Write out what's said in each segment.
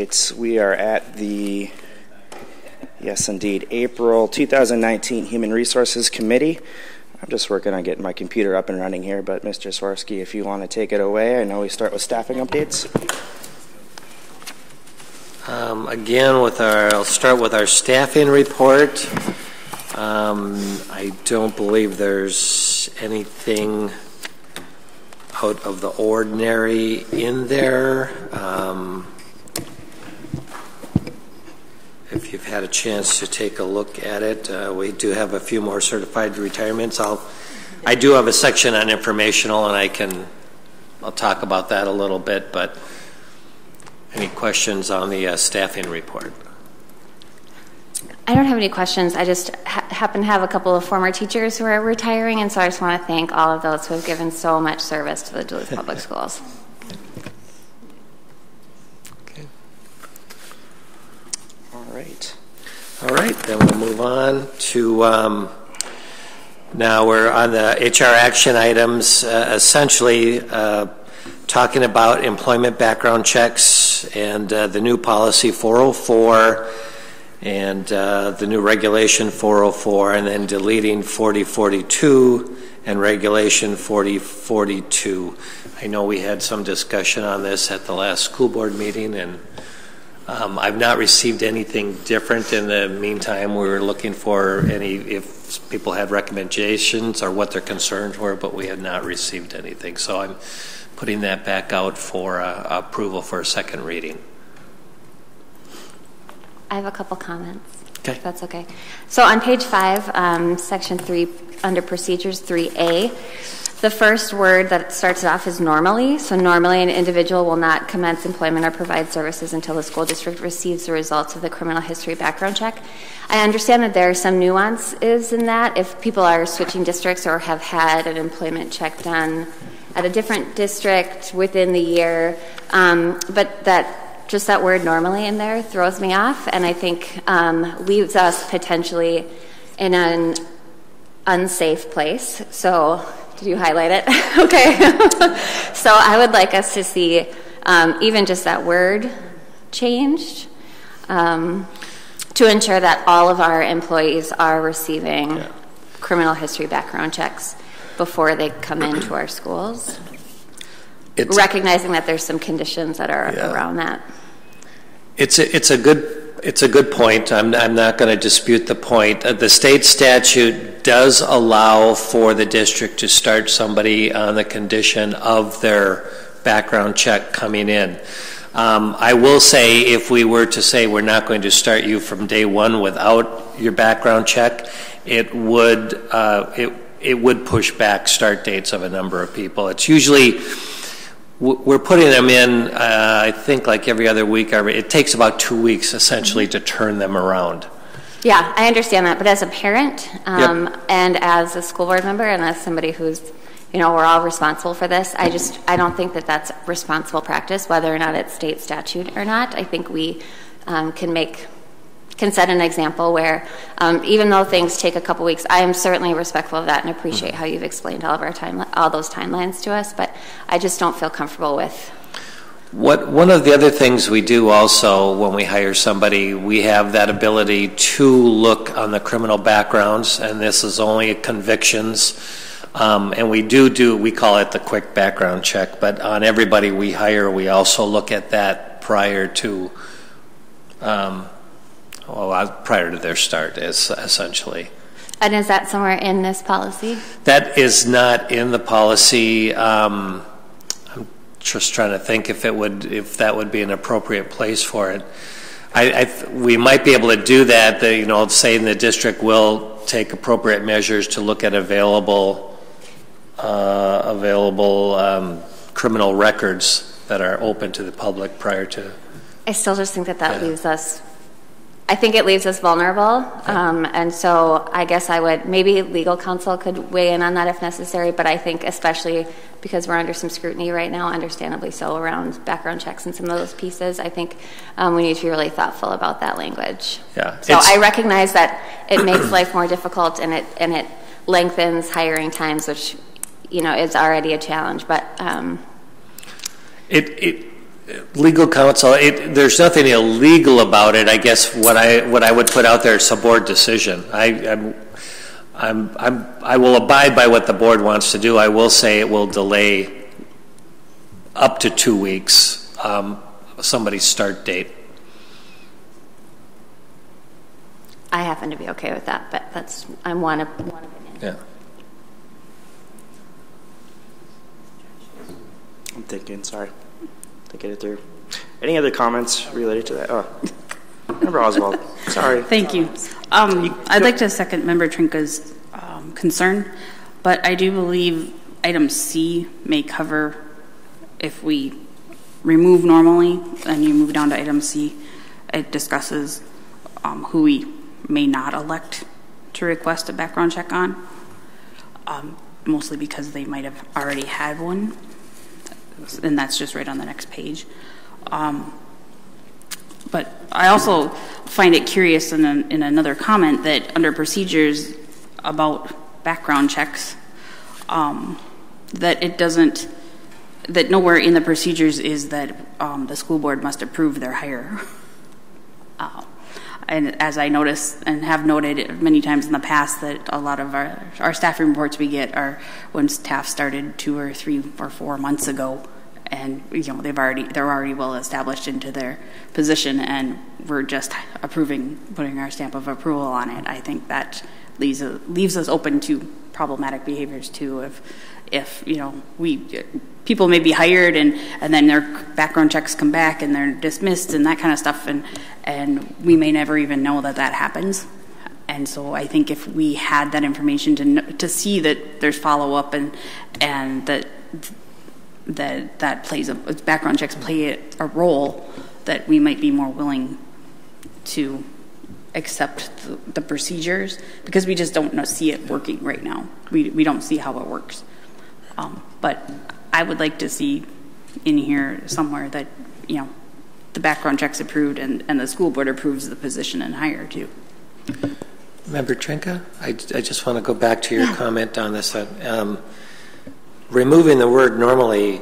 right, we are at the, yes indeed, April 2019 Human Resources Committee. I'm just working on getting my computer up and running here, but Mr. Swarsky, if you want to take it away, I know we start with staffing updates. Again, I'll start with our staffing report. I don't believe there's anything out of the ordinary in there. If you've had a chance to take a look at it, we do have a few more certified retirements. I do have a section on informational, and I'll talk about that a little bit. But any questions on the staffing report? I don't have any questions. I just happen to have a couple of former teachers who are retiring, and so I just want to thank all of those who have given so much service to the Duluth Public Schools. Okay. All right, then we'll move on to, now we're on the HR action items, essentially talking about employment background checks and the new policy 404 and the new regulation 404, and then deleting 4042 and regulation 4042. I know we had some discussion on this at the last school board meeting, and I've not received anything different. In the meantime, we were looking for if people had recommendations or what their concerns were, but we had not received anything. So I'm putting that back out for approval for a second reading. I have a couple comments. Okay. If that's okay. So on page 5, section 3, under procedures 3A, the first word that starts off is normally. So normally an individual will not commence employment or provide services until the school district receives the results of the criminal history background check. I understand that there are some nuances in that if people are switching districts or have had an employment check done at a different district within the year, but just that word normally in there throws me off, and I think leaves us potentially in an unsafe place. So, did you highlight it? Okay. So I would like us to see even just that word changed to ensure that all of our employees are receiving criminal history background checks before they come into our schools. Recognizing that there's some conditions that are around that. It's a good point. I'm not going to dispute the point. The state statute does allow for the district to start somebody on the condition of their background check coming in. I will say, if we were to say we're not going to start you from day one without your background check, it would push back start dates of a number of people. It's usually, we're putting them in, I think, like every other week. It takes about 2 weeks, essentially, to turn them around. Yeah, I understand that. But as a parent and as a school board member and as somebody who's, we're all responsible for this, I don't think that that's responsible practice, whether or not it's state statute or not. I think we can set an example where even though things take a couple weeks, I am certainly respectful of that and appreciate how you've explained all those timelines to us, but I just don't feel comfortable with. One of the other things we do also when we hire somebody, we have that ability to look on the criminal backgrounds, and this is only convictions, and we call it the quick background check, but on everybody we hire, we also look at that prior to their start, essentially. And is that somewhere in this policy? That is not in the policy. I'm just trying to think if that would be an appropriate place for it. We might be able to do that. Saying the district will take appropriate measures to look at available criminal records that are open to the public prior to. I still just think that leaves us. I think it leaves us vulnerable, and so I guess maybe legal counsel could weigh in on that if necessary, but I think especially because we're under some scrutiny right now, understandably so, around background checks and some of those pieces, I think we need to be really thoughtful about that language. Yeah. So I recognize that it makes life more difficult and it lengthens hiring times, which, is already a challenge, but... Legal counsel, there's nothing illegal about it. I guess what I would put out there is a board decision. I will abide by what the board wants to do. I will say it will delay up to 2 weeks somebody's start date. I happen to be okay with that, but I'm one opinion. Yeah. I'm thinking, sorry. To get it through. Any other comments related to that? Oh, Member Oswald, sorry. Thank you. I'd like to second Member Trinka's concern, but I do believe item C may cover if we remove normally and you move down to item C, it discusses who we may not elect to request a background check on, mostly because they might have already had one. And that's just right on the next page. But I also find it curious in another comment that under procedures about background checks, that it doesn't, that nowhere in the procedures is that the school board must approve their hire. And as I notice and have noted many times in the past that a lot of our staffing reports we get are when staff started 2 or 3 or 4 months ago, and they're already well established into their position, and we're just putting our stamp of approval on it. I think that leaves us open to problematic behaviors too. If people may be hired and then their background checks come back and they're dismissed and that kind of stuff, and we may never even know that happens. And so I think if we had that information to see that there's follow up and that plays background checks play a role, that we might be more willing to accept the procedures, because we just don't see it working right now. We don't see how it works. But I would like to see in here somewhere that the background check's approved and the school board approves the position and hire too. Member Trinka, I just want to go back to your comment on this. Removing the word normally,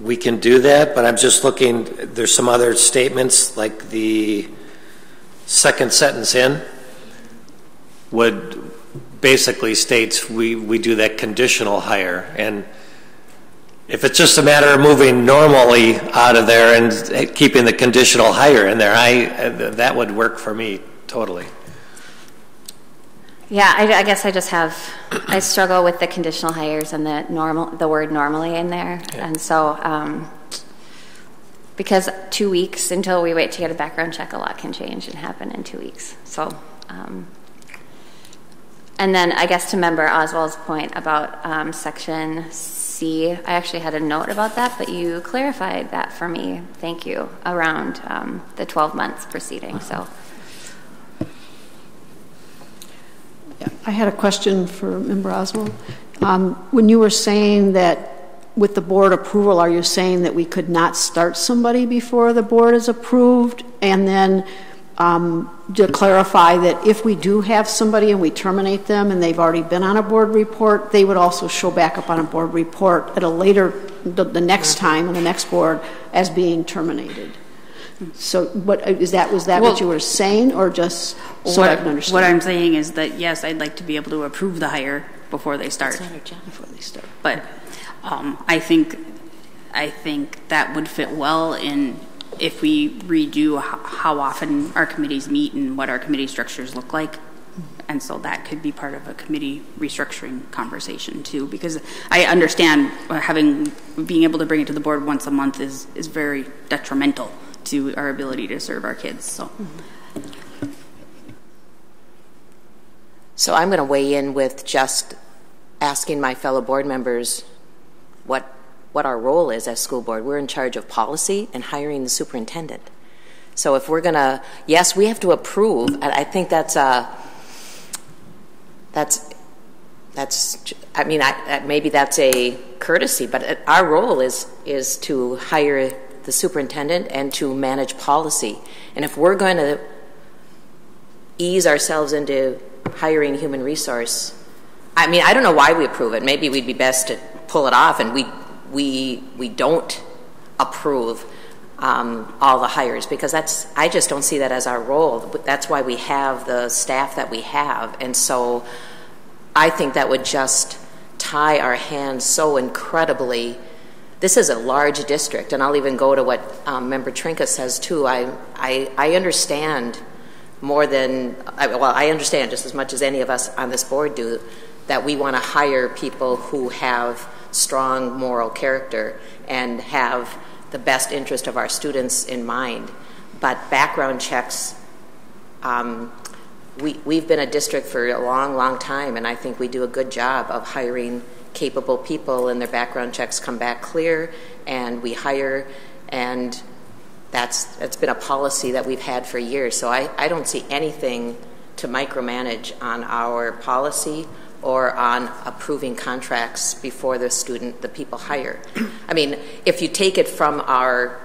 we can do that, but I'm just looking, there's some other statements, like the second sentence in would basically states we do that conditional hire. And if it's just a matter of moving normally out of there and keeping the conditional hire in there, that would work for me totally. Yeah, I guess I struggle with the conditional hires and the word normally in there. Yeah. And so, because 2 weeks until we wait to get a background check, a lot can change and happen in 2 weeks. So, and then I guess to Member Oswald's point about section C, I actually had a note about that, but you clarified that for me. Thank you, around the 12 months proceeding. So. Yeah, I had a question for Member Oswald. When you were saying that with the board approval, are you saying that we could not start somebody before the board is approved? And then to clarify that if we do have somebody and we terminate them and they've already been on a board report, they would also show back up on a board report at a later, the next time on the next board as being terminated. So was that what you were saying, or just so I can understand? What I'm saying is that, yes, I'd like to be able to approve the hire before they start. That's not our job before they start. But I think that would fit well in if we redo how often our committees meet and what our committee structures look like. And so that could be part of a committee restructuring conversation too, because I understand being able to bring it to the board once a month is very detrimental to our ability to serve our kids. So I'm going to weigh in with just asking my fellow board members what our role is as school board. We're in charge of policy and hiring the superintendent. So if we're going to, yes, we have to approve. And I think maybe that's a courtesy, but our role is to hire the superintendent and to manage policy. And if we're going to ease ourselves into hiring human resource, I don't know why we approve it. Maybe we'd be best to pull it off and we don't approve all the hires, because I just don't see that as our role. That's why we have the staff that we have. And so I think that would just tie our hands so incredibly. This is a large district, and I'll even go to what Member Trinka says too. I understand more than, I understand just as much as any of us on this board do, that we want to hire people who have strong moral character and have the best interest of our students in mind. But background checks, we've been a district for a long, long time, and I think we do a good job of hiring capable people, and their background checks come back clear, and we hire, and that's been a policy that we've had for years. So I don't see anything to micromanage on our policy or on approving contracts before the people hire. I mean, if you take it from our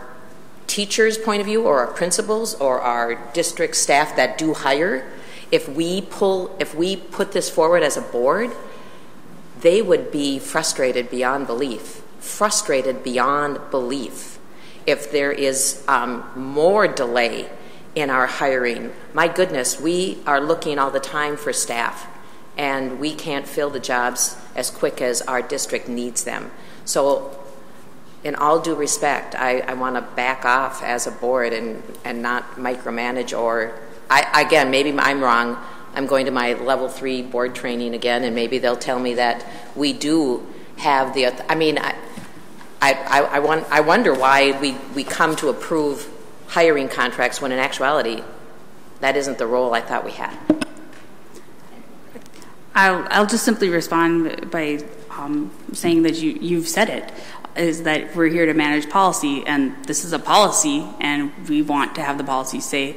teachers' point of view, or our principals, or our district staff that do hire, if we put this forward as a board, they would be frustrated beyond belief if there is more delay in our hiring. My goodness, we are looking all the time for staff, and we can't fill the jobs as quick as our district needs them. So in all due respect, I want to back off as a board and not micromanage, or again, maybe I'm wrong. I'm going to my level 3 board training again, and maybe they'll tell me that we do have the, I mean, I wonder why we come to approve hiring contracts when in actuality that isn't the role I thought we had. I'll just simply respond by saying that you've said it, is that we're here to manage policy, and this is a policy, and we want to have the policy say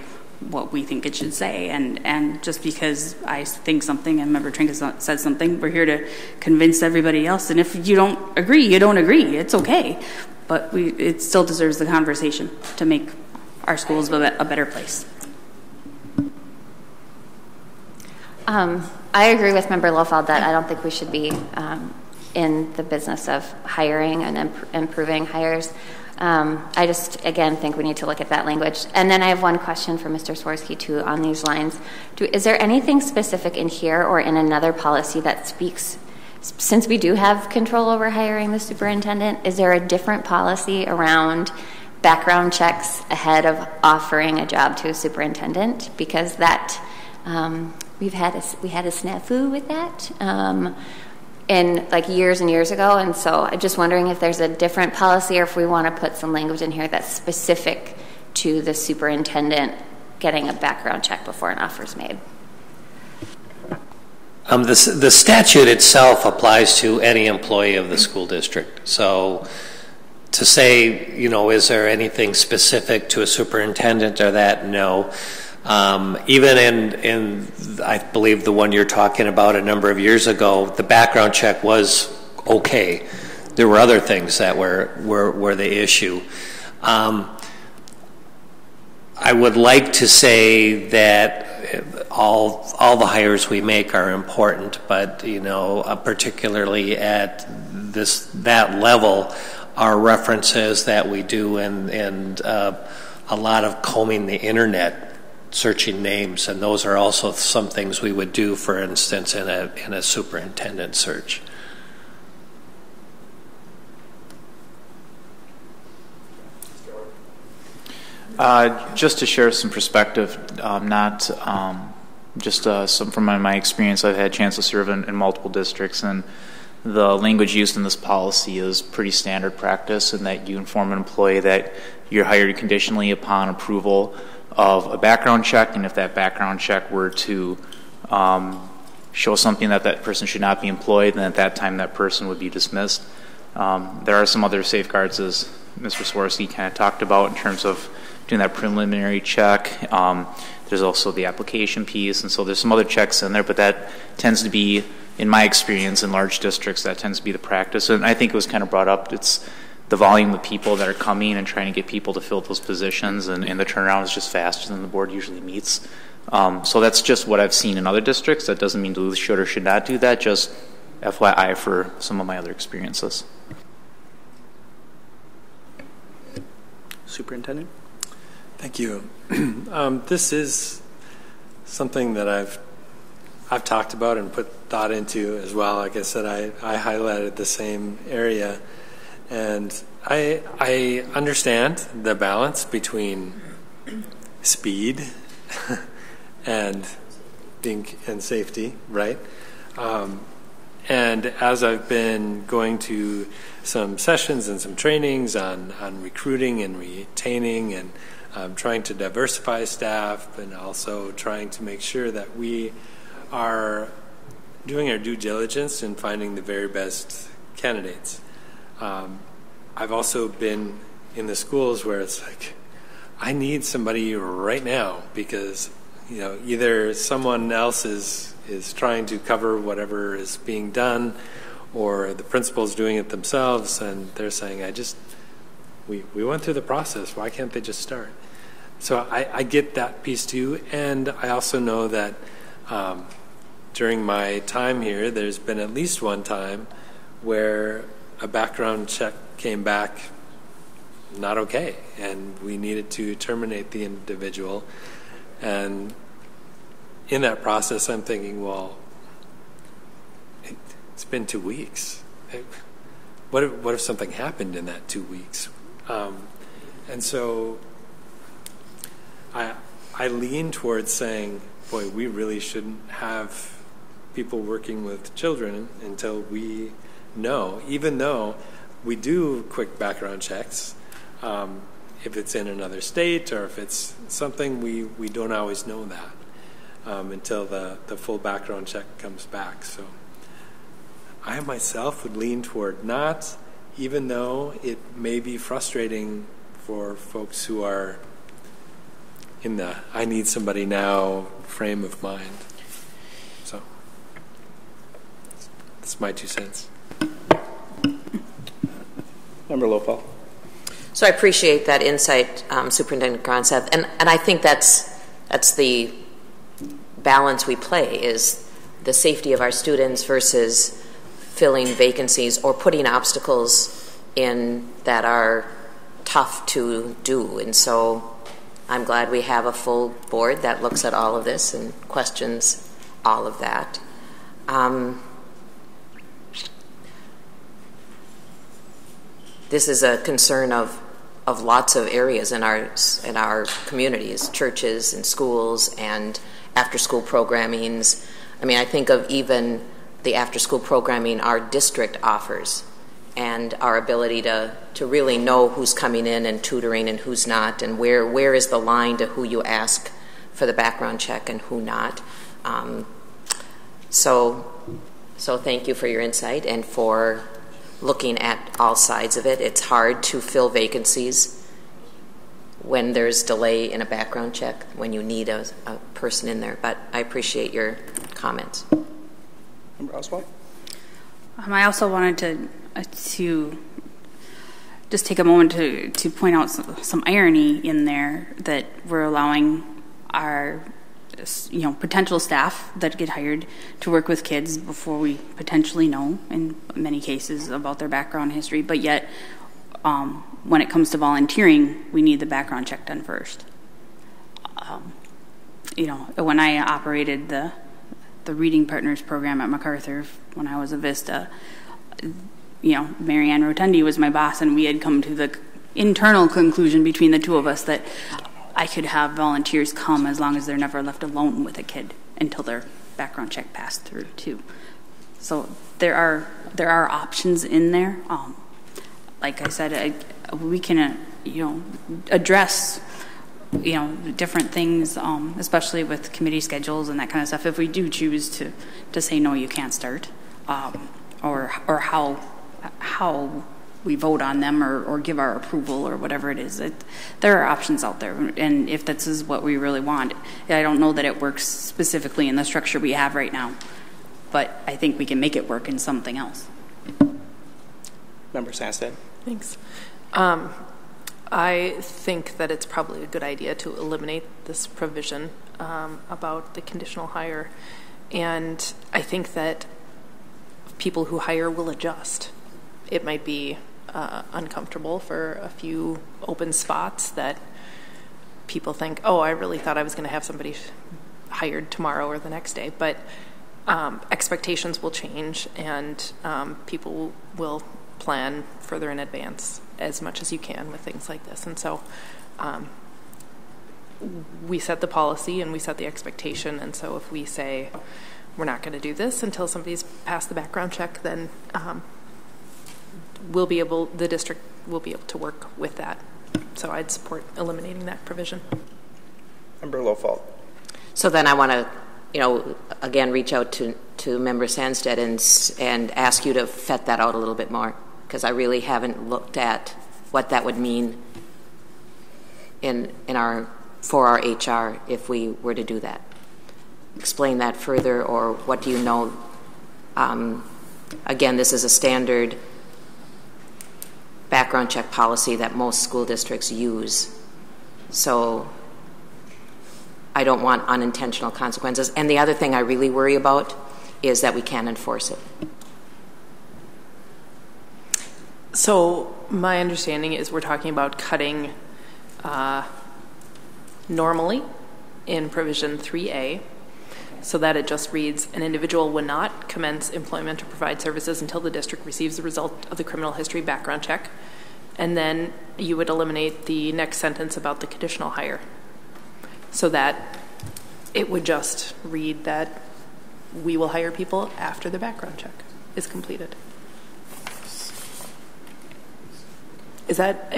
what we think it should say. And just because I think something and Member Trinka said something, we're here to convince everybody else. And if you don't agree, you don't agree. It's okay. But it still deserves the conversation to make our schools a better place. I agree with Member Lofeld that I don't think we should be in the business of hiring and improving hires. I just, again, think we need to look at that language. And then I have one question for Mr. Swirsky, too, on these lines. Is there anything specific in here or in another policy that speaks, since we do have control over hiring the superintendent, is there a different policy around background checks ahead of offering a job to a superintendent? Because that, we had a snafu with that. In like years and years ago, and so I'm just wondering if there's a different policy, or if we want to put some language in here that's specific to the superintendent getting a background check before an offer is made. The statute itself applies to any employee of the school district. So to say, is there anything specific to a superintendent or that? No. Even in I believe the one you're talking about a number of years ago, the background check was okay. There were other things that were the issue. I would like to say that all the hires we make are important, but particularly at that level, our references that we do and a lot of combing the internet, searching names, and those are also some things we would do, for instance, in a superintendent search. Just to share some perspective, not just some from my experience. I've had a chance to serve in multiple districts, and the language used in this policy is pretty standard practice, in that you inform an employee that you're hired conditionally upon approval of a background check, and if that background check were to show something that person should not be employed, then at that time that person would be dismissed. There are some other safeguards, as Mr. Swirsky kind of talked about, in terms of doing that preliminary check. There's also the application piece, and so there's some other checks in there, but that tends to be, in my experience in large districts, that tends to be the practice. And I think it was kind of brought up, it's the volume of people that are coming and trying to get people to fill those positions, and the turnaround is just faster than the board usually meets. So that's just what I've seen in other districts. That doesn't mean Duluth should or should not do that, just FYI for some of my other experiences. Superintendent? Thank you. This is something that I've talked about and put thought into as well. Like I said, I highlighted the same area, and I understand the balance between speed and safety, right? And as I've been going to some sessions and some trainings on recruiting and retaining and trying to diversify staff, and also trying to make sure that we are doing our due diligence in finding the very best candidates. I've also been in the schools where it's like, I need somebody right now because, you know, either someone else is trying to cover whatever is being done, or the principal's doing it themselves, and they're saying, we went through the process, why can't they just start? So I get that piece too, and I also know that during my time here, there's been at least one time where a background check came back not okay, and we needed to terminate the individual. And in that process, I'm thinking, well, it's been 2 weeks. What if something happened in that 2 weeks? And so I lean towards saying, boy, we really shouldn't have people working with children until we know, even though we do quick background checks. If it's in another state or if it's something, we don't always know that until the full background check comes back. So I myself would lean toward not, even though it may be frustrating for folks who are in the I need somebody now frame of mind. So that's my 2 cents. Member Lopal. So I appreciate that insight, Superintendent Gronseth, and I think that's the balance we play, is the safety of our students versus filling vacancies or putting obstacles in that are tough to do. And so I'm glad we have a full board that looks at all of this and questions all of that. This is a concern of lots of areas in our communities, churches and schools and after-school programmings. I mean, I think of even the after-school programming our district offers and our ability to really know who's coming in and tutoring and who's not, and where is the line to who you ask for the background check and who not. So thank you for your insight and for looking at all sides of it. It's hard to fill vacancies when there's delay in a background check, when you need a person in there. But I appreciate your comments. Member Oswald? I also wanted to just take a moment to point out some irony in there, that we're allowing our potential staff that get hired to work with kids before we potentially know, in many cases, about their background history. But yet, when it comes to volunteering, we need the background check done first. When I operated the Reading Partners program at MacArthur when I was a Vista, Mary Ann Rotundi was my boss, and we had come to the internal conclusion between the two of us that I could have volunteers come as long as they're never left alone with a kid until their background check passed through too. So there are options in there. Like I said, we can address different things, especially with committee schedules and that kind of stuff. If we do choose to say no, you can't start, or how we vote on them or give our approval or whatever it is. There are options out there, and if this is what we really want, I don't know that it works specifically in the structure we have right now, but I think we can make it work in something else. Member Sanstad. Thanks. I think that it's probably a good idea to eliminate this provision about the conditional hire, and I think that people who hire will adjust. It might be uncomfortable for a few open spots that people think, oh, I really thought I was going to have somebody hired tomorrow or the next day. But expectations will change, and people will plan further in advance as much as you can with things like this. And so we set the policy and we set the expectation. And so if we say we're not going to do this until somebody's passed the background check, then the district will be able to work with that. So I'd support eliminating that provision. Member Lowfalt. So then I want to, again, reach out to Member Sandstead and ask you to vet that out a little bit more, because I really haven't looked at what that would mean for our HR if we were to do that. Explain that further, or what do you know? Again, this is a standard background check policy that most school districts use. So I don't want unintentional consequences. And the other thing I really worry about is that we can't enforce it. So my understanding is we're talking about cutting normally in provision 3A, so that it just reads, an individual will not commence employment or provide services until the district receives the result of the criminal history background check. And then you would eliminate the next sentence about the conditional hire, so that it would just read that we will hire people after the background check is completed. Is that,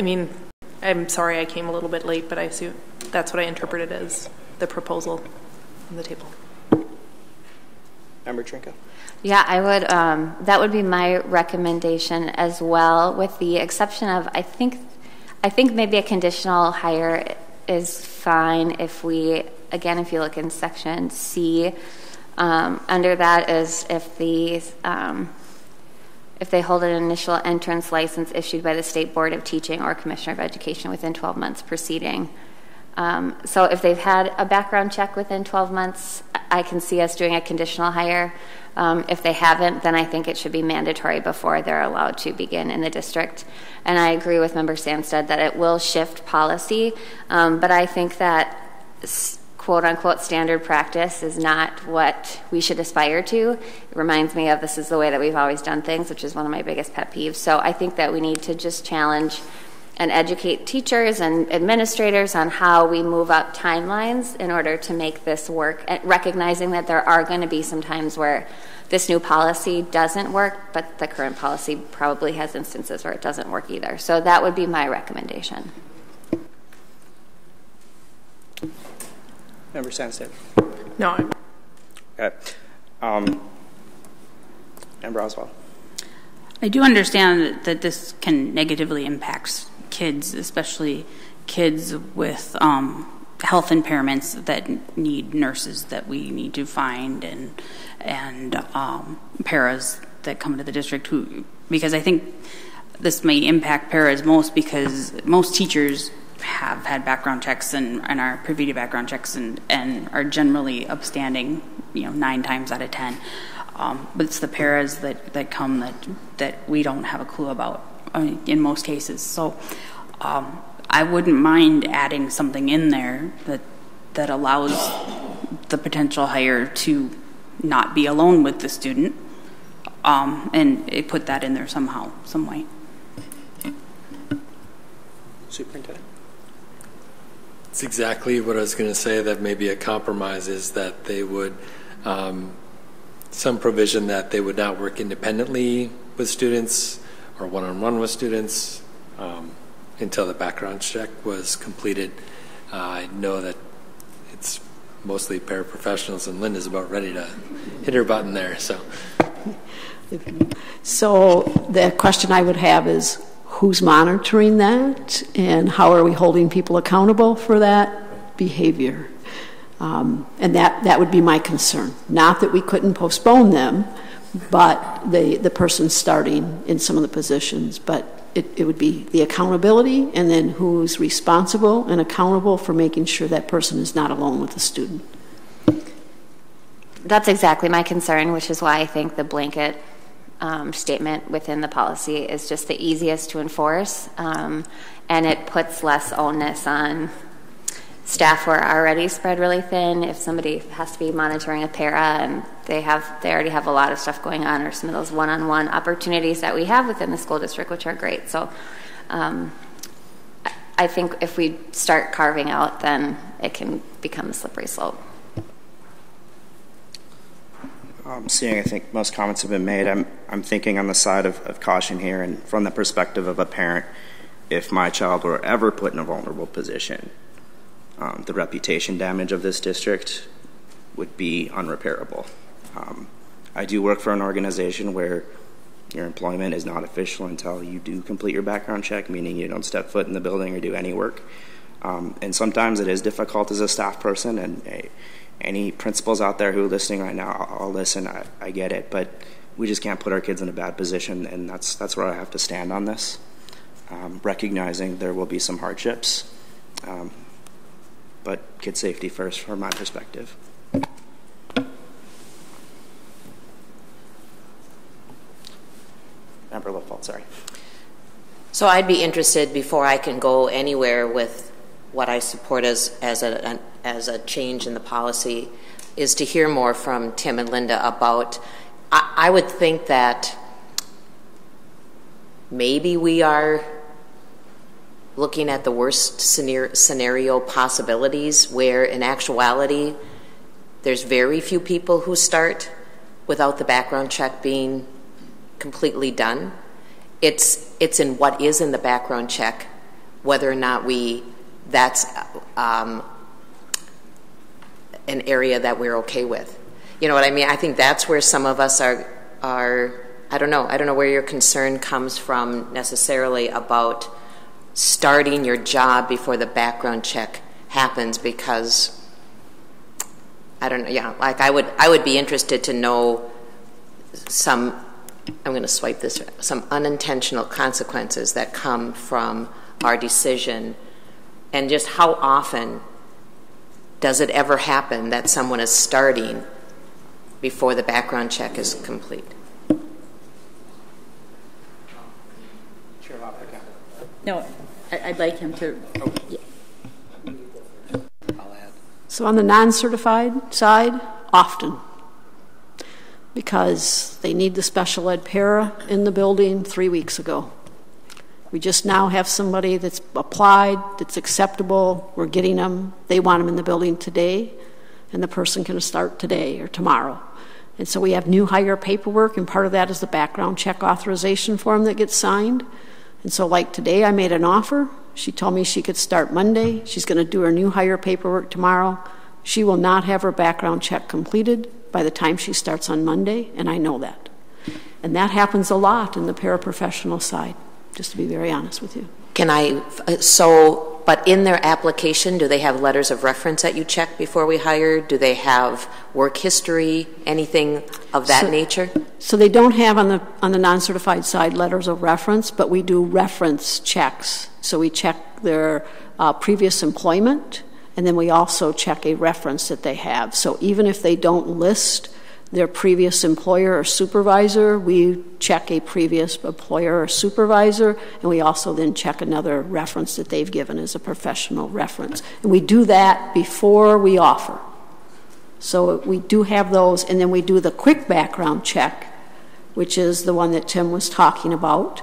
I'm sorry I came a little bit late, but I assume that's what I interpreted as the proposal on the table. Member Trinko. Yeah, I would. That would be my recommendation as well, with the exception of I think maybe a conditional hire is fine if we, again, if you look in section C, under that is if they hold an initial entrance license issued by the State Board of Teaching or Commissioner of Education within 12 months preceding. So if they've had a background check within 12 months, I can see us doing a conditional hire. If they haven't, then I think it should be mandatory before they're allowed to begin in the district. And I agree with Member Sandstead that it will shift policy, but I think that quote-unquote standard practice is not what we should aspire to. It reminds me of this is the way that we've always done things, which is one of my biggest pet peeves. So I think that we need to just challenge and educate teachers and administrators on how we move up timelines in order to make this work, recognizing that there are going to be some times where this new policy doesn't work, but the current policy probably has instances where it doesn't work either. So that would be my recommendation. Member Sandstead. No. Okay. Member Oswald. I do understand that this can negatively impact kids, especially kids with health impairments that need nurses that we need to find, and paras that come to the district because I think this may impact paras most because most teachers have had background checks and are privy to background checks and are generally upstanding, 9 times out of 10. But it's the paras that come that we don't have a clue about in most cases. So I wouldn't mind adding something in there that allows the potential hire to not be alone with the student, and put that in there somehow, some way. Superintendent. It's exactly what I was going to say, that maybe a compromise is that they would, some provision that they would not work independently with students or one-on-one with students until the background check was completed. I know that it's mostly paraprofessionals, and Linda's about ready to hit her button there. So the question I would have is, who's monitoring that, and how are we holding people accountable for that behavior? And that would be my concern. Not that we couldn't postpone them, but the person starting in some of the positions. But it would be the accountability, and then who's responsible and accountable for making sure that person is not alone with the student. That's exactly my concern, which is why I think the blanket statement within the policy is just the easiest to enforce, and it puts less onus on staff who are already spread really thin. If somebody has to be monitoring a para and they already have a lot of stuff going on, or some of those one-on-one opportunities that we have within the school district, which are great. So I think if we start carving out, then it can become a slippery slope. Seeing I think most comments have been made, I'm thinking on the side of caution here, and from the perspective of a parent, if my child were ever put in a vulnerable position, the reputation damage of this district would be unrepairable. I do work for an organization where your employment is not official until you do complete your background check, meaning you don't step foot in the building or do any work. And sometimes it is difficult as a staff person, and any principals out there who are listening right now, I'll listen, I get it, but we just can't put our kids in a bad position, and that's where I have to stand on this, recognizing there will be some hardships, but kid safety first from my perspective. Member Lippold, sorry. So I'd be interested, before I can go anywhere with what I support as a change in the policy, is to hear more from Tim and Linda about, I would think that maybe we are looking at the worst scenario possibilities, where in actuality there's very few people who start without the background check being completely done. It's in what is in the background check, whether or not that's an area that we're okay with. You know what I mean? I think that's where some of us are I don't know where your concern comes from necessarily about starting your job before the background check happens, because I don't know, yeah, like I would be interested to know some unintentional consequences that come from our decision, and just how often does it ever happen that someone is starting before the background check is complete? No, I'd like him to. Yeah. I'll add. So on the non-certified side, often, because they need the special ed para in the building 3 weeks ago. We just now have somebody that's applied, that's acceptable, we're getting them, they want them in the building today, and the person can start today or tomorrow. And so we have new hire paperwork, and part of that is the background check authorization form that gets signed. And so like today, I made an offer. She told me she could start Monday. She's going to do her new hire paperwork tomorrow. She will not have her background check completed by the time she starts on Monday, and I know that. And that happens a lot in the paraprofessional side, just to be very honest with you. But in their application, do they have letters of reference that you check before we hire? Do they have work history, anything of that nature? So they don't have on the non-certified side letters of reference, but we do reference checks. So we check their previous employment, and then we also check a reference that they have. So even if they don't list their previous employer or supervisor, we check a previous employer or supervisor, and we also then check another reference that they've given as a professional reference. And we do that before we offer. So we do have those, and then we do the quick background check, which is the one that Tim was talking about.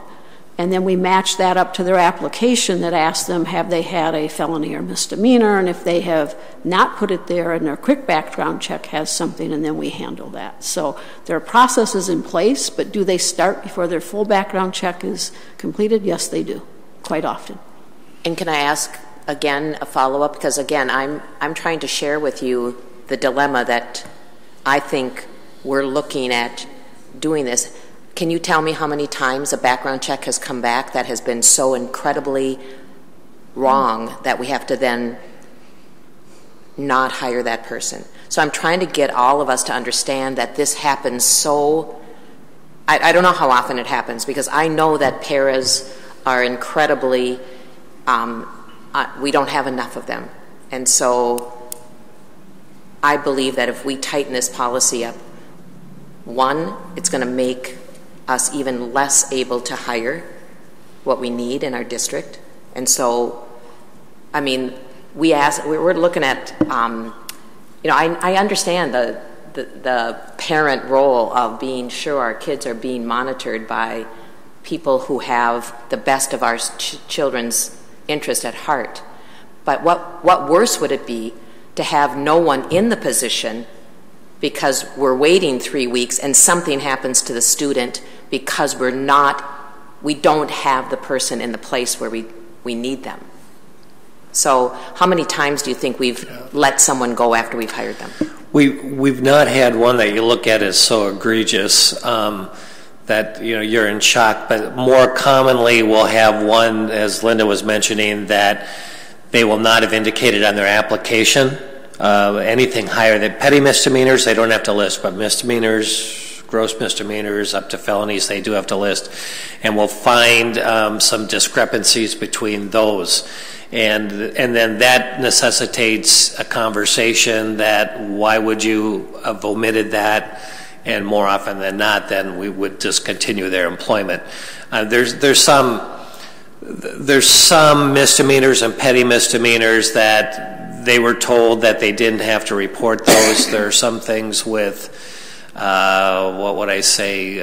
And then we match that up to their application that asks them, have they had a felony or misdemeanor? And if they have not put it there, and their quick background check has something, and then we handle that. So there are processes in place, but do they start before their full background check is completed? Yes, they do, quite often. And can I ask, again, a follow-up? Because, again, I'm trying to share with you the dilemma that I think we're looking at doing this. Can you tell me how many times a background check has come back that has been so incredibly wrong that we have to then not hire that person? So I'm trying to get all of us to understand that this happens so, I don't know how often it happens, because I know that paras are incredibly, we don't have enough of them. And so I believe that if we tighten this policy up, one, it's going to make us even less able to hire what we need in our district. And so, I mean, we're looking at, I understand the parent role of being sure our kids are being monitored by people who have the best of our children's interest at heart. But what worse would it be to have no one in the position because we're waiting 3 weeks and something happens to the student because we don't have the person in the place where we need them. So how many times do you think we've let someone go after we've hired them? We've not had one that you look at as so egregious that you're in shock, but more commonly we'll have one, as Linda was mentioning, that they will not have indicated on their application anything higher than petty misdemeanors. They don't have to list, but misdemeanors, gross misdemeanors, up to felonies, they do have to list, and we'll find some discrepancies between those. And then that necessitates a conversation that why would you have omitted that? And more often than not, then we would discontinue their employment. There's some misdemeanors and petty misdemeanors that they were told that they didn't have to report those. There are some things with, what would I say?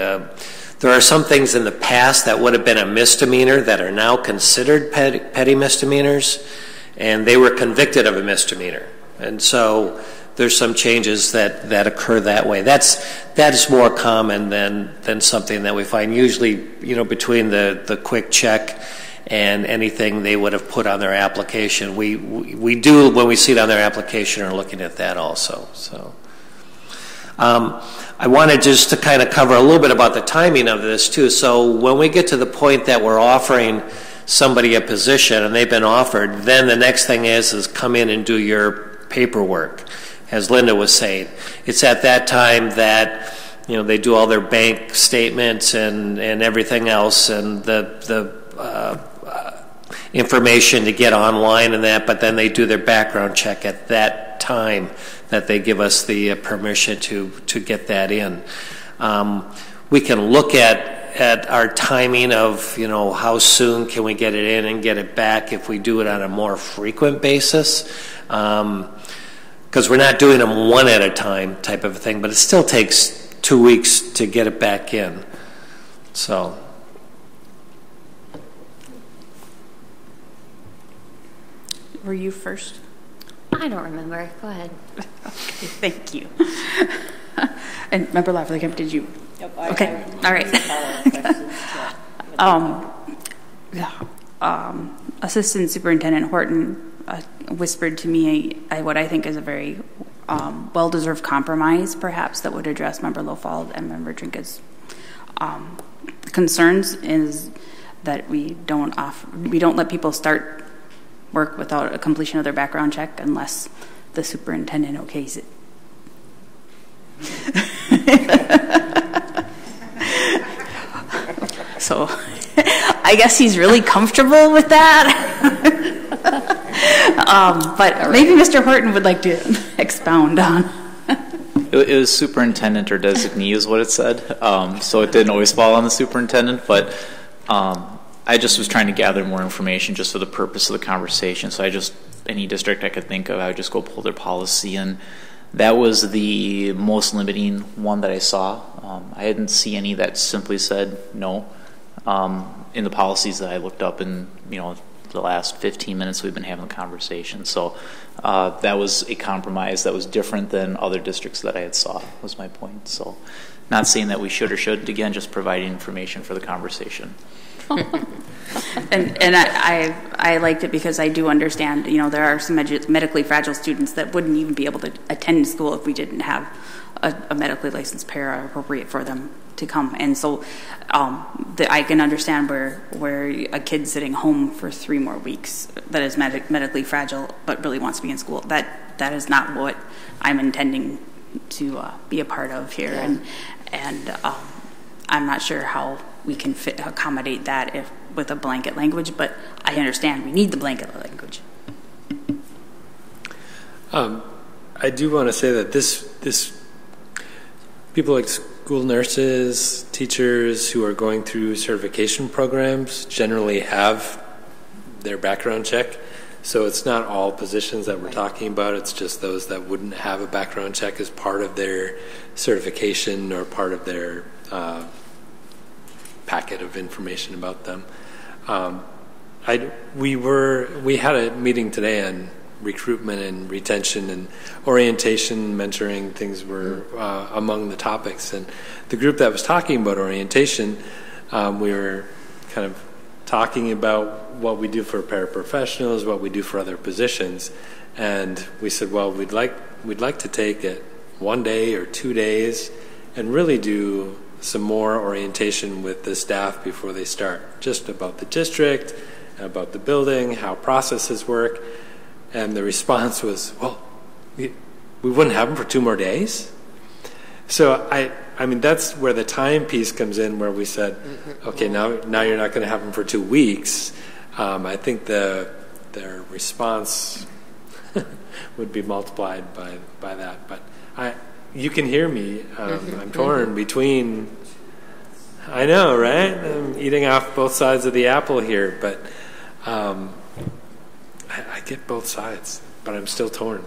There are some things in the past that would have been a misdemeanor that are now considered petty misdemeanors, and they were convicted of a misdemeanor. And so there's some changes that occur that way. That is more common than something that we find. Usually, between the quick check and anything they would have put on their application, we do, when we see it on their application, are looking at that also. So. I wanted just to kind of cover a little bit about the timing of this too. So when we get to the point that we're offering somebody a position and they've been offered, then the next thing is come in and do your paperwork, as Linda was saying. It's at that time that they do all their bank statements and everything else, and the information to get online and that, but then they do their background check at that time that they give us the permission to get that in. We can look at our timing of, how soon can we get it in and get it back if we do it on a more frequent basis. Because we're not doing them one at a time type of a thing, but it still takes 2 weeks to get it back in. So. Were you first? I don't remember. Go ahead. Okay, thank you. And Member Laverly, did you? Yep, okay, all right. Assistant Superintendent Horton whispered to me what I think is a very well-deserved compromise, perhaps, that would address Member Lofald and Member Drinka's concerns, is that we don't let people start work without a completion of their background check unless the superintendent okays it. So I guess he's really comfortable with that. But maybe Mr. Horton would like to expound on. It was superintendent or designee is what it said. So it didn't always fall on the superintendent, but I just was trying to gather more information just for the purpose of the conversation. So any district I could think of, I would just go pull their policy, and that was the most limiting one that I saw. I didn't see any that simply said no in the policies that I looked up in the last 15 minutes we've been having the conversation. So that was a compromise that was different than other districts that I had saw, was my point. So not saying that we should or shouldn't, again, just providing information for the conversation. And I liked it because I do understand, there are some medically fragile students that wouldn't even be able to attend school if we didn't have a medically licensed para appropriate for them to come. And so I can understand where a kid sitting home for 3 more weeks that is medically fragile but really wants to be in school, that is not what I'm intending to be a part of here. Yeah. And I'm not sure how we can accommodate that with a blanket language, but I understand we need the blanket language. I do want to say that this people like school nurses, teachers who are going through certification programs generally have their background check. So it's not all positions that we're talking about. It's just those that wouldn't have a background check as part of their certification or part of their packet of information about them. We had a meeting today on recruitment and retention and orientation, mentoring. Things were among the topics. And the group that was talking about orientation, we were kind of talking about what we do for paraprofessionals, what we do for other positions, and we said, well, we'd like to take it 1 day or 2 days and really do some more orientation with the staff before they start, just about the district, about the building, how processes work. And the response was, well, we wouldn't have them for 2 more days. So I mean, that's where the time piece comes in, where we said, okay, now you're not going to have them for 2 weeks. I think their response would be multiplied by that. But you can hear me. I'm torn between. I know, right? I'm eating off both sides of the apple here, but I get both sides, but I'm still torn.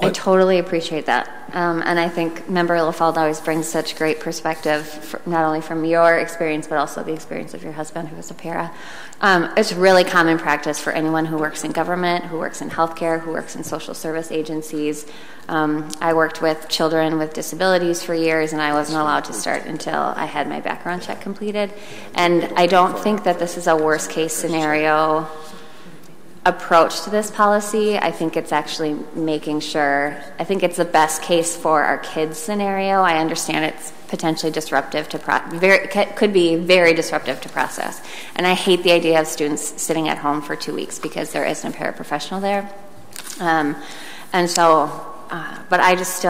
I totally appreciate that. And I think Member Illefeld always brings such great perspective, not only from your experience, but also the experience of your husband, who is a para. It's really common practice for anyone who works in government, who works in healthcare, who works in social service agencies. I worked with children with disabilities for years, and I wasn't allowed to start until I had my background check completed. And I don't think that this is a worst-case scenario approach to this policy. I think it's actually making sure, I think it's the best case for our kids scenario. I understand it's potentially disruptive to could be very disruptive to process. And I hate the idea of students sitting at home for 2 weeks because there isn't a paraprofessional there. And so, but I just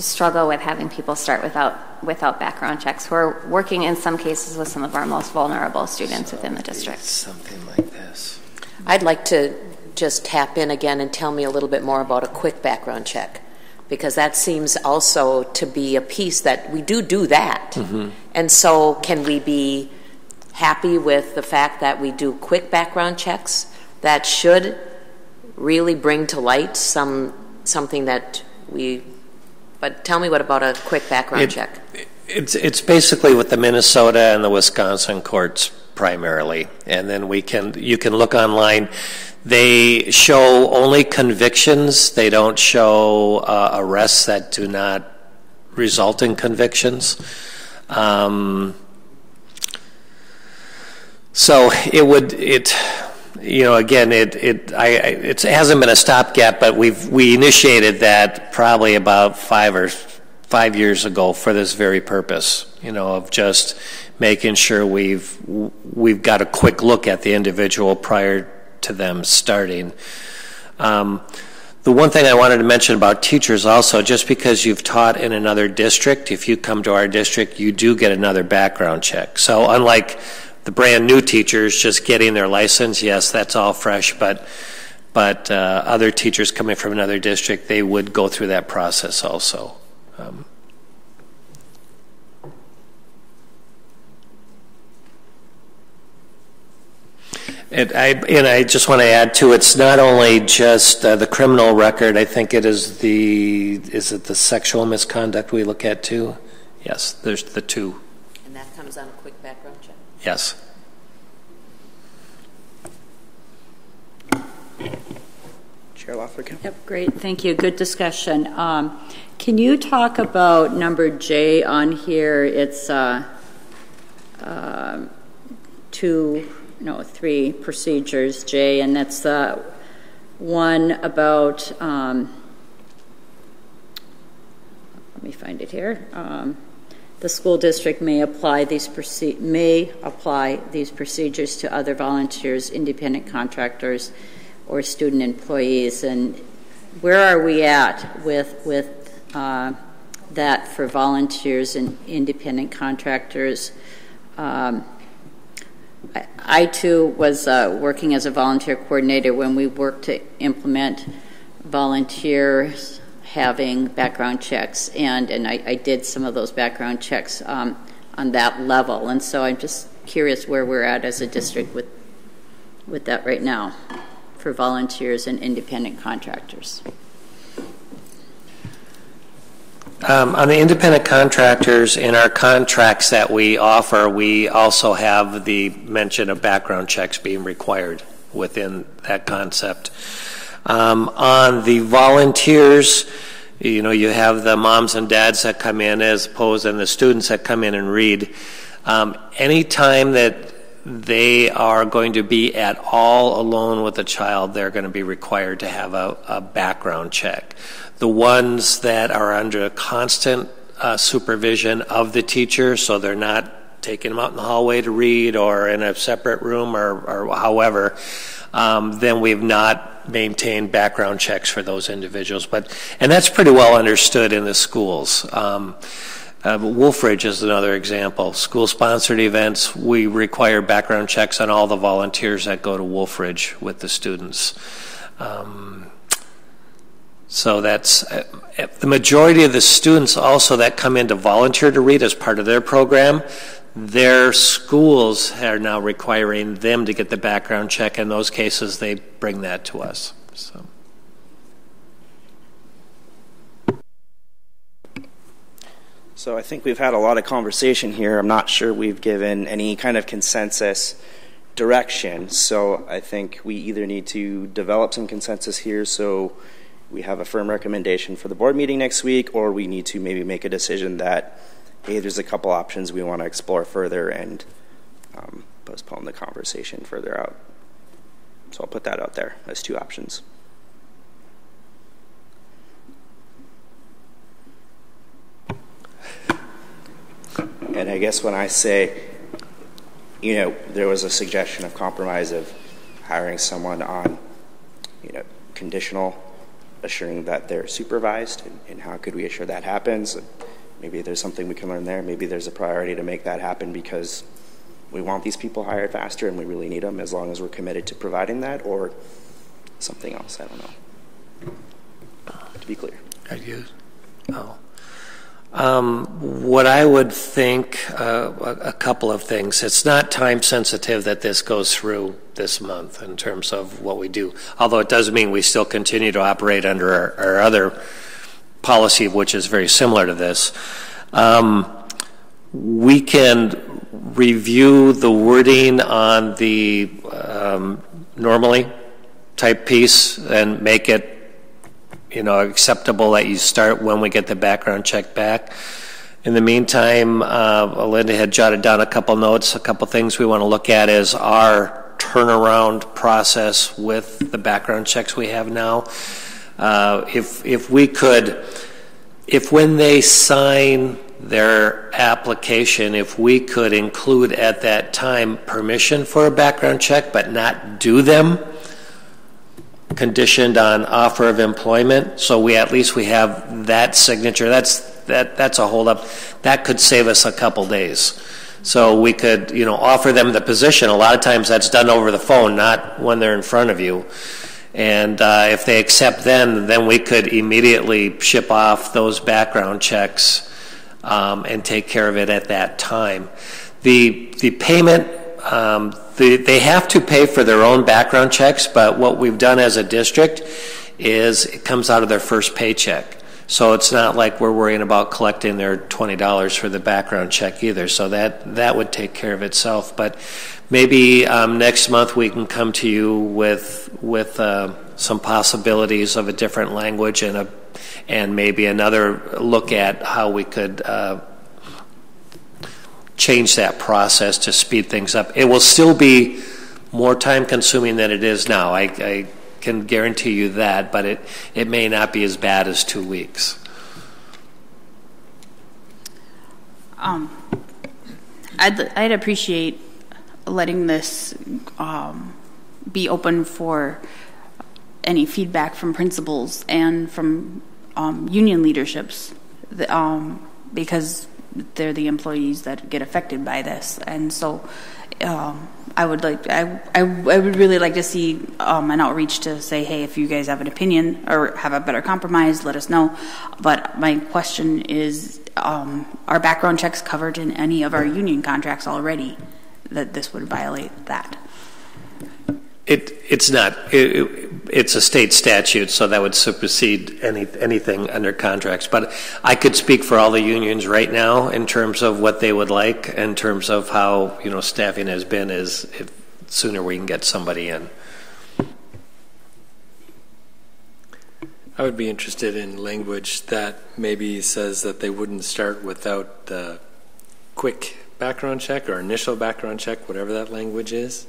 struggle with having people start without background checks who are working in some cases with some of our most vulnerable students within the district. Something like this. I'd like to just tap in again and tell me a little bit more about a quick background check, because that seems also to be a piece that we do that. Mm-hmm. And so can we be happy with the fact that we do quick background checks that should really bring to light something that we, but tell me what about a quick background check? It's basically with the Minnesota and the Wisconsin courts primarily, and then you can look online. They show only convictions. They don't show arrests that do not result in convictions. So it hasn't been a stopgap, but we initiated that probably about 5 years ago for this very purpose, of just making sure we've got a quick look at the individual prior to them starting. The one thing I wanted to mention about teachers also, just because you've taught in another district, if you come to our district, you do get another background check. So unlike the brand new teachers just getting their license, yes, that's all fresh, but other teachers coming from another district, they would go through that process also. And I just want to add too, it's not only just the criminal record. I think it is is it the sexual misconduct we look at too? Yes, there's the two. And that comes on a quick background check? Yes. Chair Lofrican. Yep, great, thank you. Good discussion. Can you talk about number J on here? It's 3 procedures, J, and that's the one about, let me find it here. The school district may apply these procedures to other volunteers, independent contractors, or student employees. And where are we at with that for volunteers and independent contractors? I too was working as a volunteer coordinator when we worked to implement volunteer having background checks, and I did some of those background checks on that level, and so I'm just curious where we're at as a district with that right now for volunteers and independent contractors. On the independent contractors, in our contracts that we offer, we also have the mention of background checks being required within that concept. On the volunteers, you know, you have the moms and dads that come in as opposed and the students that come in and read. Anytime that they are going to be at all alone with a child, they're going to be required to have a background check. The ones that are under constant supervision of the teacher, so they're not taking them out in the hallway to read or in a separate room or however, then we've not maintained background checks for those individuals. And that's pretty well understood in the schools. Wolfridge is another example. School-sponsored events, we require background checks on all the volunteers that go to Wolfridge with the students. So that's the majority of the students also that come in to volunteer to read as part of their program, their schools are now requiring them to get the background check. In those cases, they bring that to us. So I think we've had a lot of conversation here. I'm not sure we've given any kind of consensus direction. So I think we either need to develop some consensus here so we have a firm recommendation for the board meeting next week, or we need to maybe make a decision that, hey, there's a couple options we want to explore further and postpone the conversation further out. So I'll put that out there as two options. And I guess when I say, you know, there was a suggestion of compromise of hiring someone on, you know, conditional, assuring that they're supervised, and how could we assure that happens? And maybe there's something we can learn there. Maybe there's a priority to make that happen because we want these people hired faster and we really need them as long as we're committed to providing that, or something else. I don't know. To be clear. What I would think, a couple of things. It's not time sensitive that this goes through this month in terms of what we do, although it does mean we still continue to operate under our other policy, which is very similar to this. We can review the wording on the normally type piece and make it, you know, acceptable that you start when we get the background check back. In the meantime, Linda had jotted down a couple notes. A couple things we want to look at is our turnaround process with the background checks we have now. If we could, if when they sign their application, if we could include at that time permission for a background check but not do them, conditioned on offer of employment, so we at least we have that signature. That's a hold up. That could save us a couple days. So we could, you know, offer them the position. A lot of times that's done over the phone, not when they're in front of you. And if they accept then we could immediately ship off those background checks and take care of it at that time. The payment, they have to pay for their own background checks, but what we've done as a district is it comes out of their first paycheck. So it's not like we're worrying about collecting their $20 for the background check either. So that would take care of itself. But maybe next month we can come to you with some possibilities of a different language and maybe another look at how we could change that process to speed things up. It will still be more time consuming than it is now. I can guarantee you that, but it may not be as bad as 2 weeks. I'd appreciate letting this be open for any feedback from principals and from union leaderships, because they're the employees that get affected by this. And so I would really like to see an outreach to say, hey, if you guys have an opinion or have a better compromise, let us know. But my question is, are background checks covered in any of our union contracts already that this would violate that? It's not. It's a state statute, so that would supersede anything under contracts. But I could speak for all the unions right now in terms of what they would like, in terms of how staffing has been. Is if sooner we can get somebody in. I would be interested in language that maybe says that they wouldn't start without the quick background check or initial background check, whatever that language is.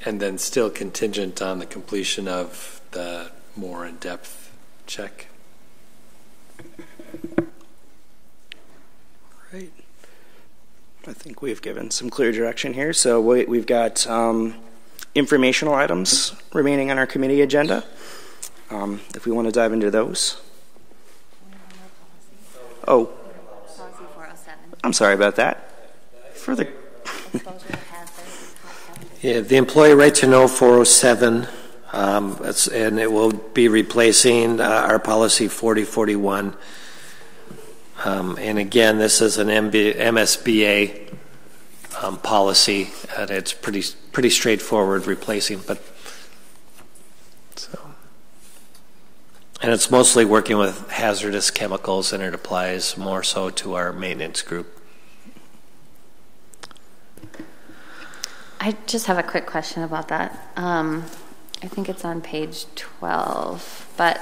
And then still contingent on the completion of the more in-depth check. Right. I think we've given some clear direction here. So we've got informational items remaining on our committee agenda. If we want to dive into those. Oh. I'm sorry about that. Further. Yeah, the Employee Right to Know 407, and it will be replacing our policy 4041. And again, this is an MSBA policy, and it's pretty straightforward replacing. And it's mostly working with hazardous chemicals, and it applies more so to our maintenance group. I just have a quick question about that. I think it's on page 12. But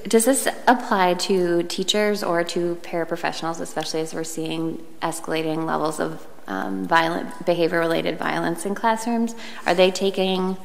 does this apply to teachers or to paraprofessionals, especially as we're seeing escalating levels of violent behavior-related violence in classrooms? Are they taking?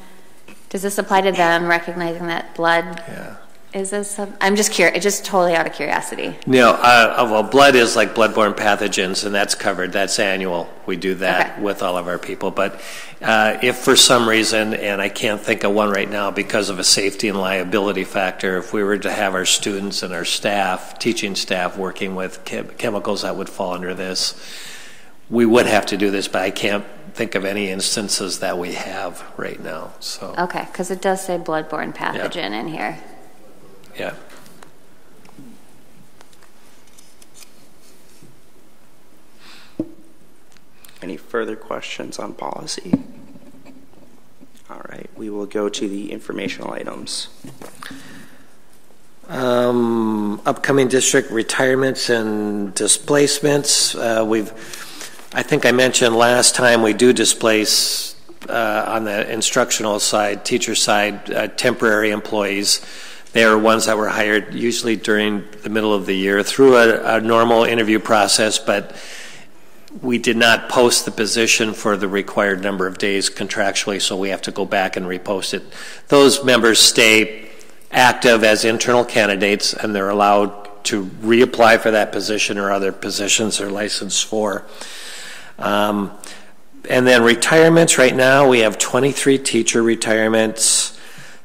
Does this apply to them, recognizing that blood? Yeah. Is this? I'm just curious. Just totally out of curiosity. No, well, blood is like bloodborne pathogens, and that's covered. That's annual. We do that with all of our people. But if for some reason, and I can't think of one right now because of a safety and liability factor, if we were to have our students and our staff, teaching staff, working with chemicals that would fall under this, we would have to do this. But I can't think of any instances that we have right now. So okay, because it does say bloodborne pathogen in here. Yeah. Any further questions on policy? All right, we will go to the informational items. Upcoming district retirements and displacements. I think I mentioned last time we do displace on the instructional side, teacher side, temporary employees. They are ones that were hired usually during the middle of the year through a normal interview process, but we did not post the position for the required number of days contractually, so we have to go back and repost it. Those members stay active as internal candidates, and they're allowed to reapply for that position or other positions they're licensed for. And then retirements, right now we have 23 teacher retirements,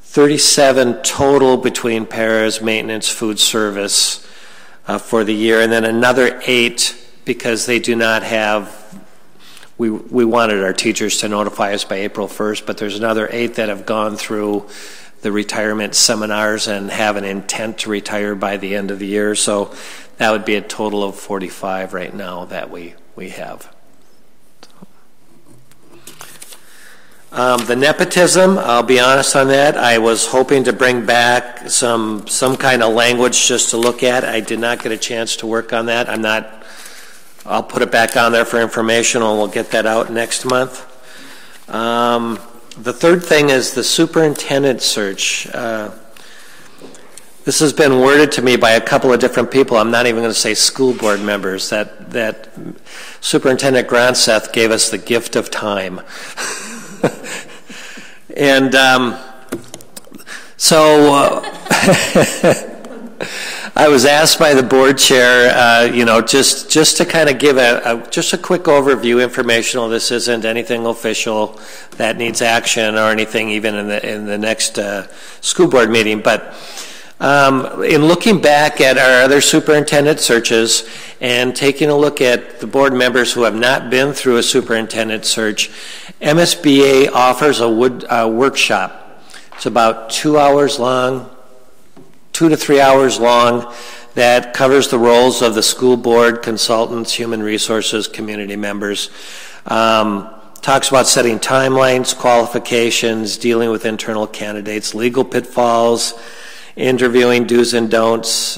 37 total between paras, maintenance, food service for the year, and then another 8 because they do not have, we wanted our teachers to notify us by April 1st, but there's another 8 that have gone through the retirement seminars and have an intent to retire by the end of the year. So that would be a total of 45 right now that we have. The nepotism, I'll be honest on that. I was hoping to bring back some kind of language just to look at. I did not get a chance to work on that. I'll put it back on there for information, and we'll get that out next month. The third thing is the superintendent search. This has been worded to me by a couple of different people. I'm not even going to say school board members. That Superintendent Gronseth gave us the gift of time. And so I was asked by the board chair, just to kind of give just a quick overview, informational. This isn't anything official that needs action or anything, even in the next school board meeting. But In looking back at our other superintendent searches and taking a look at the board members who have not been through a superintendent search, MSBA offers a workshop. It's about 2 hours long, 2 to 3 hours long, that covers the roles of the school board, consultants, human resources, community members. Talks about setting timelines, qualifications, dealing with internal candidates, legal pitfalls, interviewing do's and don'ts.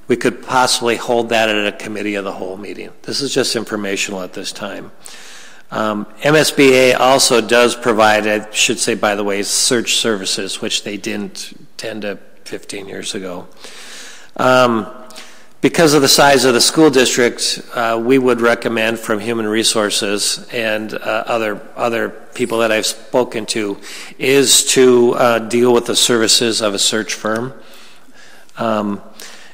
We could possibly hold that at a committee of the whole meeting. This is just informational at this time. MSBA also does provide, I should say, by the way, search services, which they didn't 10 to 15 years ago. Because of the size of the school district, we would recommend from Human Resources and other people that I've spoken to is to deal with the services of a search firm.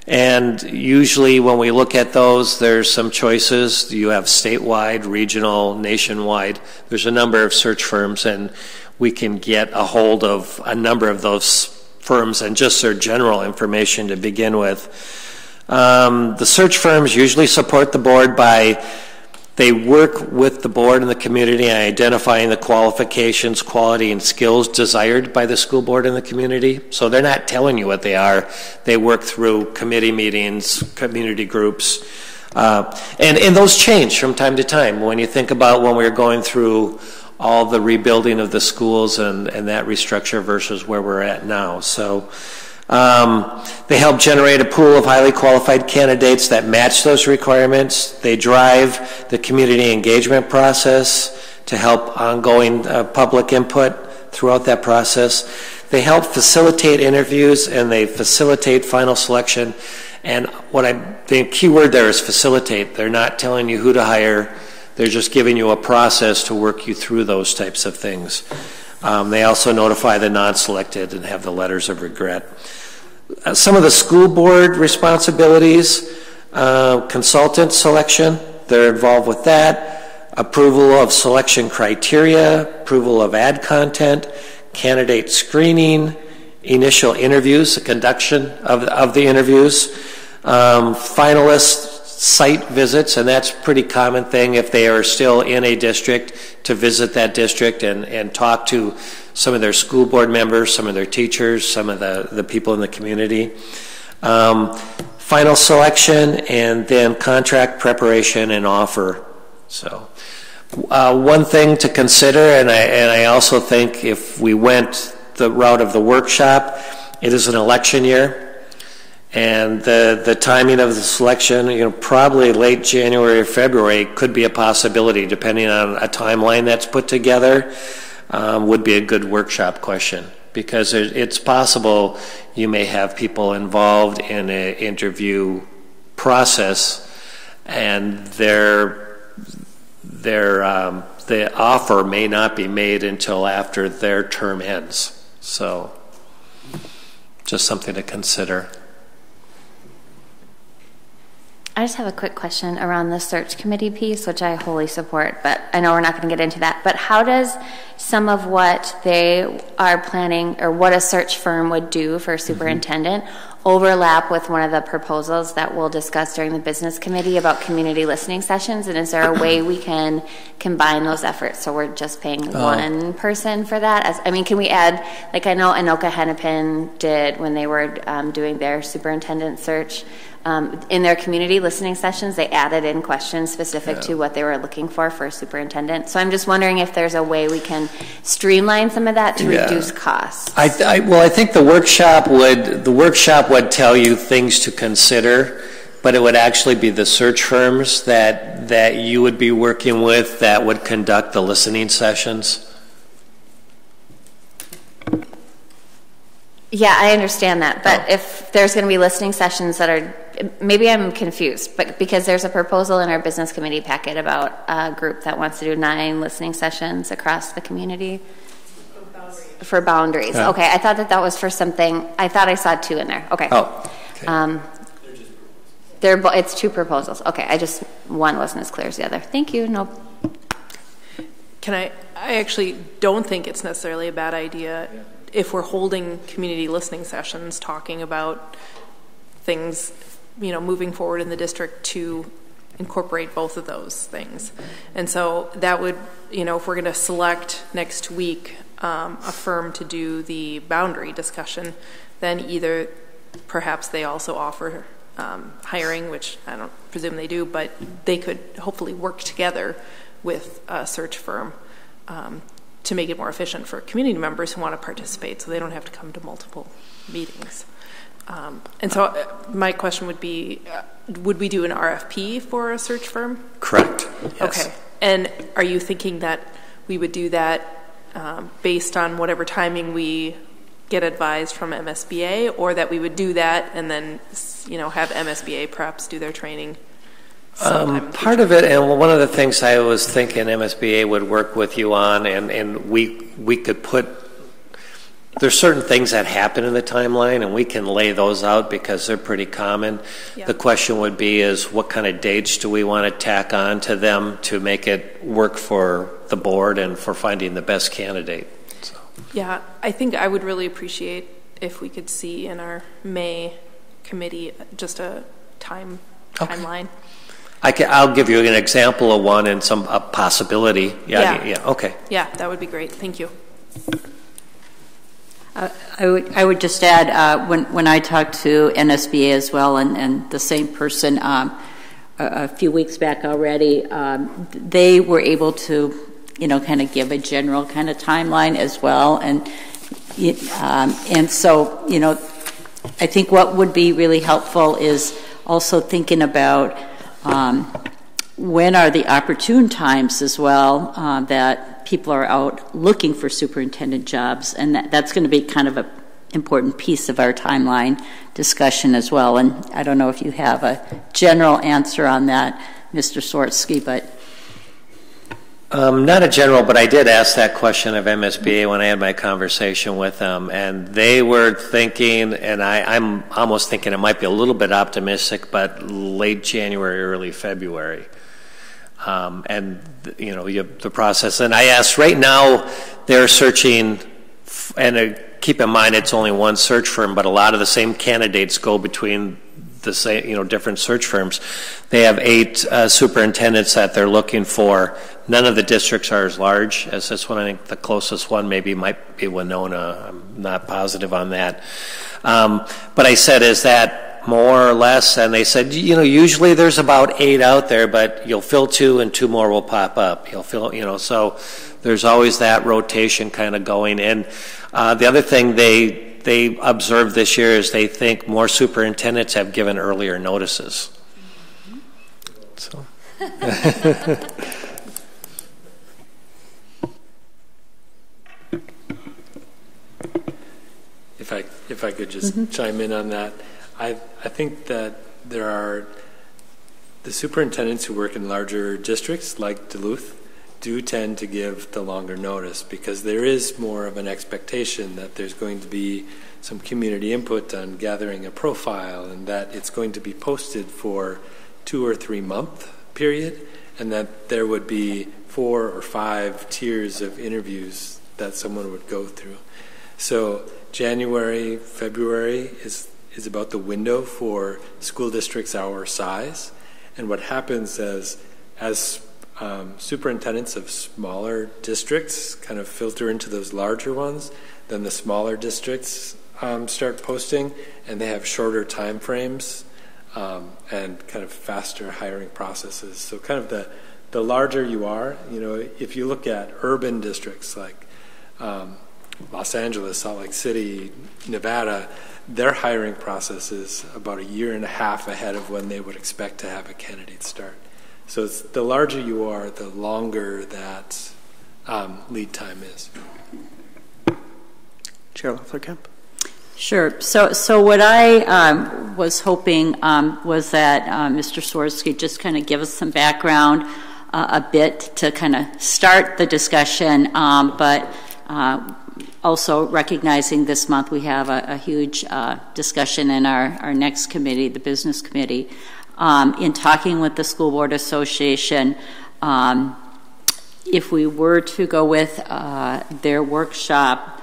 And usually when we look at those, there's some choices. You have statewide, regional, nationwide. There's a number of search firms, and we can get a hold of a number of those firms and just their general information to begin with. The search firms usually support the board they work with the board and the community in identifying the qualifications, quality, and skills desired by the school board and the community. So they're not telling you what they are. They work through committee meetings, community groups, and those change from time to time. When you think about when we were going through all the rebuilding of the schools and that restructure versus where we're at now. So they help generate a pool of highly qualified candidates that match those requirements. They drive the community engagement process to help ongoing public input throughout that process. They help facilitate interviews, and they facilitate final selection. And the key word there is facilitate. They're not telling you who to hire. They're just giving you a process to work you through those types of things. They also notify the non-selected and have the letters of regret. Some of the school board responsibilities, consultant selection, they're involved with that. Approval of selection criteria, approval of ad content, candidate screening, initial interviews, the conduction of the interviews, finalist site visits, and that's a pretty common thing if they are still in a district, to visit that district and talk to some of their school board members, some of their teachers, some of the people in the community. Final selection, and then contract preparation and offer. So one thing to consider, and I also think if we went the route of the workshop, it is an election year. And the timing of the selection, probably late January or February could be a possibility, depending on a timeline that's put together, would be a good workshop question. Because it's possible you may have people involved in an interview process, and the offer may not be made until after their term ends. So, just something to consider. I just have a quick question around the search committee piece, which I wholly support, but I know we're not going to get into that. But how does some of what they are planning, or what a search firm would do for a superintendent, overlap with one of the proposals that we'll discuss during the business committee about community listening sessions? And is there a way we can combine those efforts so we're just paying one person for that? Can we add, like I know Anoka Hennepin did when they were doing their superintendent search, in their community listening sessions, they added in questions specific to what they were looking for a superintendent. So I'm just wondering if there's a way we can streamline some of that to reduce costs. I think the workshop would tell you things to consider, but it would actually be the search firms that you would be working with that would conduct the listening sessions. Yeah, I understand that, but if there's going to be listening sessions that are, maybe I'm confused, but because there's a proposal in our business committee packet about a group that wants to do 9 listening sessions across the community. For boundaries. Yeah. Okay, I thought that was for something. I thought I saw 2 in there. Okay. Oh. Okay. It's 2 proposals. Okay, one wasn't as clear as the other. Thank you. No. I actually don't think it's necessarily a bad idea if we're holding community listening sessions, talking about things, moving forward in the district to incorporate both of those things. And so that would, if we're going to select next week a firm to do the boundary discussion, then either perhaps they also offer hiring, which I don't presume they do, but they could hopefully work together with a search firm to make it more efficient for community members who want to participate, so they don't have to come to multiple meetings. And so my question would be, would we do an RFP for a search firm? Correct. Yes. Okay. And are you thinking that we would do that based on whatever timing we get advised from MSBA, or that we would do that and then, have MSBA perhaps do their training? Part of it, and one of the things I was thinking MSBA would work with you on, and we could put, there's certain things that happen in the timeline, and we can lay those out because they're pretty common. Yeah. The question would be is what kind of dates do we want to tack on to them to make it work for the board and for finding the best candidate? So. Yeah, I think I would really appreciate if we could see in our May committee just a timeline. I'll give you an example of one and a possibility. Yeah. Okay. Yeah, that would be great. Thank you. I would just add, when I talked to NSBA as well, and the same person a few weeks back already, they were able to, kind of give a general kind of timeline as well, and so, I think what would be really helpful is also thinking about when are the opportune times as well that people are out looking for superintendent jobs, and that's going to be kind of an important piece of our timeline discussion as well. And I don't know if you have a general answer on that, Mr. Swartzky, but... Not a general, but I did ask that question of MSBA when I had my conversation with them, and they were thinking, and I'm almost thinking it might be a little bit optimistic, but late January, early February. And, the process. And I asked, right now, they're searching, and keep in mind it's only one search firm, but a lot of the same candidates go between the same, different search firms. They have 8 superintendents that they're looking for. None of the districts are as large as this one. I think the closest one might be Winona. I'm not positive on that. But I said, is that more or less? And they said, usually there's about 8 out there, but you'll fill 2 and 2 more will pop up. You'll fill, so there's always that rotation kind of going. And the other thing they observed this year is they think more superintendents have given earlier notices. So. If I could just chime in on that, I think that there are the superintendents who work in larger districts like Duluth do tend to give the longer notice because there is more of an expectation that there's going to be some community input on gathering a profile and that it's going to be posted for 2 or 3 month period and that there would be 4 or 5 tiers of interviews that someone would go through. So January, February is about the window for school districts our size. And what happens as superintendents of smaller districts kind of filter into those larger ones, then the smaller districts start posting, and they have shorter time frames and kind of faster hiring processes. So kind of the larger you are, if you look at urban districts like Los Angeles, Salt Lake City, Nevada, their hiring process is about 1.5 years ahead of when they would expect to have a candidate start. So it's the larger you are, the longer that lead time is. Chair Loeffler-Kemp. Sure. So what I was hoping was that Mr. Swartzky just kind of give us some background a bit to kind of start the discussion, but also recognizing this month we have a huge discussion in our next committee, the business committee, in talking with the School Board Association. If we were to go with their workshop,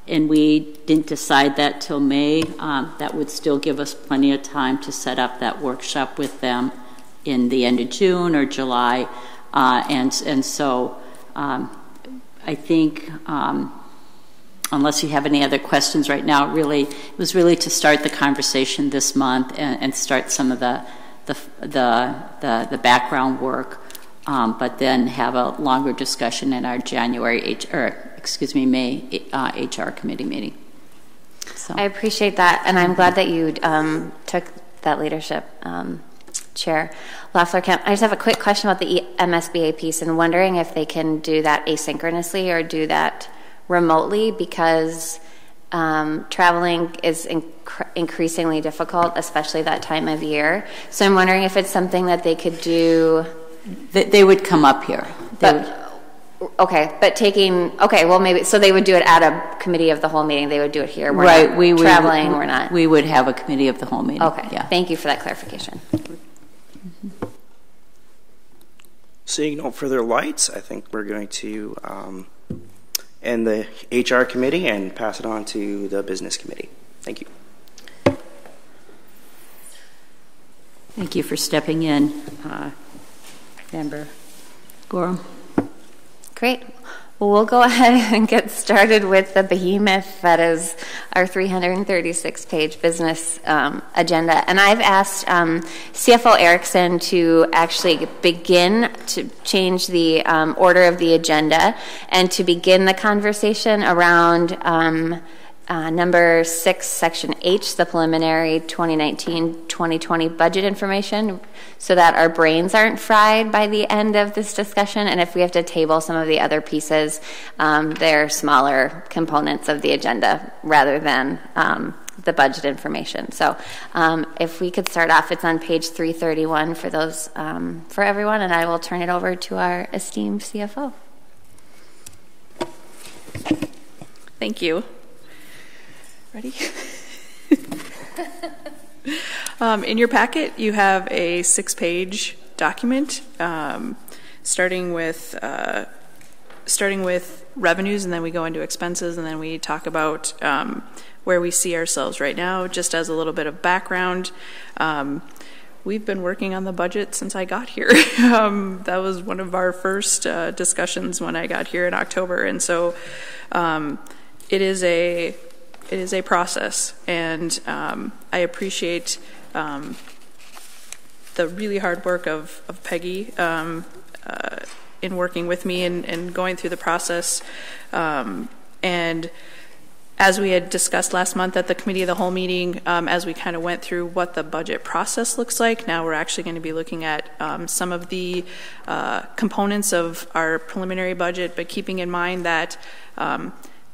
and we didn't decide that till May, that would still give us plenty of time to set up that workshop with them in the end of June or July. And so I think, unless you have any other questions right now, it was really to start the conversation this month and start some of the background work, but then have a longer discussion in our May HR committee meeting. So. I appreciate that, and I'm glad that you took that leadership, Chair Loeffler-Kemp. I just have a quick question about the MSBA piece, and wondering if they can do that asynchronously or do that remotely, because traveling is increasingly difficult, especially that time of year. So I'm wondering if it's something that they could do. They would come up here. Well, maybe, so they would do it at a committee of the whole meeting. They would do it here. We're right. Not we're not. We would have a committee of the whole meeting. Okay. Yeah. Thank you for that clarification. Seeing no further lights, I think we're going to end the HR committee and pass it on to the business committee. Thank you. Thank you for stepping in, Member Gorham. Great. Well, we'll go ahead and get started with the behemoth that is our 336-page business agenda. And I've asked CFO Erickson to actually begin to change the order of the agenda and to begin the conversation around number 6, section H, the preliminary 2019-2020 budget information, so that our brains aren't fried by the end of this discussion. And if we have to table some of the other pieces, they're smaller components of the agenda rather than the budget information. So if we could start off, it's on page 331 for those, for everyone, and I will turn it over to our esteemed CFO. Thank you. Ready? In your packet, you have a 6-page document starting with revenues, and then we go into expenses, and then we talk about where we see ourselves right now. Just as a little bit of background, we've been working on the budget since I got here. That was one of our first discussions when I got here in October, and so it is a process, and I appreciate the really hard work of Peggy in working with me and going through the process. And as we had discussed last month at the Committee of the Whole meeting, as we kind of went through what the budget process looks like, now we're actually going to be looking at some of the components of our preliminary budget, but keeping in mind that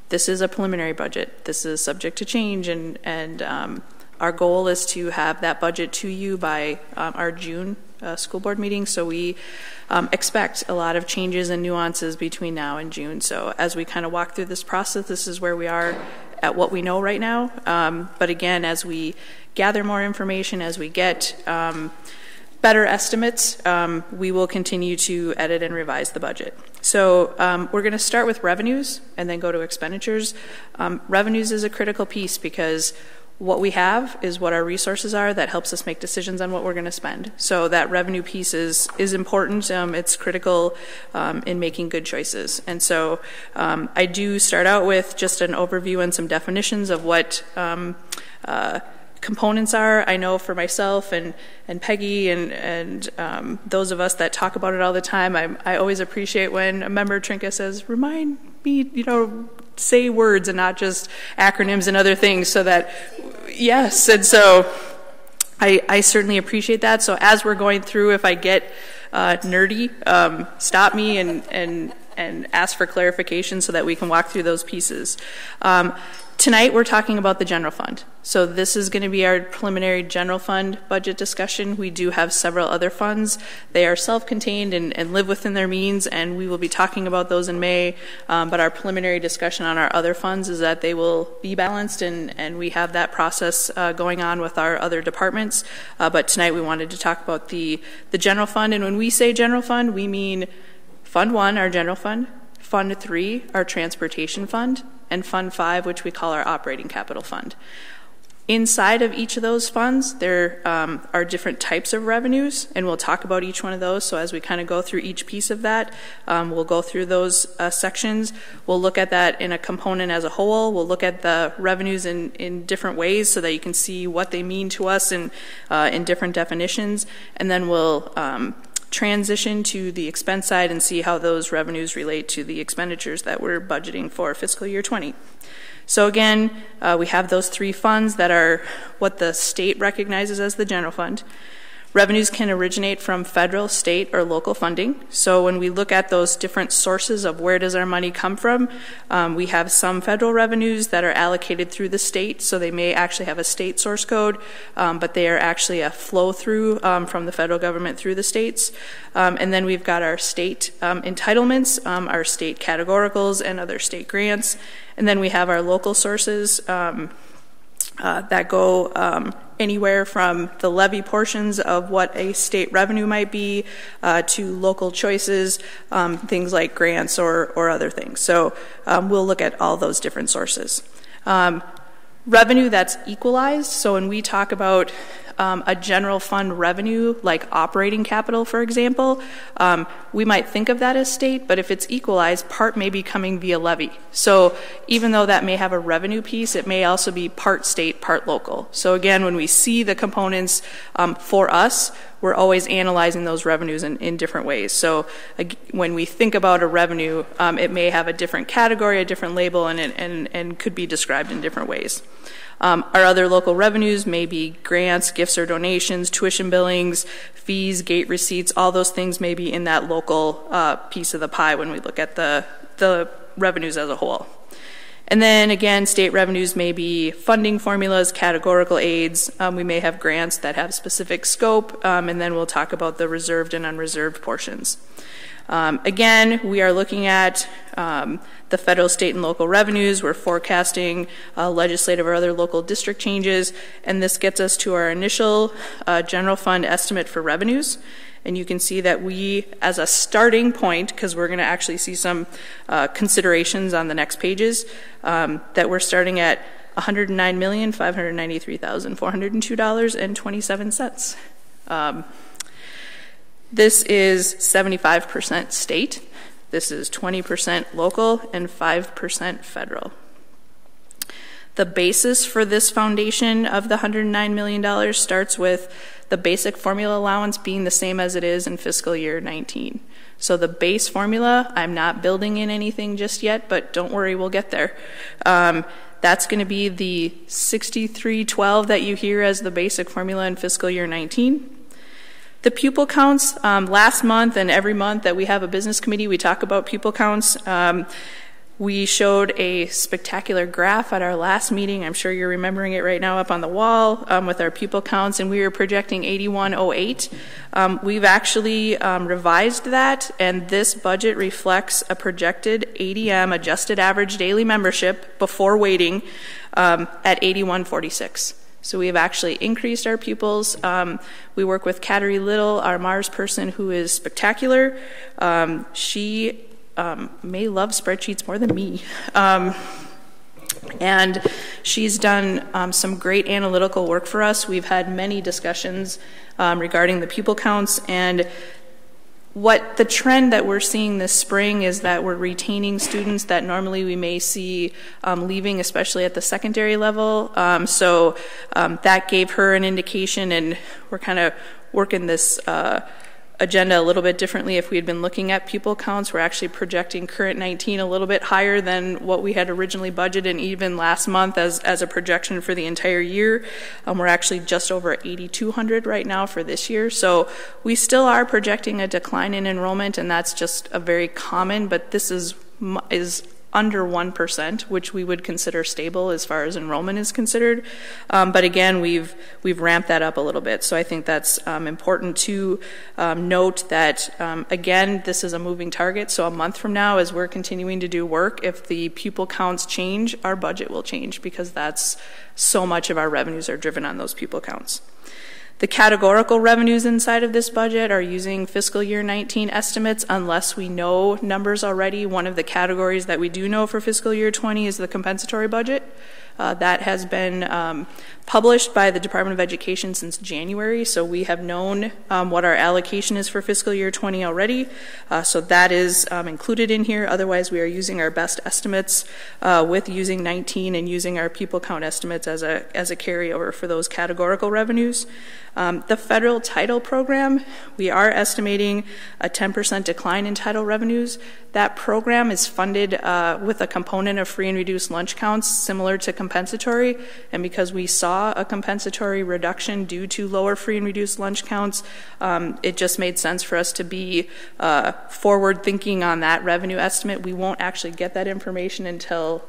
this is a preliminary budget. This is subject to change, and our goal is to have that budget to you by our June school board meeting. So we expect a lot of changes and nuances between now and June. So as we kind of walk through this process, this is where we are at what we know right now. But again, as we gather more information, as we get better estimates, we will continue to edit and revise the budget. So we're going to start with revenues and then go to expenditures. Revenues is a critical piece because what we have is what our resources are that helps us make decisions on what we're going to spend. So that revenue piece is important. It's critical in making good choices. And so I do start out with just an overview and some definitions of what components are. I know for myself and Peggy and those of us that talk about it all the time, I always appreciate when a member Trinka says, remind me, say words and not just acronyms and other things, so that, yes, and so I certainly appreciate that. So as we're going through, if I get nerdy, stop me and ask for clarification so that we can walk through those pieces. Tonight we're talking about the general fund. So this is going to be our preliminary general fund budget discussion. We do have several other funds. They are self-contained and live within their means, and we will be talking about those in May. But our preliminary discussion on our other funds is that they will be balanced, and we have that process going on with our other departments. But tonight we wanted to talk about the general fund. And when we say general fund, we mean Fund 1, our general fund, Fund 3, our transportation fund, and Fund 5, which we call our operating capital fund. Inside of each of those funds, there are different types of revenues, and we'll talk about each one of those. So as we kind of go through each piece of that, we'll go through those sections. We'll look at that in a component as a whole. We'll look at the revenues in different ways so that you can see what they mean to us in different definitions. And then we'll transition to the expense side and see how those revenues relate to the expenditures that we're budgeting for fiscal year 20. So again, we have those three funds that are what the state recognizes as the general fund. Revenues can originate from federal, state, or local funding. So when we look at those different sources of where does our money come from, we have some federal revenues that are allocated through the state, so they may actually have a state source code, but they are actually a flow through from the federal government through the states. And then we've got our state entitlements, our state categoricals, and other state grants. And then we have our local sources that go anywhere from the levy portions of what a state revenue might be to local choices, things like grants or other things. So we'll look at all those different sources. Revenue that's equalized, so when we talk about a general fund revenue like operating capital, for example, we might think of that as state, but if it's equalized, part may be coming via levy. So even though that may have a revenue piece, it may also be part state, part local. So again, when we see the components for us, we're always analyzing those revenues in different ways. So when we think about a revenue, it may have a different category, a different label, and could be described in different ways. Our other local revenues may be grants, gifts or donations, tuition billings, fees, gate receipts. All those things may be in that local piece of the pie when we look at the revenues as a whole. And then again, state revenues may be funding formulas, categorical aids. We may have grants that have specific scope, and then we'll talk about the reserved and unreserved portions. Again, we are looking at the federal, state, and local revenues. We're forecasting legislative or other local district changes, and this gets us to our initial general fund estimate for revenues. And you can see that we, as a starting point, because we're going to actually see some considerations on the next pages, that we're starting at $109,593,402.27. This is 75% state, this is 20% local, and 5% federal. The basis for this foundation of the $109 million starts with the basic formula allowance being the same as it is in fiscal year 19. So the base formula, I'm not building in anything just yet, but don't worry, we'll get there. That's going to be the 6312 that you hear as the basic formula in fiscal year 19. The pupil counts, last month and every month that we have a business committee, we talk about pupil counts. We showed a spectacular graph at our last meeting. I'm sure you're remembering it right now up on the wall with our pupil counts, and we were projecting 8108. We've actually revised that, and this budget reflects a projected ADM, adjusted average daily membership, before weighting at 8146. So we have actually increased our pupils. We work with Kateri Little, our Mars person, who is spectacular. She may love spreadsheets more than me. And she's done some great analytical work for us. We've had many discussions regarding the pupil counts, and what the trend that we're seeing this spring is that we're retaining students that normally we may see leaving, especially at the secondary level. So that gave her an indication, and we're kind of working this agenda a little bit differently. If we had been looking at pupil counts, we're actually projecting current 19 a little bit higher than what we had originally budgeted, and even last month as a projection for the entire year. We're actually just over 8,200 right now for this year. So we still are projecting a decline in enrollment, and that's just a very common, but this is under 1%, which we would consider stable as far as enrollment is considered. But again, we've ramped that up a little bit. So I think that's important to note that, again, this is a moving target. So a month from now, as we're continuing to do work, if the pupil counts change, our budget will change, because that's so much of our revenues are driven on those pupil counts. The categorical revenues inside of this budget are using fiscal year 19 estimates unless we know numbers already. One of the categories that we do know for fiscal year 20 is the compensatory budget. That has been published by the Department of Education since January, so we have known what our allocation is for fiscal year 20 already. So that is included in here. Otherwise, we are using our best estimates with using 19 and using our people count estimates as a carryover for those categorical revenues. The federal title program, we are estimating a 10% decline in title revenues. That program is funded with a component of free and reduced lunch counts similar to compensatory, and because we saw a compensatory reduction due to lower free and reduced lunch counts, it just made sense for us to be forward thinking on that revenue estimate. We won't actually get that information until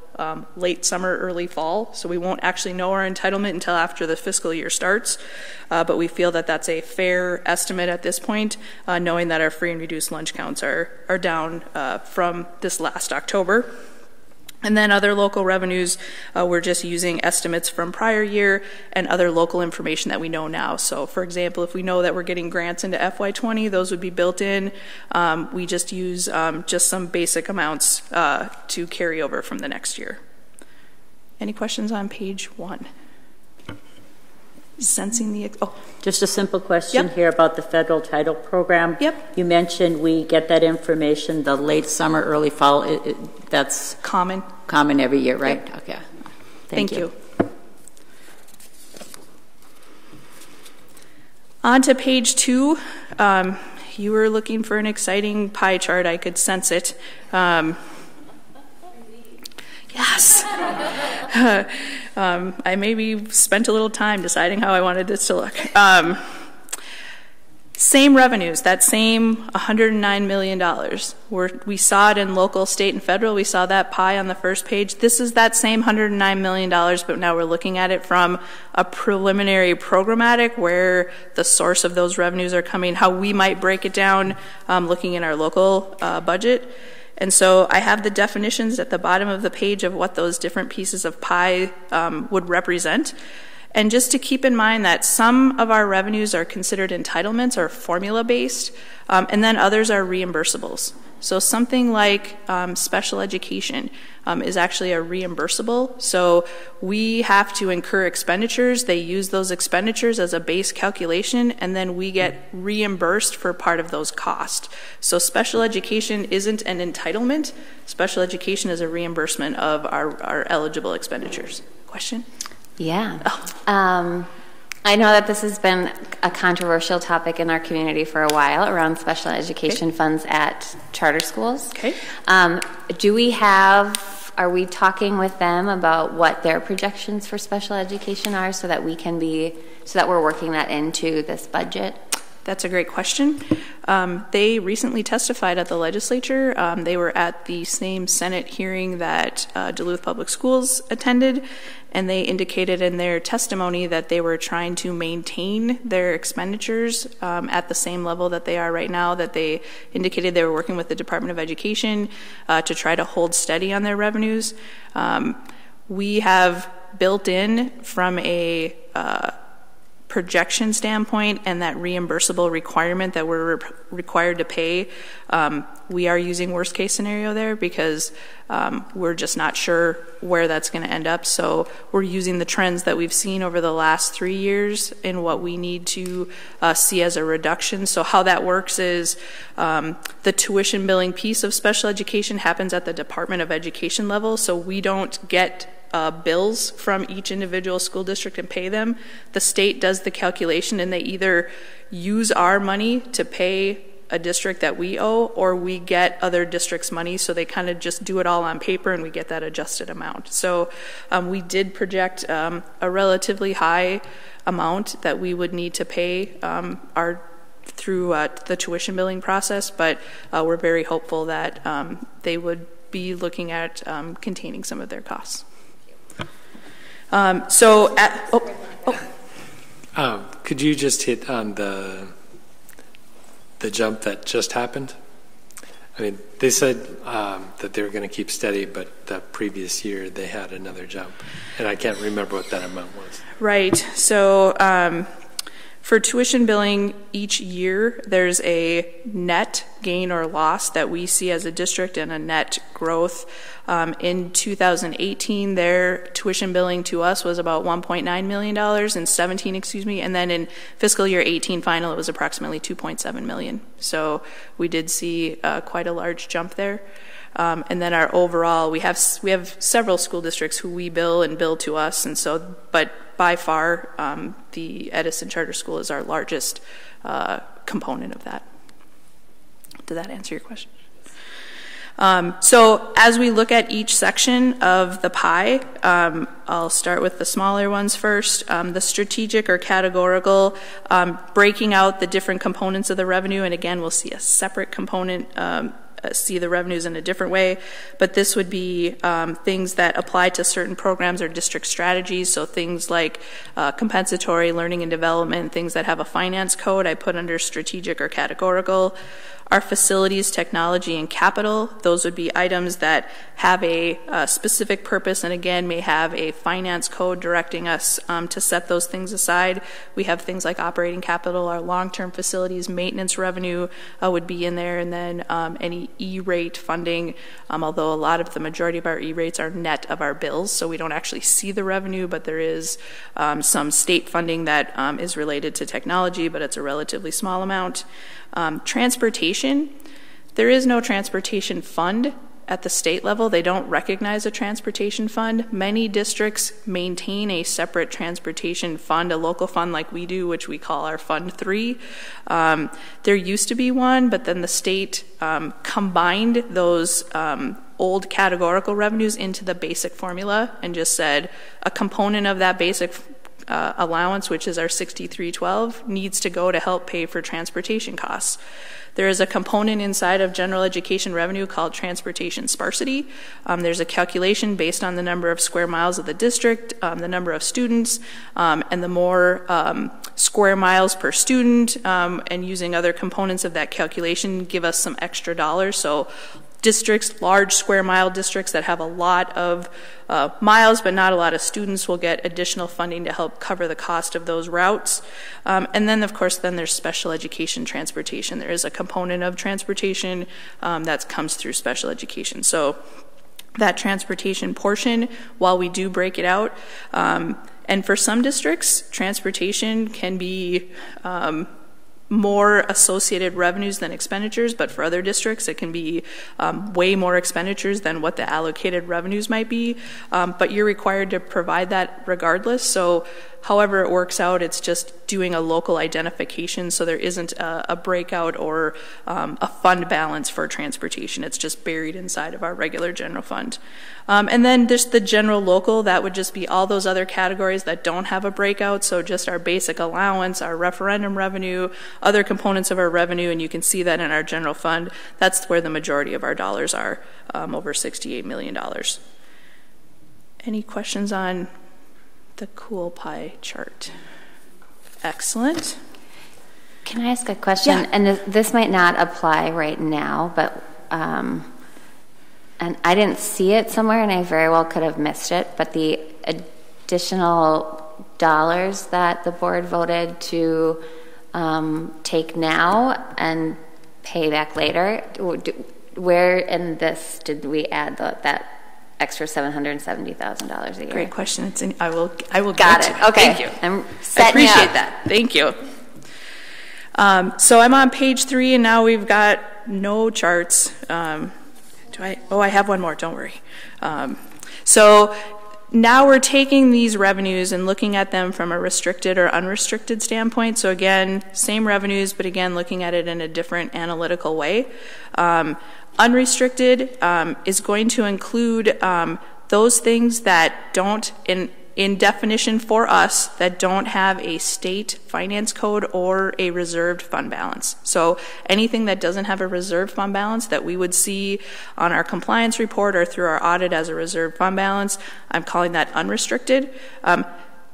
late summer, early fall, so we won't actually know our entitlement until after the fiscal year starts, but we feel that that's a fair estimate at this point, knowing that our free and reduced lunch counts are down from this last October. And then other local revenues, we're just using estimates from prior year and other local information that we know now. So for example, if we know that we're getting grants into FY20, those would be built in. We just use just some basic amounts to carry over from the next year. Any questions on page 1? Sensing the, Just a simple question here about the federal title program. Yep. You mentioned we get that information the late summer, early fall. That's common every year, right? Yep. Okay. Thank you. On to page 2. You were looking for an exciting pie chart. I could sense it. Yes. I maybe spent a little time deciding how I wanted this to look. Same revenues, that same $109 million. We saw it in local, state, and federal. We saw that pie on the first page. This is that same $109 million, but now we're looking at it from a preliminary programmatic, where the source of those revenues are coming, how we might break it down, looking in our local budget. And so I have the definitions at the bottom of the page of what those different pieces of pie would represent. And just to keep in mind that some of our revenues are considered entitlements or formula-based, and then others are reimbursables. So something like special education is actually a reimbursable. So we have to incur expenditures. They use those expenditures as a base calculation, and then we get reimbursed for part of those costs. So special education isn't an entitlement. Special education is a reimbursement of our eligible expenditures. Question? Yeah. I know that this has been a controversial topic in our community for a while around special education funds at charter schools. Okay. Are we talking with them about what their projections for special education are so that we're working that into this budget? That's a great question. They recently testified at the legislature. They were at the same Senate hearing that Duluth Public Schools attended, and they indicated in their testimony that they were trying to maintain their expenditures at the same level that they are right now, that they indicated they were working with the Department of Education to try to hold steady on their revenues. We have built in from a projection standpoint and that reimbursable requirement that we're required to pay, we are using worst case scenario there because we're just not sure where that's going to end up. So we're using the trends that we've seen over the last 3 years in what we need to see as a reduction. So how that works is the tuition billing piece of special education happens at the Department of Education level, so we don't get bills from each individual school district and pay them. The state does the calculation, and they either use our money to pay a district that we owe, or we get other districts' money, so they kind of just do it all on paper and we get that adjusted amount. So we did project a relatively high amount that we would need to pay through the tuition billing process, but we're very hopeful that they would be looking at containing some of their costs. Could you just hit on the jump that just happened? I mean, they said that they were going to keep steady, but the previous year they had another jump, and I can't remember what that amount was. Right. So For tuition billing each year, there's a net gain or loss that we see as a district and a net growth. In 2018, their tuition billing to us was about $1.9 million, in 17, and then in fiscal year 18 final, it was approximately $2.7 million. So we did see quite a large jump there. And then our overall, we have several school districts who we bill and bill to us, and so, but by far, the Edison Charter School is our largest component of that. Did that answer your question? So as we look at each section of the pie, I'll start with the smaller ones first. The strategic or categorical, breaking out the different components of the revenue, and again, we'll see a separate component, see the revenues in a different way, but this would be things that apply to certain programs or district strategies, so things like compensatory learning and development, things that have a finance code, I put under strategic or categorical. Our facilities, technology, and capital, those would be items that have a specific purpose and again may have a finance code directing us to set those things aside. We have things like operating capital, our long-term facilities, maintenance revenue would be in there, and then any E-rate funding, although a lot of the majority of our E-rates are net of our bills, so we don't actually see the revenue, but there is some state funding that is related to technology, but it's a relatively small amount. Transportation, there is no transportation fund at the state level. They don't recognize a transportation fund. Many districts maintain a separate transportation fund, a local fund like we do, which we call our Fund 3. There used to be one, but then the state combined those old categorical revenues into the basic formula and just said a component of that basic allowance, which is our 6312, needs to go to help pay for transportation costs. There is a component inside of general education revenue called transportation sparsity. There's a calculation based on the number of square miles of the district, the number of students, and the more square miles per student, and using other components of that calculation give us some extra dollars. So districts, large square mile districts that have a lot of miles but not a lot of students will get additional funding to help cover the cost of those routes. And then, of course, then there's special education transportation. There is a component of transportation that comes through special education. So that transportation portion, while we do break it out, and for some districts, transportation can be more associated revenues than expenditures, but for other districts it can be way more expenditures than what the allocated revenues might be, but you're required to provide that regardless. So however it works out, it's just doing a local identification, so there isn't a breakout or a fund balance for transportation. It's just buried inside of our regular general fund. And then just the general local, that would just be all those other categories that don't have a breakout, so just our basic allowance, our referendum revenue, other components of our revenue, and you can see that in our general fund. That's where the majority of our dollars are, over $68 million. Any questions on the cool pie chart? Excellent. Can I ask a question? Yeah. And this might not apply right now, but and I didn't see it somewhere, and I very well could have missed it, but the additional dollars that the board voted to take now and pay back later, where in this did we add that extra $770,000 a year? Great question. I will Got get it. to Okay. Thank you. I appreciate that. Thank you. So I'm on page 3, and now we've got no charts. I have one more. Don't worry. So now we're taking these revenues and looking at them from a restricted or unrestricted standpoint. So again, same revenues, but again, looking at it in a different analytical way. Unrestricted is going to include those things that don't, in definition for us, that don't have a state finance code or a reserved fund balance. So anything that doesn't have a reserved fund balance that we would see on our compliance report or through our audit as a reserved fund balance, I'm calling that unrestricted.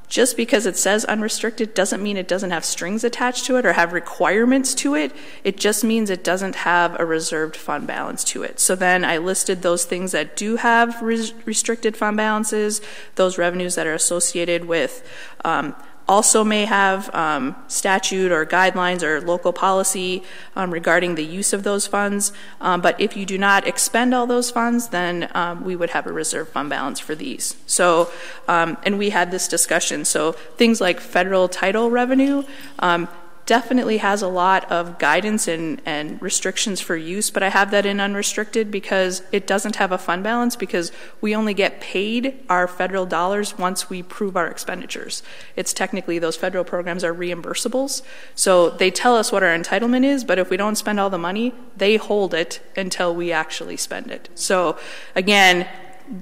Just because it says unrestricted doesn't mean it doesn't have strings attached to it or have requirements to it. It just means it doesn't have a reserved fund balance to it. So then I listed those things that do have restricted fund balances, those revenues that are associated with also may have statute or guidelines or local policy regarding the use of those funds. But if you do not expend all those funds, then we would have a reserve fund balance for these. So, and we had this discussion. So things like federal title revenue definitely has a lot of guidance and restrictions for use, but I have that in unrestricted because it doesn't have a fund balance because we only get paid our federal dollars once we prove our expenditures. It's technically, those federal programs are reimbursables, so they tell us what our entitlement is, but if we don't spend all the money, they hold it until we actually spend it. So again,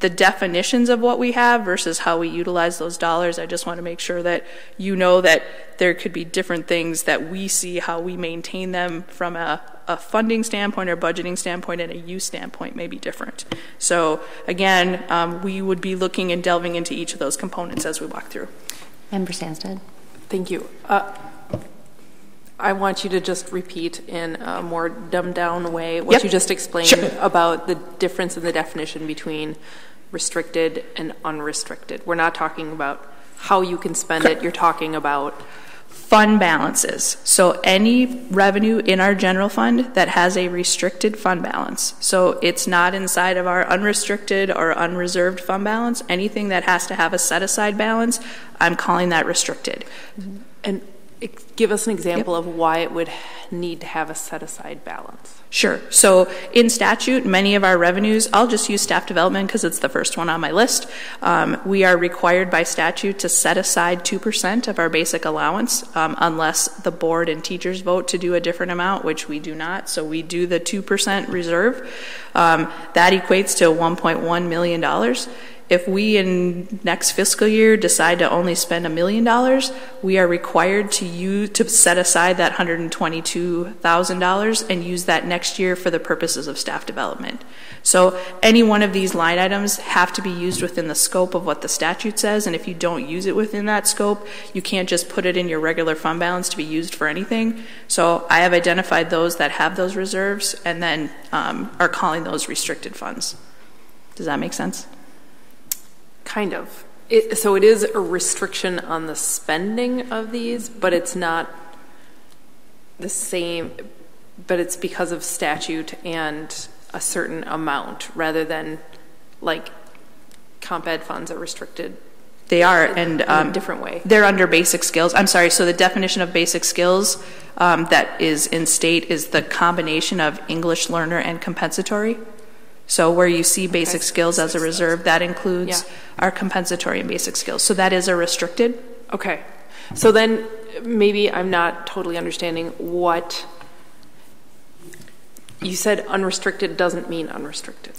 the definitions of what we have versus how we utilize those dollars, I just want to make sure that you know that there could be different things that we see how we maintain them from a funding standpoint or budgeting standpoint and a use standpoint may be different. So again, we would be looking and delving into each of those components as we walk through. Member Sandstead. Thank you. I want you to just repeat in a more dumbed down way what you just explained about the difference in the definition between restricted and unrestricted. We're not talking about how you can spend it. You're talking about fund balances. So any revenue in our general fund that has a restricted fund balance. So it's not inside of our unrestricted or unreserved fund balance. Anything that has to have a set aside balance, I'm calling that restricted. And give us an example of why it would need to have a set-aside balance. Sure. So in statute, many of our revenues, I'll just use staff development because it's the first one on my list. We are required by statute to set aside 2% of our basic allowance unless the board and teachers vote to do a different amount, which we do not. So we do the 2% reserve. That equates to $1.1 million. If we in next fiscal year decide to only spend $1 million, we are required to set aside that $122,000 and use that next year for the purposes of staff development. So any one of these line items have to be used within the scope of what the statute says, and if you don't use it within that scope, you can't just put it in your regular fund balance to be used for anything. So I have identified those that have those reserves and then are calling those restricted funds. Does that make sense? Kind of. So it is a restriction on the spending of these, but it's not the same, but it's because of statute and a certain amount rather than like comp ed funds are restricted. They are, and in a different way. They're under basic skills. I'm sorry, so the definition of basic skills that is in state is the combination of English learner and compensatory. So where you see basic skills as a reserve, that includes our compensatory and basic skills. So that is a restricted. Okay. So then maybe I'm not totally understanding what you said. Unrestricted doesn't mean unrestricted.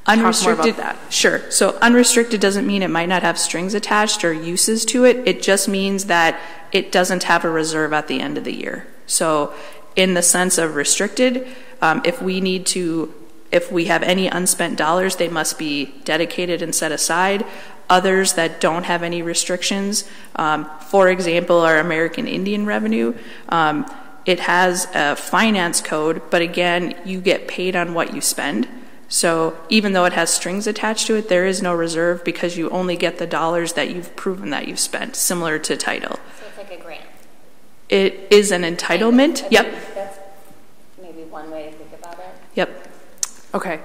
Unrestricted, talk more about that. Sure. So unrestricted doesn't mean it might not have strings attached or uses to it. It just means that it doesn't have a reserve at the end of the year. So in the sense of restricted, if we have any unspent dollars, they must be dedicated and set aside. Others that don't have any restrictions, for example, our American Indian revenue, it has a finance code, but again, you get paid on what you spend. So even though it has strings attached to it, there is no reserve because you only get the dollars that you've proven that you've spent, similar to title. So it's like a grant. It is an entitlement. Yep. That's maybe one way to think about it. Yep. Okay.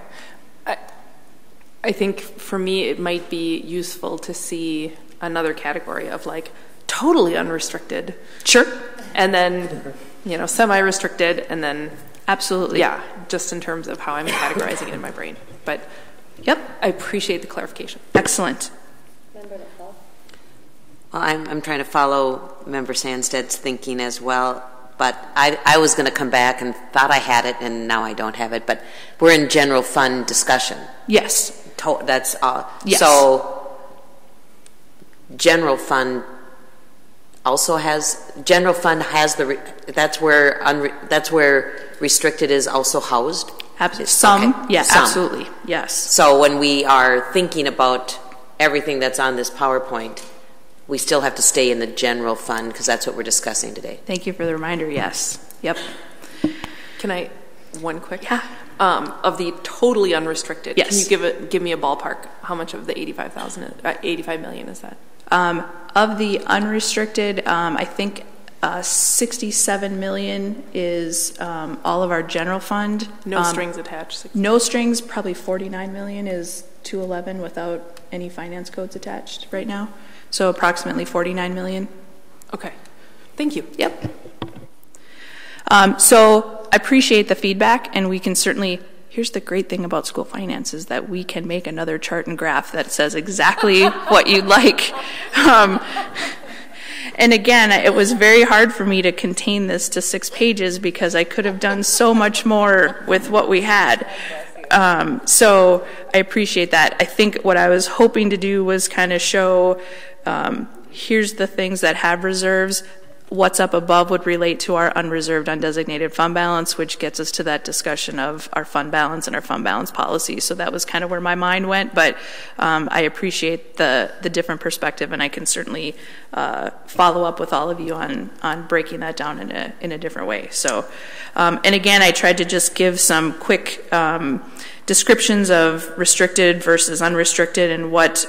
I think for me it might be useful to see another category of like totally unrestricted. Sure. And then, semi-restricted and then absolutely. Yeah, just in terms of how I'm categorizing it in my brain. But yep, I appreciate the clarification. Excellent. Well, I'm trying to follow Member Sandstead's thinking as well. But I was going to come back and thought I had it, and now I don't have it. But we're in general fund discussion. Yes. That's yes. So general fund also has that's where restricted is also housed. Some, okay. Yes, Some. Absolutely, yes. So when we are thinking about everything that's on this PowerPoint, we still have to stay in the general fund because that's what we're discussing today. Thank you for the reminder. Yes. Yep. Can I one quick? Yeah. Of the totally unrestricted. Yes. Can you give me a ballpark? How much of the 85 million is that? Of the unrestricted, I think 67 million is all of our general fund. No strings attached. No strings, probably 49 million is 211 without any finance codes attached right now. So approximately 49 million. Okay. Thank you. Yep. So I appreciate the feedback, and we can certainly, here's the great thing about school finance is that we can make another chart and graph that says exactly what you'd like. And again, it was very hard for me to contain this to 6 pages because I could have done so much more with what we had. So I appreciate that. I think what I was hoping to do was kind of show, here's the things that have reserves. What's up above would relate to our unreserved, undesignated fund balance, which gets us to that discussion of our fund balance and our fund balance policy. So that was kind of where my mind went, but I appreciate the different perspective, and I can certainly follow up with all of you on breaking that down in a different way. So, and again, I tried to just give some quick descriptions of restricted versus unrestricted and what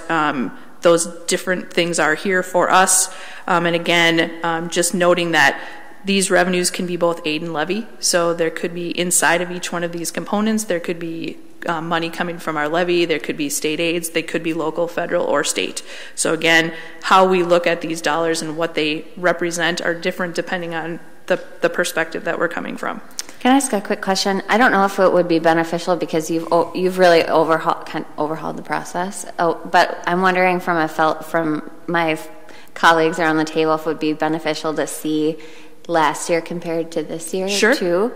those different things are here for us. And again, just noting that these revenues can be both aid and levy. So there could be inside of each one of these components, there could be money coming from our levy, there could be state aids, they could be local, federal, or state. So again, how we look at these dollars and what they represent are different depending on the perspective that we're coming from. Can I ask a quick question? I don't know if it would be beneficial because you've really overhauled the process. But I'm wondering from my colleagues around the table if it would be beneficial to see last year compared to this year too,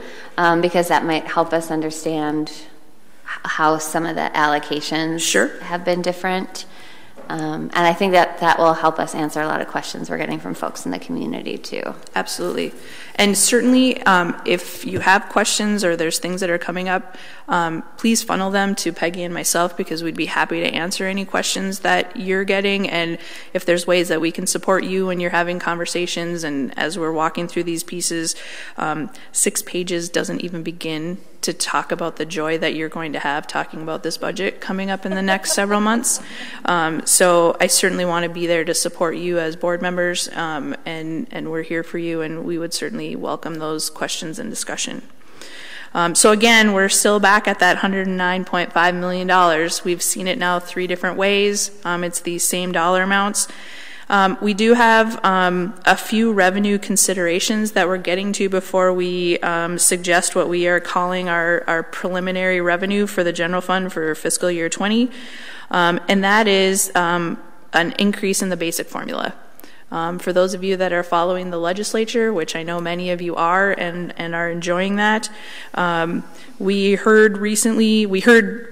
because that might help us understand how some of the allocations have been different. And I think that will help us answer a lot of questions we're getting from folks in the community too. Absolutely. And certainly, if you have questions or there's things that are coming up, please funnel them to Peggy and myself because we'd be happy to answer any questions that you're getting. And if there's ways that we can support you when you're having conversations and as we're walking through these pieces, 6 pages doesn't even begin to talk about the joy that you're going to have talking about this budget coming up in the next several months. So I certainly want to be there to support you as board members, and we're here for you, and we would certainly welcome those questions and discussion. So again, we're still back at that $109.5 million. We've seen it now 3 different ways. It's these same dollar amounts. We do have a few revenue considerations that we're getting to before we suggest what we are calling our preliminary revenue for the general fund for fiscal year 20, and that is an increase in the basic formula. For those of you that are following the legislature, which I know many of you are and are enjoying that, we heard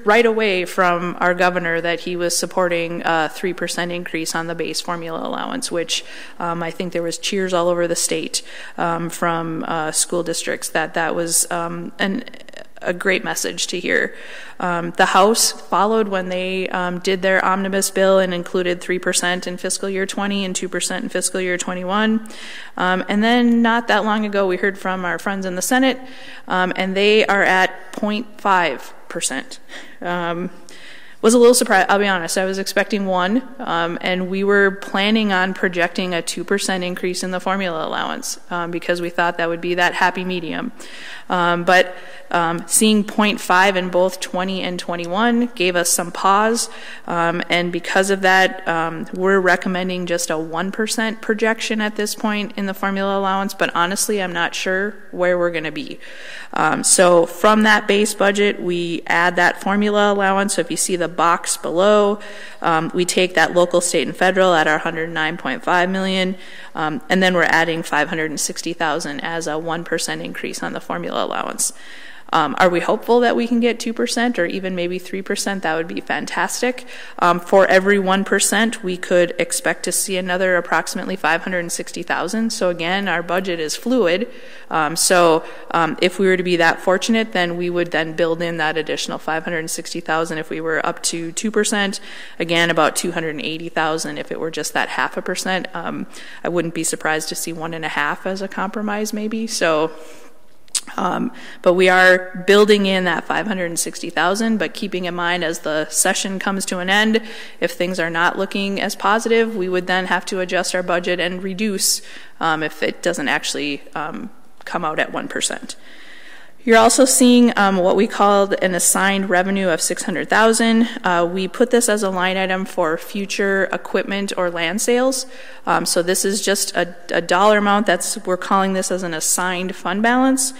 right away from our governor that he was supporting a 3% increase on the base formula allowance, which I think there was cheers all over the state from school districts that was a great message to hear. The House followed when they did their omnibus bill and included 3% in fiscal year 20 and 2% in fiscal year 21. And then not that long ago, we heard from our friends in the Senate, and they are at 0.5%. Was a little surprised, I'll be honest. I was expecting 1%, and we were planning on projecting a 2% increase in the formula allowance because we thought that would be that happy medium. But seeing 0.5 in both 20 and 21 gave us some pause, and because of that, we're recommending just a 1% projection at this point in the formula allowance, but honestly, I'm not sure where we're going to be. So from that base budget, we add that formula allowance. So if you see the box below, we take that local, state, and federal at our $109.5 million, and then we're adding $560,000 as a 1% increase on the formula allowance. Are we hopeful that we can get 2% or even maybe 3%? That would be fantastic. For every 1%, we could expect to see another approximately $560,000. So again, our budget is fluid. So if we were to be that fortunate, then we would then build in that additional $560,000 if we were up to 2%. Again, about $280,000 if it were just that 0.5%. I wouldn't be surprised to see 1.5% as a compromise maybe. So But we are building in that $560,000, but keeping in mind as the session comes to an end, if things are not looking as positive, we would then have to adjust our budget and reduce if it doesn't actually come out at 1%. You're also seeing what we called an assigned revenue of $600,000. We put this as a line item for future equipment or land sales. So this is just a dollar amount. We're calling this as an assigned fund balance.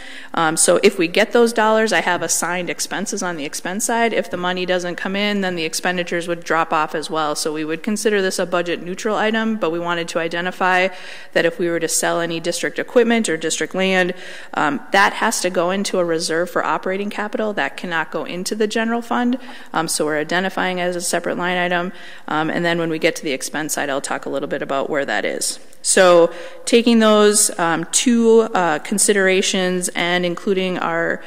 So if we get those dollars, I have assigned expenses on the expense side. If the money doesn't come in, then the expenditures would drop off as well. So we would consider this a budget neutral item, but we wanted to identify that if we were to sell any district equipment or district land, that has to go into a reserve for operating capital. That cannot go into the general fund. So we're identifying it as a separate line item. And then when we get to the expense side, I'll talk a little bit about where that is. So taking those two considerations and including our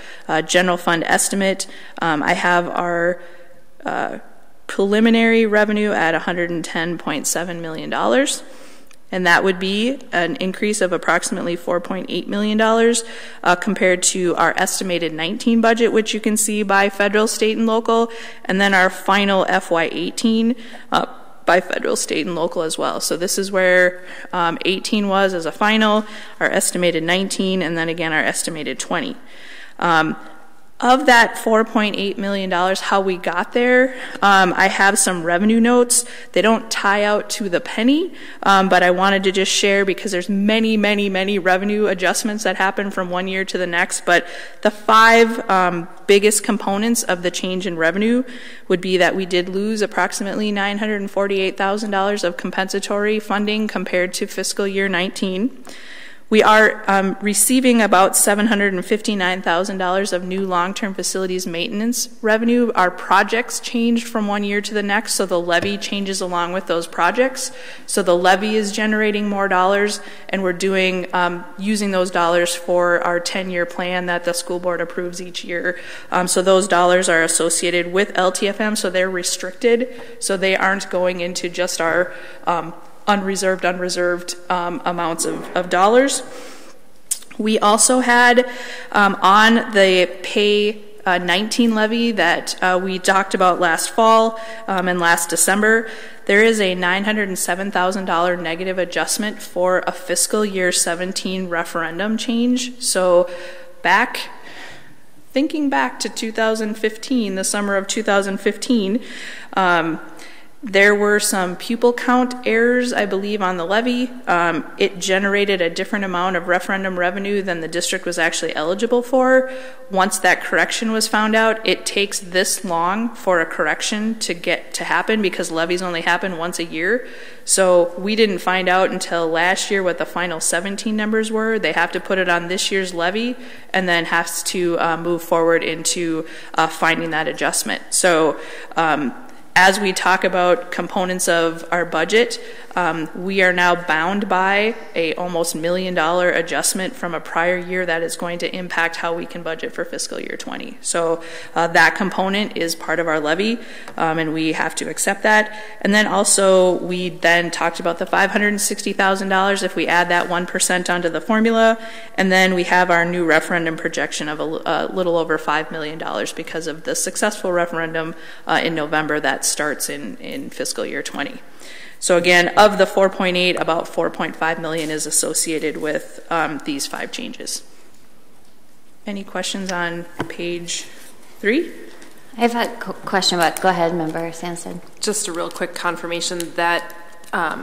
general fund estimate, I have our preliminary revenue at $110.7 million. And that would be an increase of approximately $4.8 million compared to our estimated 19 budget, which you can see by federal, state, and local, and then our final FY18 by federal, state, and local as well. So this is where 18 was as a final, our estimated 19, and then again our estimated 20. Of that $4.8 million, how we got there, I have some revenue notes. They don't tie out to the penny, but I wanted to just share because there's many, many, many revenue adjustments that happen from one year to the next. But the five biggest components of the change in revenue would be that we did lose approximately $948,000 of compensatory funding compared to fiscal year 19. We are receiving about $759,000 of new long-term facilities maintenance revenue. Our projects changed from one year to the next, so the levy changes along with those projects. So the levy is generating more dollars, and we're doing using those dollars for our 10-year plan that the school board approves each year. So those dollars are associated with LTFM, so they're restricted, so they aren't going into just our unreserved amounts of dollars. We also had on the pay 19 levy that we talked about last fall and last December, there is a $907,000 negative adjustment for a fiscal year 17 referendum change. So thinking back to 2015, the summer of 2015, there were some pupil count errors, I believe, on the levy. It generated a different amount of referendum revenue than the district was actually eligible for. Once that correction was found out, it takes this long for a correction to happen because levies only happen once a year. So we didn't find out until last year what the final 17 numbers were. They have to put it on this year's levy and then has to move forward into finding that adjustment. So as we talk about components of our budget, we are now bound by a almost $1 million adjustment from a prior year that is going to impact how we can budget for fiscal year 20. So that component is part of our levy, and we have to accept that. And then also we then talked about the $560,000 if we add that 1% onto the formula, and then we have our new referendum projection of a little over $5 million because of the successful referendum in November that starts in fiscal year 20. So again, of the 4.8, about 4.5 million is associated with these five changes. Any questions on page 3? I have a question about, go ahead, Member Sanson. Just a real quick confirmation that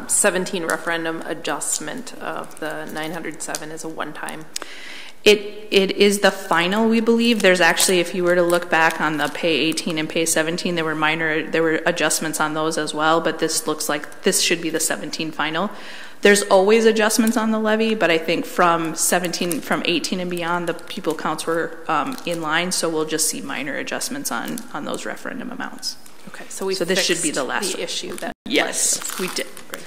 17 referendum adjustment of the 907 is a one-time. It is the final, we believe. There's actually, if you were to look back on the pay 18 and pay 17, there were adjustments on those as well, but this looks like this should be the 17 final. There's always adjustments on the levy, but I think from 18 and beyond, the pupil counts were in line, so we'll just see minor adjustments on those referendum amounts. Okay, so this should be the last issue that yes, we did. Great.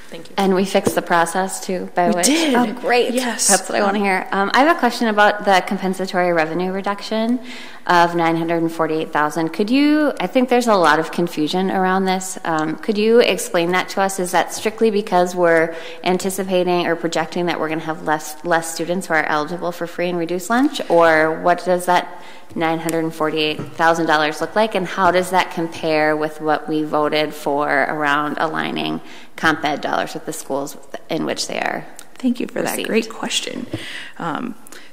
Thank you. And we fixed the process too, by We which? did. Oh, great. Yes. That's what I want to hear. I have a question about the compensatory revenue reduction of $948,000. Could you, I think there's a lot of confusion around this. Could you explain that to us? Is that strictly because we're anticipating or projecting that we're going to have less students who are eligible for free and reduced lunch? Or what does that $948,000 look like, and how does that compare with what we voted for around aligning comp ed dollars with the schools in which they are? Thank you for received? that great question.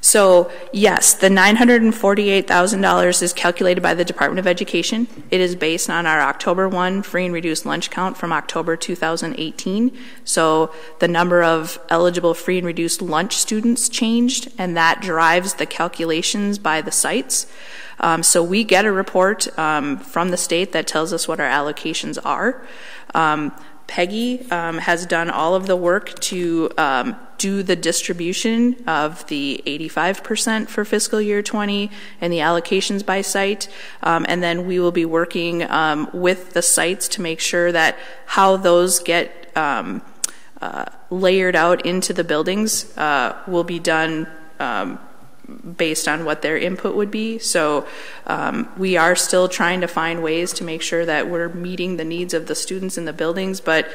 So yes, the $948,000 is calculated by the Department of Education. It is based on our October 1 free and reduced lunch count from October 2018. So the number of eligible free and reduced lunch students changed, and that drives the calculations by the sites. So we get a report from the state that tells us what our allocations are. Peggy has done all of the work to do the distribution of the 85% for fiscal year 20 and the allocations by site. And then we will be working with the sites to make sure that how those get layered out into the buildings will be done based on what their input would be. So we are still trying to find ways to make sure that we're meeting the needs of the students in the buildings, but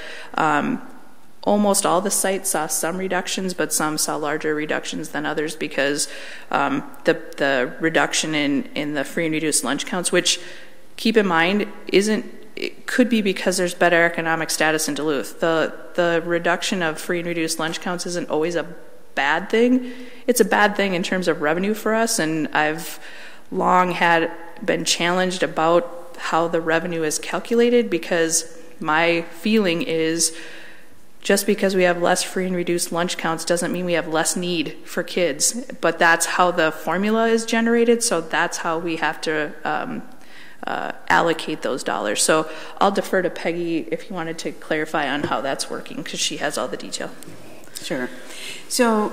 almost all the sites saw some reductions, but some saw larger reductions than others because the reduction in the free and reduced lunch counts, which, keep in mind, it could be because there's better economic status in Duluth. The reduction of free and reduced lunch counts isn't always a bad thing. It's a bad thing in terms of revenue for us, and I've long been challenged about how the revenue is calculated, because my feeling is just because we have less free and reduced lunch counts doesn't mean we have less need for kids, but that's how the formula is generated, so that's how we have to allocate those dollars. So I'll defer to Peggy if you wanted to clarify on how that's working, because she has all the detail. Sure. So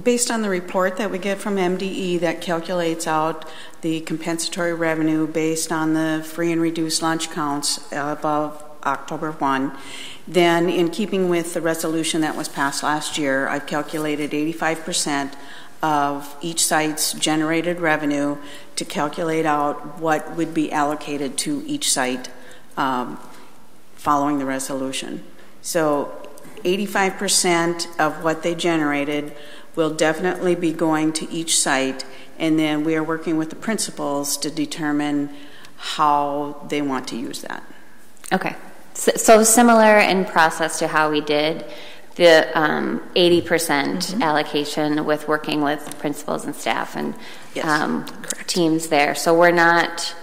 based on the report that we get from MDE that calculates out the compensatory revenue based on the free and reduced lunch counts above October 1, then in keeping with the resolution that was passed last year, I've calculated 85% of each site's generated revenue to calculate out what would be allocated to each site following the resolution. So 85% of what they generated will definitely be going to each site, and then we are working with the principals to determine how they want to use that. Okay. So similar in process to how we did the 80% allocation with working with principals and staff and teams there. So we're not,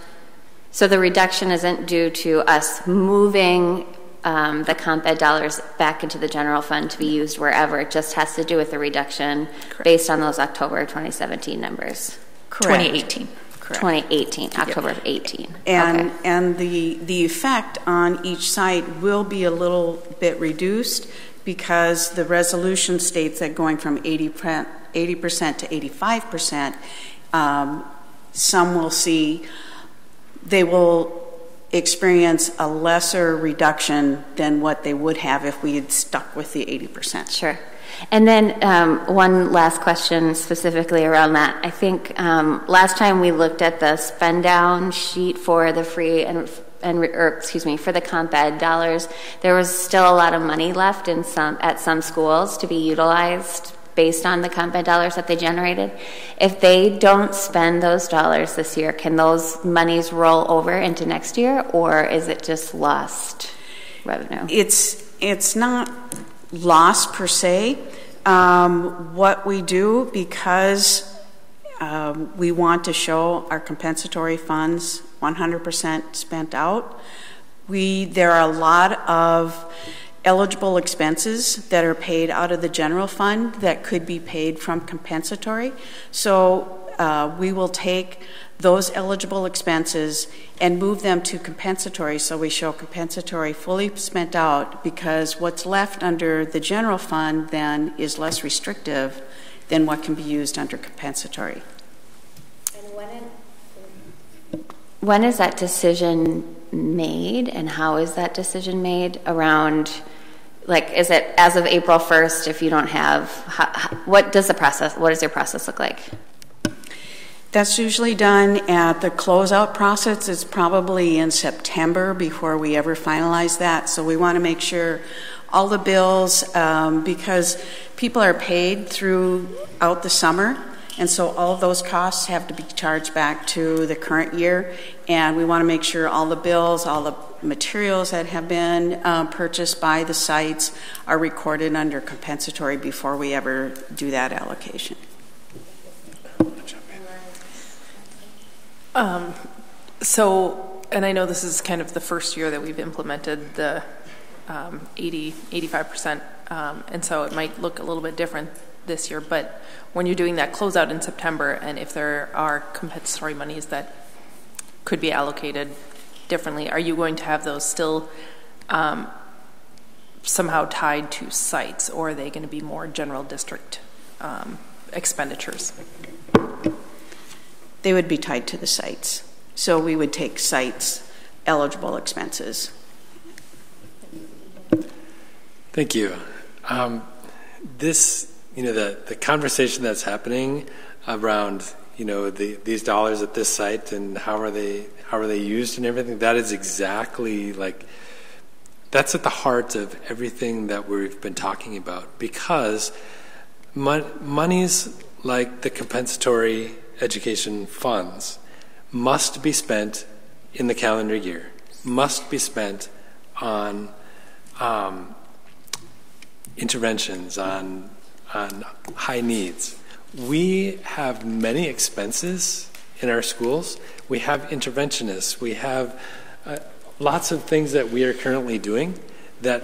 so the reduction isn't due to us moving the comp ed dollars back into the general fund to be used wherever. It just has to do with the reduction based on those October 2017 numbers. Correct. 2018. Correct. 2018, October of 18. And the effect on each site will be a little bit reduced because the resolution states that going from 80% to 85%, some will see they will experience a lesser reduction than what they would have if we had stuck with the 80%. Sure. And then one last question specifically around that. I think last time we looked at the spend down sheet for the free for the comp ed dollars, there was still a lot of money left at some schools to be utilized based on the comp ed dollars that they generated. If they don't spend those dollars this year, can those monies roll over into next year, or is it just lost revenue? It's not lost per se. What we do, because we want to show our compensatory funds 100% spent out, there are a lot of eligible expenses that are paid out of the general fund that could be paid from compensatory. So we will take those eligible expenses and move them to compensatory, so we show compensatory fully spent out, because what's left under the general fund then is less restrictive than what can be used under compensatory. And when is that decision made, and how is that decision made around Like, is it as of April 1st if you don't have, what does your process look like? That's usually done at the closeout process. It's probably in September before we ever finalize that. So we want to make sure all the bills, because people are paid throughout the summer, and so all of those costs have to be charged back to the current year. And we want to make sure all the bills, all the materials that have been purchased by the sites are recorded under compensatory before we ever do that allocation. So, and I know this is kind of the first year that we've implemented the 85%, and so it might look a little bit different this year, but when you're doing that closeout in September, and if there are compensatory monies that could be allocated differently, are you going to have those still somehow tied to sites, or are they going to be more general district expenditures? They would be tied to the sites. So we would take sites eligible expenses. Thank you. This, the conversation that's happening around, these dollars at this site and how are they used and everything, that is exactly that's at the heart of everything that we've been talking about, because monies like the compensatory education funds must be spent in the calendar year, must be spent on interventions, on high needs. We have many expenses in our schools. We have interventionists. We have lots of things that we are currently doing that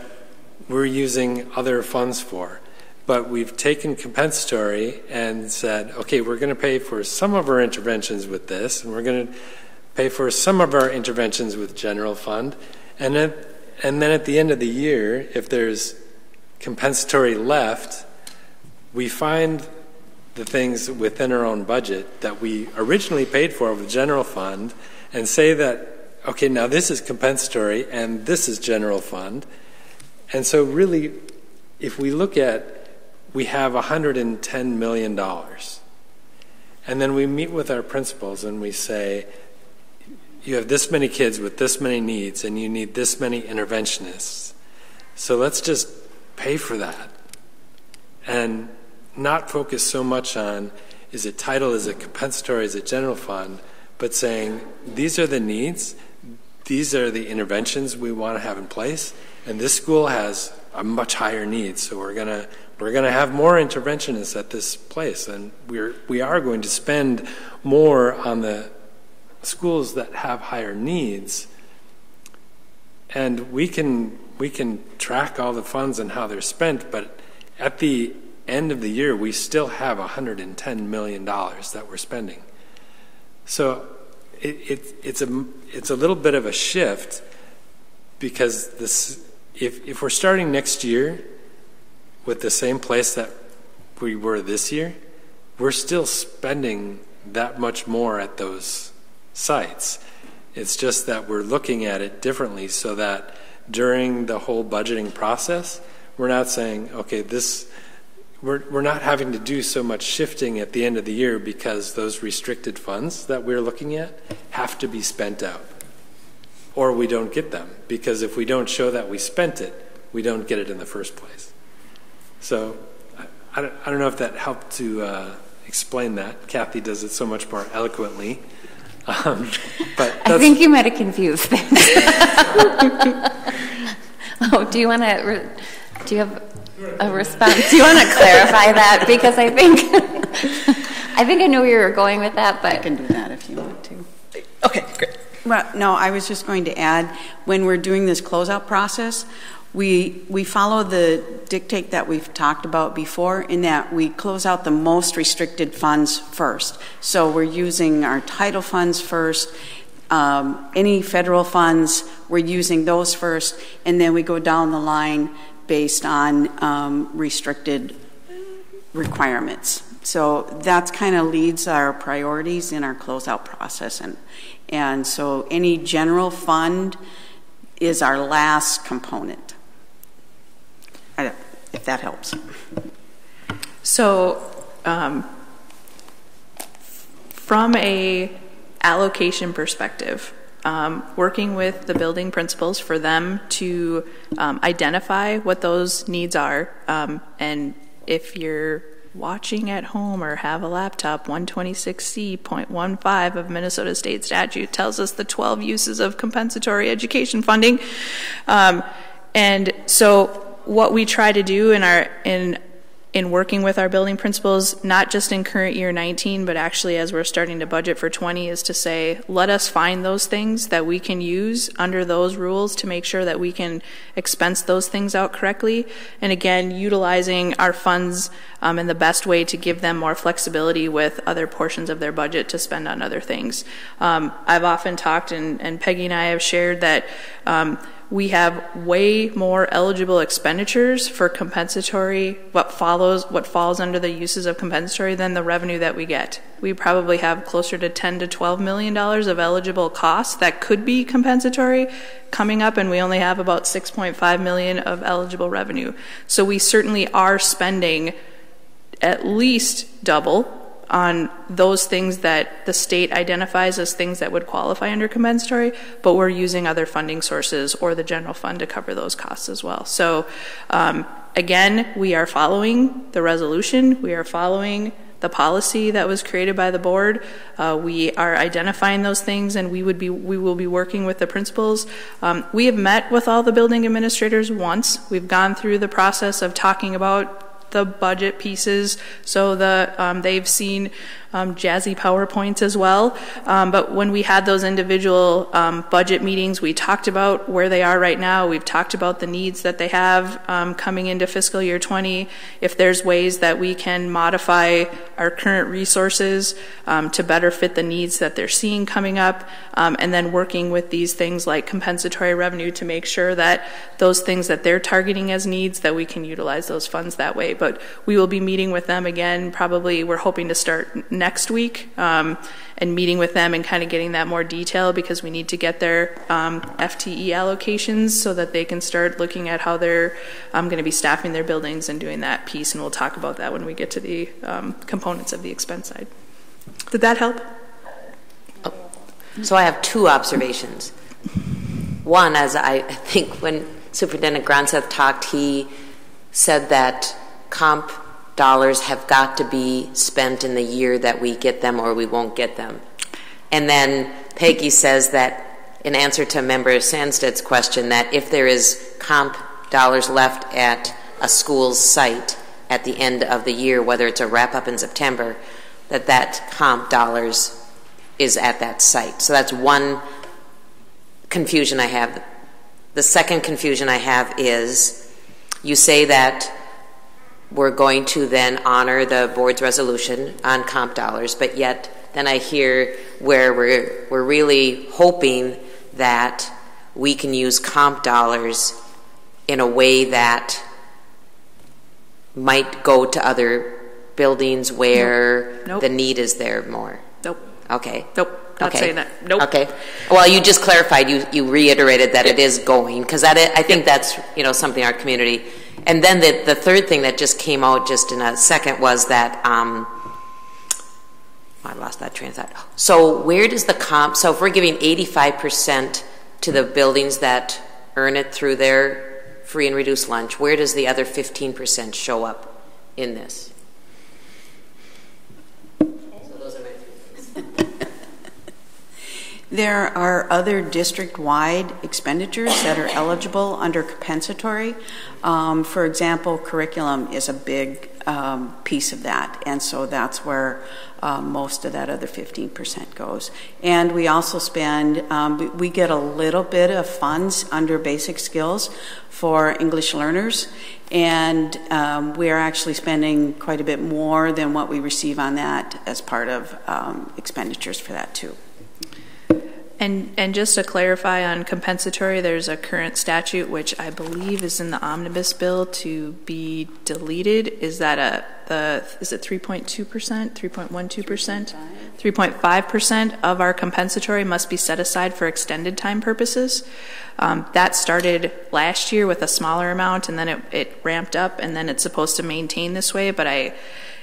we're using other funds for. But we've taken compensatory and said, okay, we're going to pay for some of our interventions with this, and we're going to pay for some of our interventions with general fund. And then at the end of the year, if there's compensatory left, we find the things within our own budget that we originally paid for with general fund and say that, okay, now this is compensatory and this is general fund. And so really, if we look at, we have $110 million. And then we meet with our principals and we say, you have this many kids with this many needs and you need this many interventionists. So let's just pay for that and not focus so much on, is it title, is it compensatory, is it general fund, but saying, these are the needs, these are the interventions we want to have in place, and this school has a much higher need, so we're going to have more interventionists at this place, and we are going to spend more on the schools that have higher needs, and we can track all the funds and how they're spent, but at the end of the year we still have $110 million that we're spending. So it's a little bit of a shift, because this, if we're starting next year with the same place that we were this year, we're still spending that much more at those sites. It's just that we're looking at it differently, so that during the whole budgeting process, we're not saying, okay, we're not having to do so much shifting at the end of the year, because those restricted funds that we're looking at have to be spent out, or we don't get them, because if we don't show that we spent it, we don't get it in the first place. So I don't know if that helped to explain that. Kathy does it so much more eloquently. But I think you might have confused things. Do you have a response? Do you want to clarify that? Because I think I know where you're going with that, but I can do that if you want to. Okay, great. Well, no, I was just going to add, when we're doing this closeout process, we follow the dictate that we've talked about before, in that we close out the most restricted funds first. So we're using our title funds first. Any federal funds, we're using those first, and then we go down the line based on restricted requirements. So that kind of leads our priorities in our closeout process. And so any general fund is our last component. if that helps. So from a allocation perspective, working with the building principals for them to identify what those needs are, and if you're watching at home or have a laptop, 126C.15 of Minnesota State Statute tells us the 12 uses of compensatory education funding. And so what we try to do in working with our building principals, not just in current year 19, but actually as we're starting to budget for 20, is to say, let us find those things that we can use under those rules to make sure that we can expense those things out correctly. And again, utilizing our funds in the best way to give them more flexibility with other portions of their budget to spend on other things. I've often talked, and Peggy and I have shared that we have way more eligible expenditures for compensatory, what falls under the uses of compensatory, than the revenue that we get. We probably have closer to $10 to $12 million of eligible costs that could be compensatory coming up, and we only have about $6.5 million of eligible revenue. So we certainly are spending at least double on those things that the state identifies as things that would qualify under compensatory, but we're using other funding sources or the general fund to cover those costs as well. So again, we are following the resolution, we are following the policy that was created by the board. We are identifying those things, and we will be working with the principals. We have met with all the building administrators once. We've gone through the process of talking about the budget pieces, so they've seen jazzy PowerPoints as well. But when we had those individual budget meetings, we talked about where they are right now. We've talked about the needs that they have coming into fiscal year 20. If there's ways that we can modify our current resources to better fit the needs that they're seeing coming up, and then working with these things like compensatory revenue to make sure that those things that they're targeting as needs, that we can utilize those funds that way. But we will be meeting with them again, probably we're hoping to start next week, and meeting with them and kind of getting that more detail, because we need to get their FTE allocations so that they can start looking at how they're going to be staffing their buildings and doing that piece, and we'll talk about that when we get to the components of the expense side. Did that help? Oh. So I have two observations. One, as I think when Superintendent Gronseth talked, he said that comp dollars have got to be spent in the year that we get them, or we won't get them. And then Peggy says that, in answer to Member Sandsted's question, that if there is comp dollars left at a school's site at the end of the year, whether it's a wrap-up in September, that comp dollars is at that site. So that's one confusion I have. The second confusion I have is, you say that we're going to then honor the board's resolution on comp dollars, but yet then I hear where we're really hoping that we can use comp dollars in a way that might go to other buildings where Nope. the need is there more. Nope. Okay. Nope. Not saying that. Nope. Okay. Well, you just clarified. You reiterated that it is going, because I think that's something our community. And then the third thing that just came out just in a second was that I lost that train of thought. So where does the comp? So if we're giving 85% to the buildings that earn it through their free and reduced lunch, where does the other 15% show up in this? There are other district-wide expenditures that are eligible under compensatory. For example, curriculum is a big piece of that, and so that's where most of that other 15% goes. And we also spend, we get a little bit of funds under basic skills for English learners, and we are actually spending quite a bit more than what we receive on that as part of expenditures for that too. And just to clarify on compensatory, there's a current statute which I believe is in the omnibus bill to be deleted. Is that is it 3.2%, 3.12%? 3.5% of our compensatory must be set aside for extended time purposes. That started last year with a smaller amount, and then it ramped up, and then it's supposed to maintain this way. But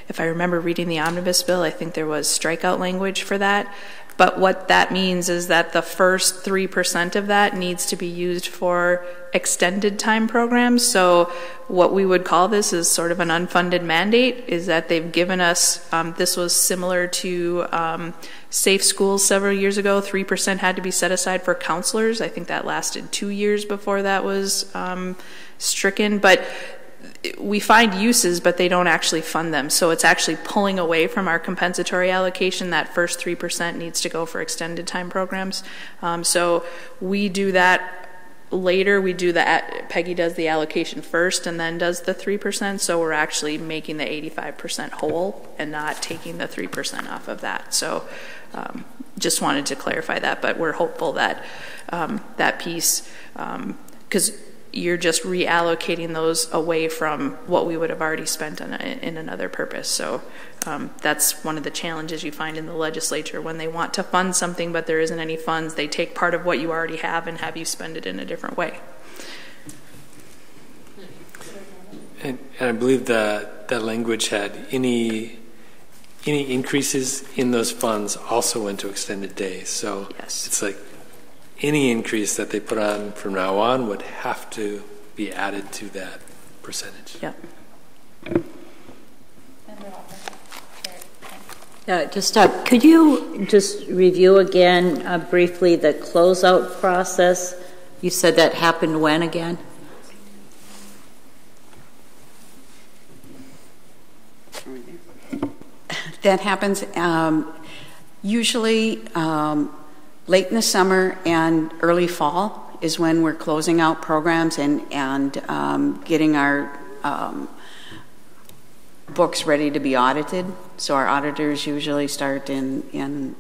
if I remember reading the omnibus bill, I think there was strikeout language for that. But what that means is that the first 3% of that needs to be used for extended time programs. So what we would call this is sort of an unfunded mandate, is that they've given us, this was similar to Safe Schools several years ago. 3% had to be set aside for counselors. I think that lasted 2 years before that was stricken. But we find uses, but they don't actually fund them. So it's actually pulling away from our compensatory allocation. That first 3% needs to go for extended time programs. So we do that later. We do that. Peggy does the allocation first and then does the 3%. So we're actually making the 85% whole and not taking the 3% off of that. So just wanted to clarify that, but we're hopeful that that piece, because you're just reallocating those away from what we would have already spent on in another purpose. So that's one of the challenges you find in the legislature when they want to fund something but there isn't any funds. They take part of what you already have and have you spend it in a different way. And I believe that language had any increases in those funds also went to extended days. So yes. It's like any increase that they put on from now on would have to be added to that percentage. Yeah. Could you just review again briefly the closeout process? You said that happened when again? That happens usually late in the summer and early fall is when we're closing out programs and getting our books ready to be audited. So our auditors usually start in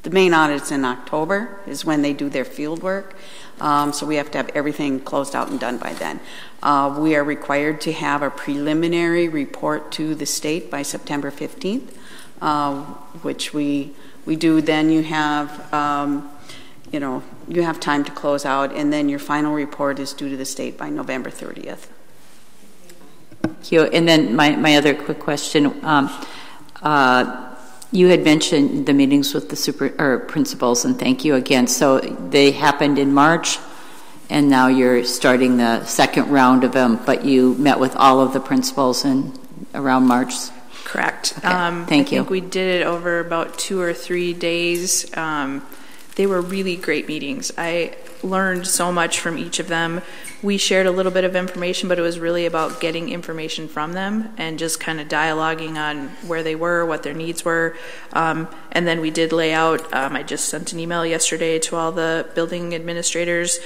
the main audits in October is when they do their field work. So we have to have everything closed out and done by then. We are required to have a preliminary report to the state by September 15th, which we do. Then you have you have time to close out, and then your final report is due to the state by November 30th. Thank you. And then my other quick question, you had mentioned the meetings with the principals, and thank you again. So they happened in March, and now you're starting the second round of them, but you met with all of the principals around March? Correct. Okay. Thank you. I think we did it over about 2 or 3 days. They were really great meetings. I learned so much from each of them. We shared a little bit of information, but it was really about getting information from them and just kind of dialoguing on where they were, what their needs were. And then we did lay out, I just sent an email yesterday to all the building administrators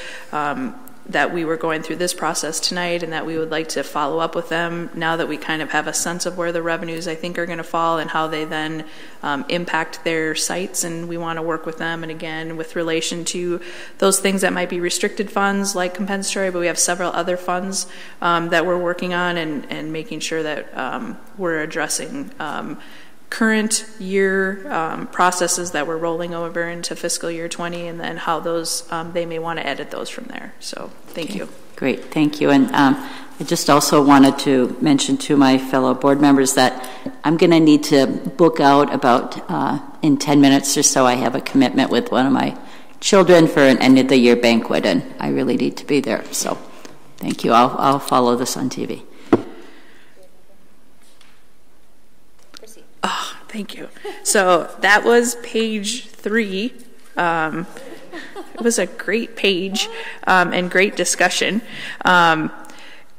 that we were going through this process tonight and that we would like to follow up with them now that we kind of have a sense of where the revenues I think are going to fall and how they then impact their sites, and we want to work with them. And again, with relation to those things that might be restricted funds like compensatory, but we have several other funds that we're working on and making sure that we're addressing current year processes that we're rolling over into fiscal year 20, and then how those they may want to edit those from there. So thank you. Great, thank you. And I just also wanted to mention to my fellow board members that I'm going to need to book out about in 10 minutes or so. I have a commitment with one of my children for an end of the year banquet, and I really need to be there. So thank you. I'll follow this on TV. Oh, thank you. So that was page 3. It was a great page and great discussion.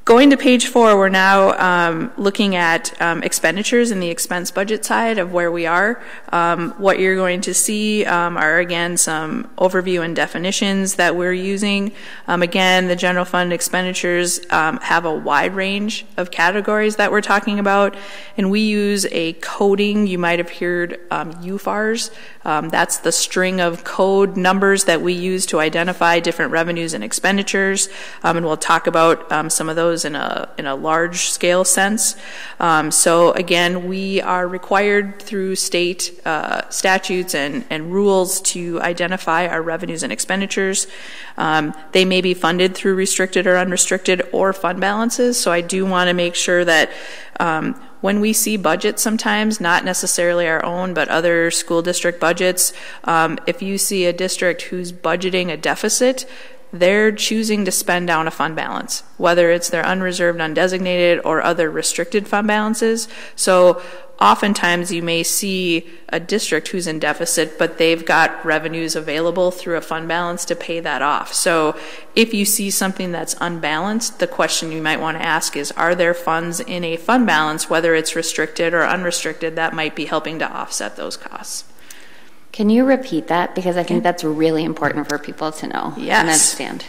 Going to page 4, we're now looking at expenditures in the expense budget side of where we are. What you're going to see are, again, some overview and definitions that we're using. Again, the general fund expenditures have a wide range of categories that we're talking about, and we use a coding. You might have heard UFARs. That's the string of code numbers that we use to identify different revenues and expenditures, and we'll talk about some of those in a large scale sense. So again, we are required through state statutes and rules to identify our revenues and expenditures. They may be funded through restricted or unrestricted or fund balances. So I do want to make sure that when we see budgets sometimes, not necessarily our own, but other school district budgets, if you see a district who's budgeting a deficit, they're choosing to spend down a fund balance, whether it's their unreserved, undesignated, or other restricted fund balances. So oftentimes you may see a district who's in deficit, but they've got revenues available through a fund balance to pay that off. So if you see something that's unbalanced, the question you might want to ask is, are there funds in a fund balance, whether it's restricted or unrestricted, that might be helping to offset those costs? Can you repeat that? Because I think that's really important for people to know and understand.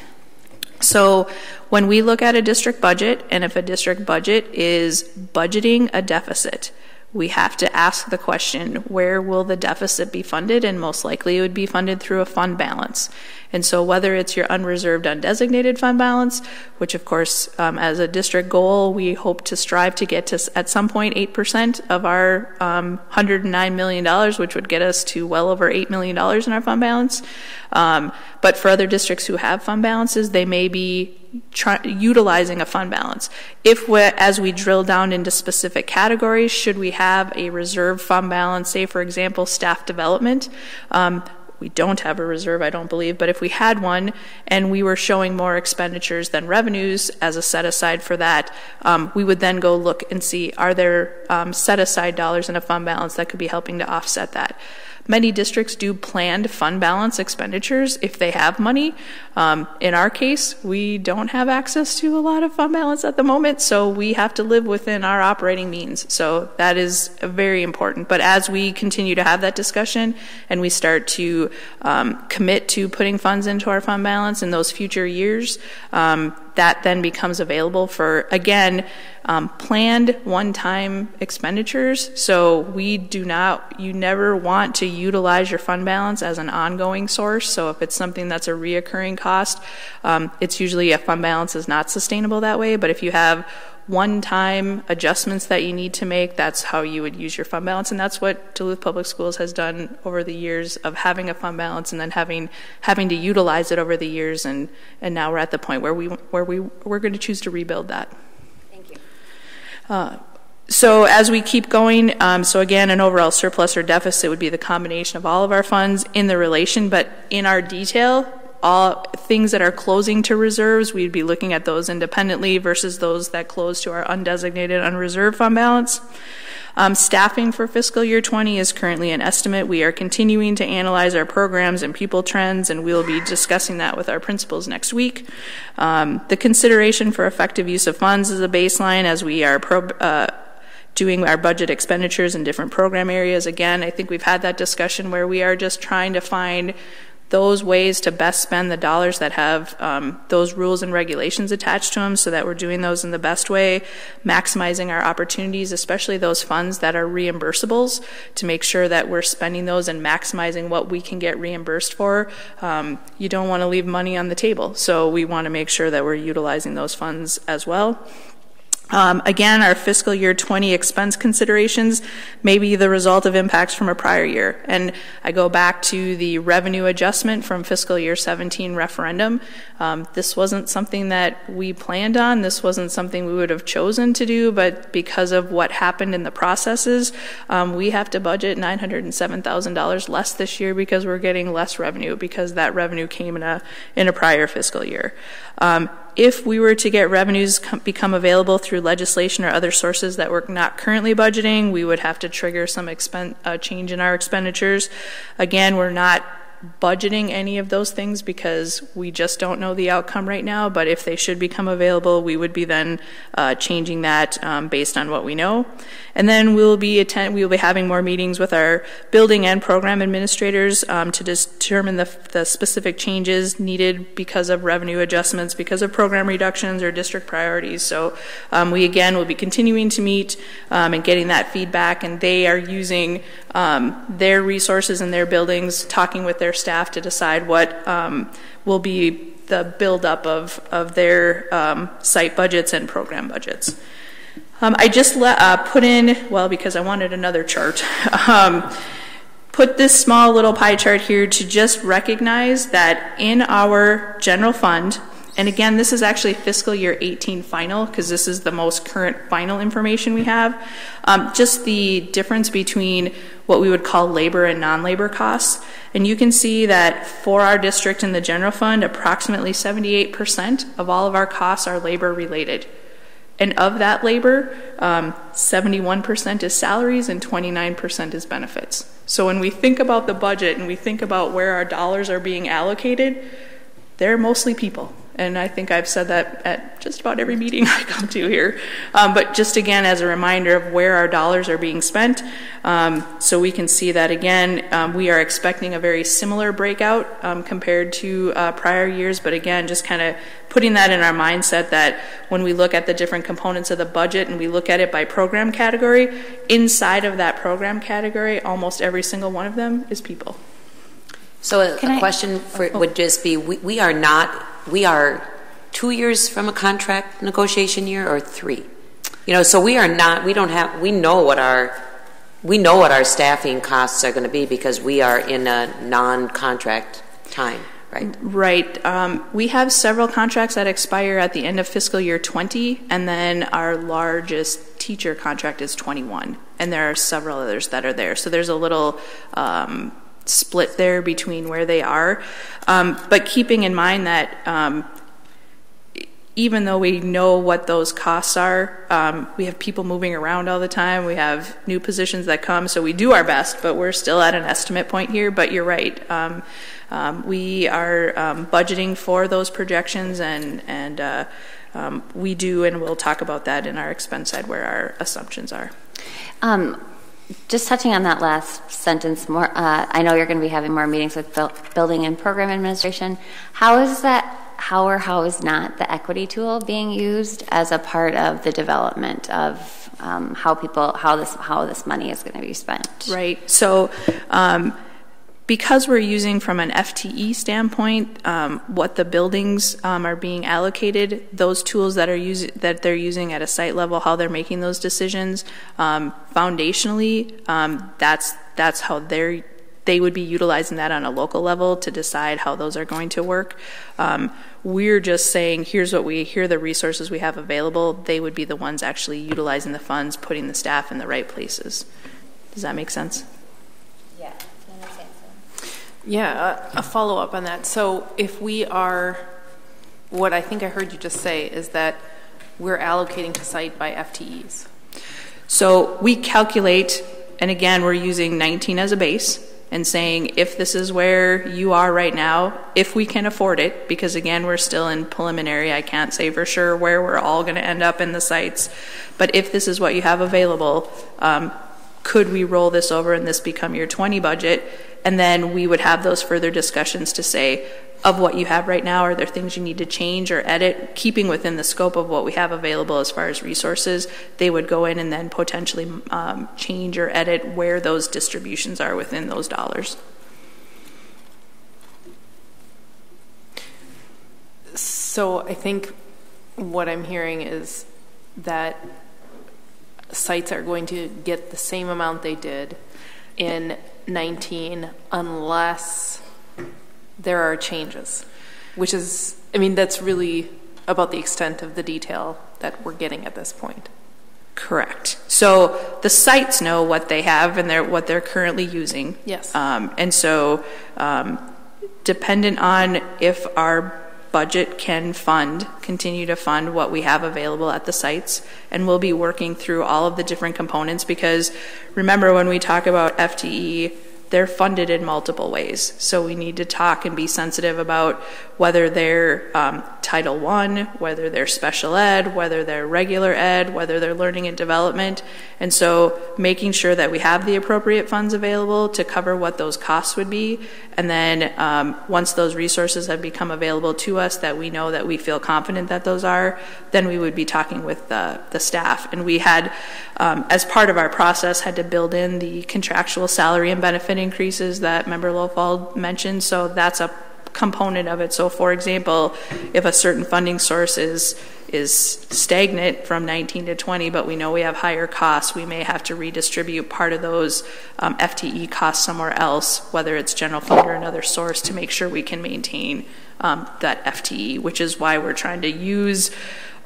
So when we look at a district budget, and if a district budget is budgeting a deficit, we have to ask the question, where will the deficit be funded? And most likely it would be funded through a fund balance. And so whether it's your unreserved, undesignated fund balance, which of course, as a district goal, we hope to strive to get to at some point 8% of our $109 million, which would get us to well over $8 million in our fund balance. But for other districts who have fund balances, they may be utilizing a fund balance. As we drill down into specific categories, should we have a reserve fund balance, say for example, staff development, we don't have a reserve, I don't believe, but if we had one and we were showing more expenditures than revenues as a set aside for that, we would then go look and see, are there set aside dollars in a fund balance that could be helping to offset that? Many districts do planned fund balance expenditures if they have money. In our case, we don't have access to a lot of fund balance at the moment, so we have to live within our operating means. So that is very important. But as we continue to have that discussion and we start to commit to putting funds into our fund balance in those future years, that then becomes available for, again, planned one-time expenditures. So you never want to utilize your fund balance as an ongoing source. So if it's something that's a reoccurring cost, it's usually a fund balance is not sustainable that way. But if you have one-time adjustments that you need to make, that's how you would use your fund balance. And that's what Duluth Public Schools has done over the years of having a fund balance and then having to utilize it over the years. And now we're at the point where we're going to choose to rebuild that. Thank you. So as we keep going, so again, an overall surplus or deficit would be the combination of all of our funds in the relation, but in our detail, all things that are closing to reserves, we'd be looking at those independently versus those that close to our undesignated, unreserved fund balance. Staffing for fiscal year 20 is currently an estimate. We are continuing to analyze our programs and people trends, and we'll be discussing that with our principals next week. The consideration for effective use of funds is a baseline as we are doing our budget expenditures in different program areas. Again, I think we've had that discussion where we are just trying to find those ways to best spend the dollars that have those rules and regulations attached to them so that we're doing those in the best way, maximizing our opportunities, especially those funds that are reimbursables, to make sure that we're spending those and maximizing what we can get reimbursed for. You don't want to leave money on the table, so we want to make sure that we're utilizing those funds as well. Again, our fiscal year 20 expense considerations may be the result of impacts from a prior year. And I go back to the revenue adjustment from fiscal year 17 referendum. This wasn't something that we planned on. This wasn't something we would have chosen to do, but because of what happened in the processes, we have to budget $907,000 less this year because we're getting less revenue because that revenue came in a prior fiscal year. If we were to get revenues become available through legislation or other sources that we're not currently budgeting, we would have to trigger some change in our expenditures. Again, we're not budgeting any of those things because we just don't know the outcome right now, but if they should become available, we would be then changing that based on what we know. And then we'll be having more meetings with our building and program administrators to determine the specific changes needed because of revenue adjustments, because of program reductions or district priorities. So we again will be continuing to meet and getting that feedback, and they are using their resources in their buildings, talking with their staff to decide what will be the buildup of their site budgets and program budgets. I just put in, well, because I wanted another chart, put this small little pie chart here to just recognize that in our general fund, and again, this is actually fiscal year 18 final, because this is the most current final information we have, just the difference between what we would call labor and non-labor costs. And you can see that for our district in the general fund, approximately 78% of all of our costs are labor related. And of that labor, 71% is salaries and 29% is benefits. So when we think about the budget and we think about where our dollars are being allocated, they're mostly people. And I think I've said that at just about every meeting I come to here. But just again, as a reminder of where our dollars are being spent, so we can see that again, we are expecting a very similar breakout compared to prior years. But again, just kind of putting that in our mindset that when we look at the different components of the budget and we look at it by program category, inside of that program category, almost every single one of them is people. So a question would just be, we are 2 years from a contract negotiation year or 3? So we know what our staffing costs are going to be because we are in a non-contract time, right? Right. We have several contracts that expire at the end of fiscal year 20, and then our largest teacher contract is 21, and there are several others that are there. So there's a little split there between where they are. But keeping in mind that even though we know what those costs are, we have people moving around all the time. We have new positions that come, so we do our best, but we're still at an estimate point here. But you're right. We are budgeting for those projections, and we do, and we'll talk about that in our expense side where our assumptions are. Just touching on that last sentence more, I know you're going to be having more meetings with building and program administration. How is not the equity tool being used as a part of the development of how this money is going to be spent? Right. So because we're using from an FTE standpoint what the buildings are being allocated, those tools that they're using at a site level, how they're making those decisions, foundationally, that's how they would be utilizing that on a local level to decide how those are going to work. We're just saying, here are the resources we have available. They would be the ones actually utilizing the funds, putting the staff in the right places. Does that make sense? Yeah. Yeah, a follow-up on that. So if we are, what I think I heard you just say is that we're allocating to site by FTEs. So we calculate, and again, we're using 19 as a base and saying if this is where you are right now, if we can afford it, because again, we're still in preliminary, I can't say for sure where we're all going to end up in the sites, but if this is what you have available, could we roll this over and this become your 20 budget? And then we would have those further discussions to say, of what you have right now, are there things you need to change or edit? Keeping within the scope of what we have available as far as resources, they would go in and then potentially change or edit where those distributions are within those dollars. So I think what I'm hearing is that sites are going to get the same amount they did in 19 unless there are changes, which is, that's really about the extent of the detail that we're getting at this point. Correct. So the sites know what they have and what they're currently using. Yes. And so dependent on if our budget can continue to fund what we have available at the sites, and we'll be working through all of the different components, because remember when we talk about FTE, they're funded in multiple ways. So we need to talk and be sensitive about whether they're Title I, whether they're special ed, whether they're regular ed, whether they're learning and development. And so making sure that we have the appropriate funds available to cover what those costs would be. And then once those resources have become available to us, that we know that we feel confident that those are, then we would be talking with the staff. And we had, as part of our process, had to build in the contractual salary and benefit increases that Member Lofald mentioned. So that's a component of it. So for example, if a certain funding source is stagnant from 19 to 20, but we know we have higher costs, we may have to redistribute part of those FTE costs somewhere else, whether it's general fund or another source, to make sure we can maintain that FTE, which is why we're trying to use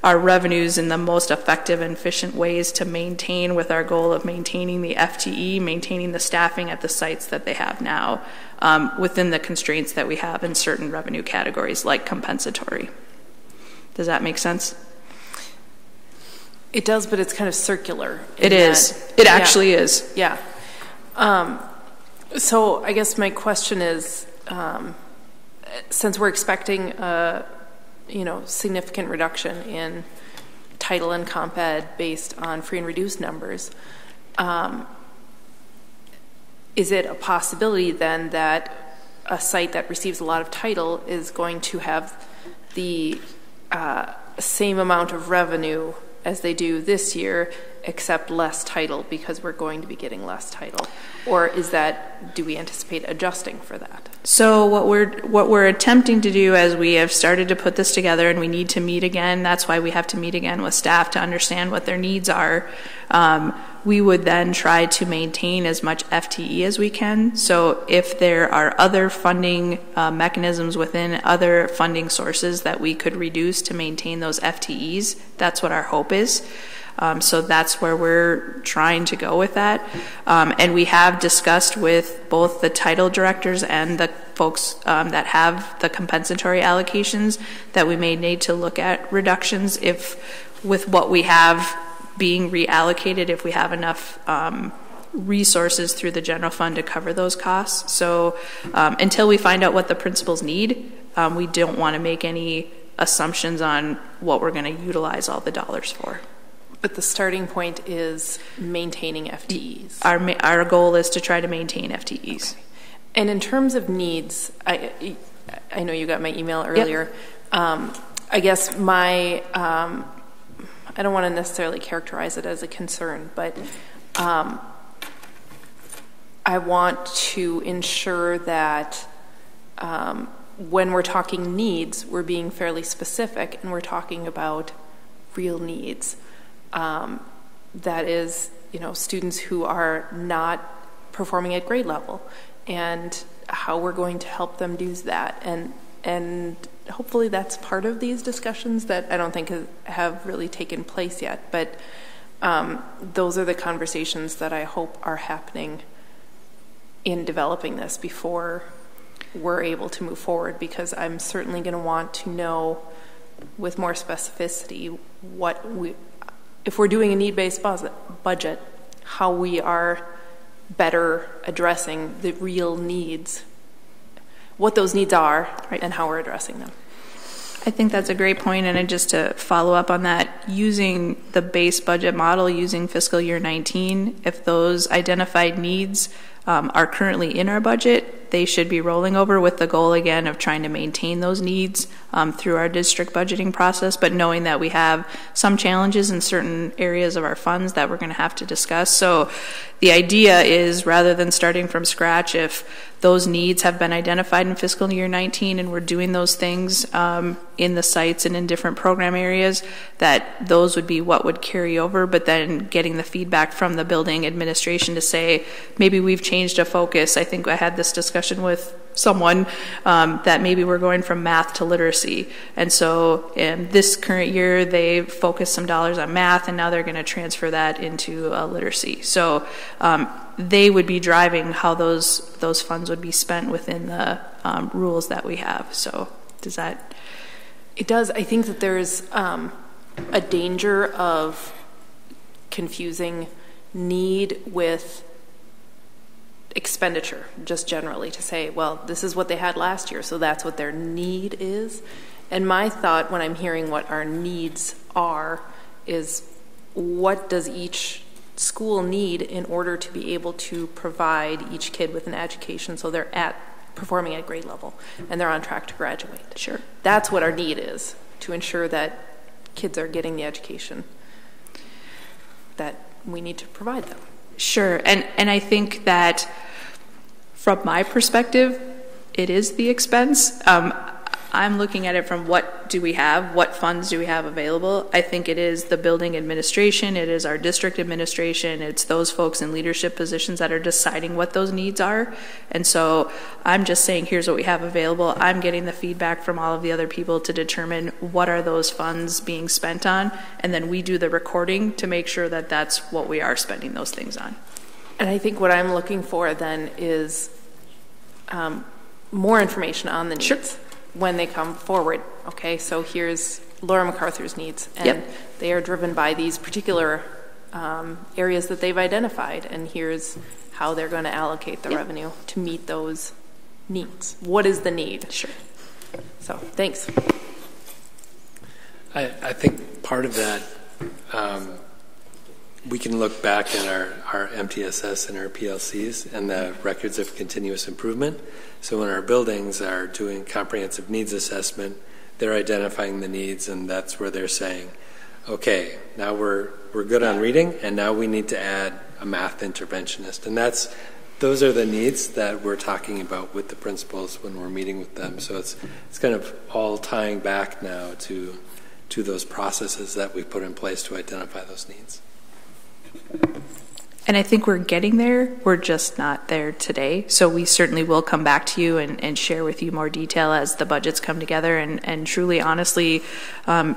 our revenues in the most effective and efficient ways to maintain, with our goal of maintaining the FTE, maintaining the staffing at the sites that they have now, within the constraints that we have in certain revenue categories like compensatory. Does that make sense? It does, but it's kind of circular. It is. It actually is. Yeah. So I guess my question is, since we're expecting significant reduction in title and comp ed based on free and reduced numbers, is it a possibility then that a site that receives a lot of title is going to have the same amount of revenue as they do this year, except less title because we're going to be getting less title? Or do we anticipate adjusting for that? So what we're attempting to do, as we have started to put this together, and we need to meet again, that's why we have to meet again with staff to understand what their needs are. We would then try to maintain as much FTE as we can. So if there are other funding mechanisms within other funding sources that we could reduce to maintain those FTEs, that's what our hope is. So that's where we're trying to go with that. And we have discussed with both the title directors and the folks that have the compensatory allocations that we may need to look at reductions if, with what we have being reallocated, if we have enough resources through the general fund to cover those costs. So until we find out what the principals need, we don't want to make any assumptions on what we're going to utilize all the dollars for. But the starting point is maintaining FTEs. Our goal is to try to maintain FTEs. Okay. And in terms of needs, I know you got my email earlier. Yep. I guess I don't want to necessarily characterize it as a concern, but I want to ensure that when we're talking needs, we're being fairly specific and we're talking about real needs. That is, students who are not performing at grade level, and how we're going to help them do that. And hopefully that's part of these discussions that I don't think have really taken place yet. But those are the conversations that I hope are happening in developing this before we're able to move forward, because I'm certainly going to want to know with more specificity if we're doing a need-based budget, how we are better addressing the real needs, what those needs are, right, and how we're addressing them. I think that's a great point, and just to follow up on that, using the base budget model, using fiscal year 19, if those identified needs are currently in our budget, they should be rolling over with the goal, again, of trying to maintain those needs through our district budgeting process, but knowing that we have some challenges in certain areas of our funds that we're going to have to discuss. So the idea is, rather than starting from scratch, if those needs have been identified in fiscal year 19 and we're doing those things in the sites and in different program areas, that those would be what would carry over, but then getting the feedback from the building administration to say, maybe we've changed a focus. I think I had this discussion with someone that maybe we're going from math to literacy. And so in this current year, they focused some dollars on math, and now they're going to transfer that into literacy. So they would be driving how those funds would be spent within the rules that we have. So does that? It does. I think that there's a danger of confusing need with expenditure, just generally, to say, well, this is what they had last year, so that's what their need is. And my thought when I'm hearing what our needs are is, what does each school need in order to be able to provide each kid with an education so they're performing at grade level and they're on track to graduate? Sure. That's what our need is, to ensure that kids are getting the education that we need to provide them. Sure, and I think that from my perspective, it is the expense. I'm looking at it from what do we have, what funds do we have available. I think it is the building administration, it is our district administration, it's those folks in leadership positions that are deciding what those needs are. And so I'm just saying, here's what we have available. I'm getting the feedback from all of the other people to determine what are those funds being spent on, and then we do the recording to make sure that that's what we are spending those things on. And I think what I'm looking for then is more information on the needs. Sure. When they come forward. Okay, so here's Laura MacArthur's needs, and they are driven by these particular areas that they've identified, and here's how they're going to allocate the revenue to meet those needs. What is the need? Sure. So, thanks. I think part of that, we can look back at our MTSS and our PLCs and the records of continuous improvement. So when our buildings are doing comprehensive needs assessment, they're identifying the needs, and that's where they're saying, okay, now we're good on reading, and now we need to add a math interventionist. And those are the needs that we're talking about with the principals when we're meeting with them. So it's kind of all tying back now to those processes that we put in place to identify those needs. And I think we're getting there. We're just not there today. So we certainly will come back to you and share with you more detail as the budgets come together. And truly, honestly, a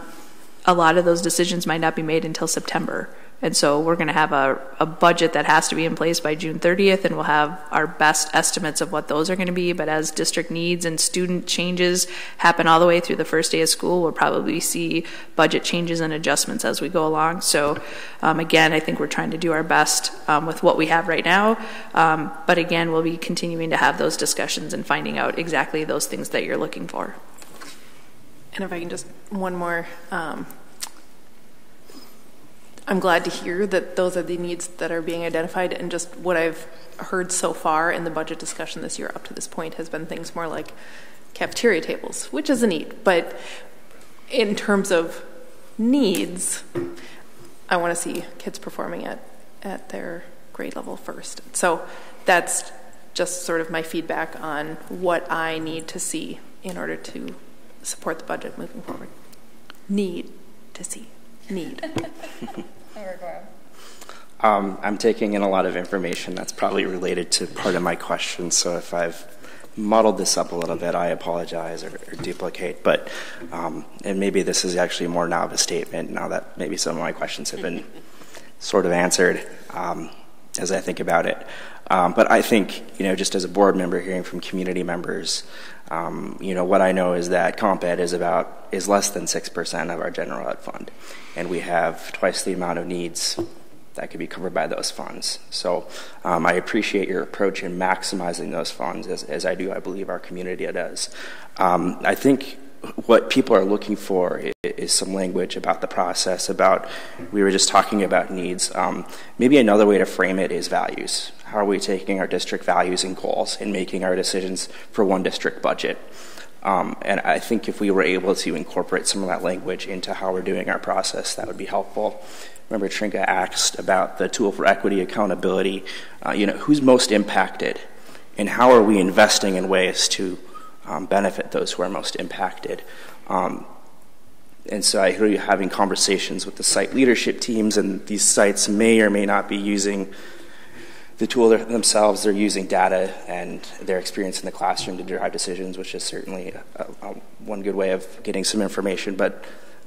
lot of those decisions might not be made until September. And so we're going to have a budget that has to be in place by June 30th, and we'll have our best estimates of what those are going to be. But as district needs and student changes happen all the way through the first day of school, we'll probably see budget changes and adjustments as we go along. So again, I think we're trying to do our best with what we have right now. But again, we'll be continuing to have those discussions and finding out exactly those things that you're looking for. And if I can just, one more, I'm glad to hear that those are the needs that are being identified, and just what I've heard so far in the budget discussion this year up to this point has been things more like cafeteria tables, which is a need. But in terms of needs, I want to see kids performing at their grade level first. So that's just sort of my feedback on what I need to see in order to support the budget moving forward. Need to see. Need. I'm taking in a lot of information that's probably related to part of my question, so if I've muddled this up a little bit, I apologize or duplicate, but and maybe this is actually more now of a statement now that maybe some of my questions have been sort of answered as I think about it. But I think, just as a board member hearing from community members, what I know is that comp ed is less than 6% of our general ed fund, and we have twice the amount of needs that could be covered by those funds. So I appreciate your approach in maximizing those funds, as I do, I believe our community does. I think what people are looking for is some language about the process, we were just talking about needs. Maybe another way to frame it is values. How are we taking our district values and goals and making our decisions for one district budget? And I think if we were able to incorporate some of that language into how we're doing our process, that would be helpful. Remember, Trinka asked about the tool for equity accountability. Who's most impacted, and how are we investing in ways to benefit those who are most impacted? And so I hear you having conversations with the site leadership teams, and these sites may or may not be using the tool themselves. They're using data and their experience in the classroom to drive decisions, which is certainly one good way of getting some information. But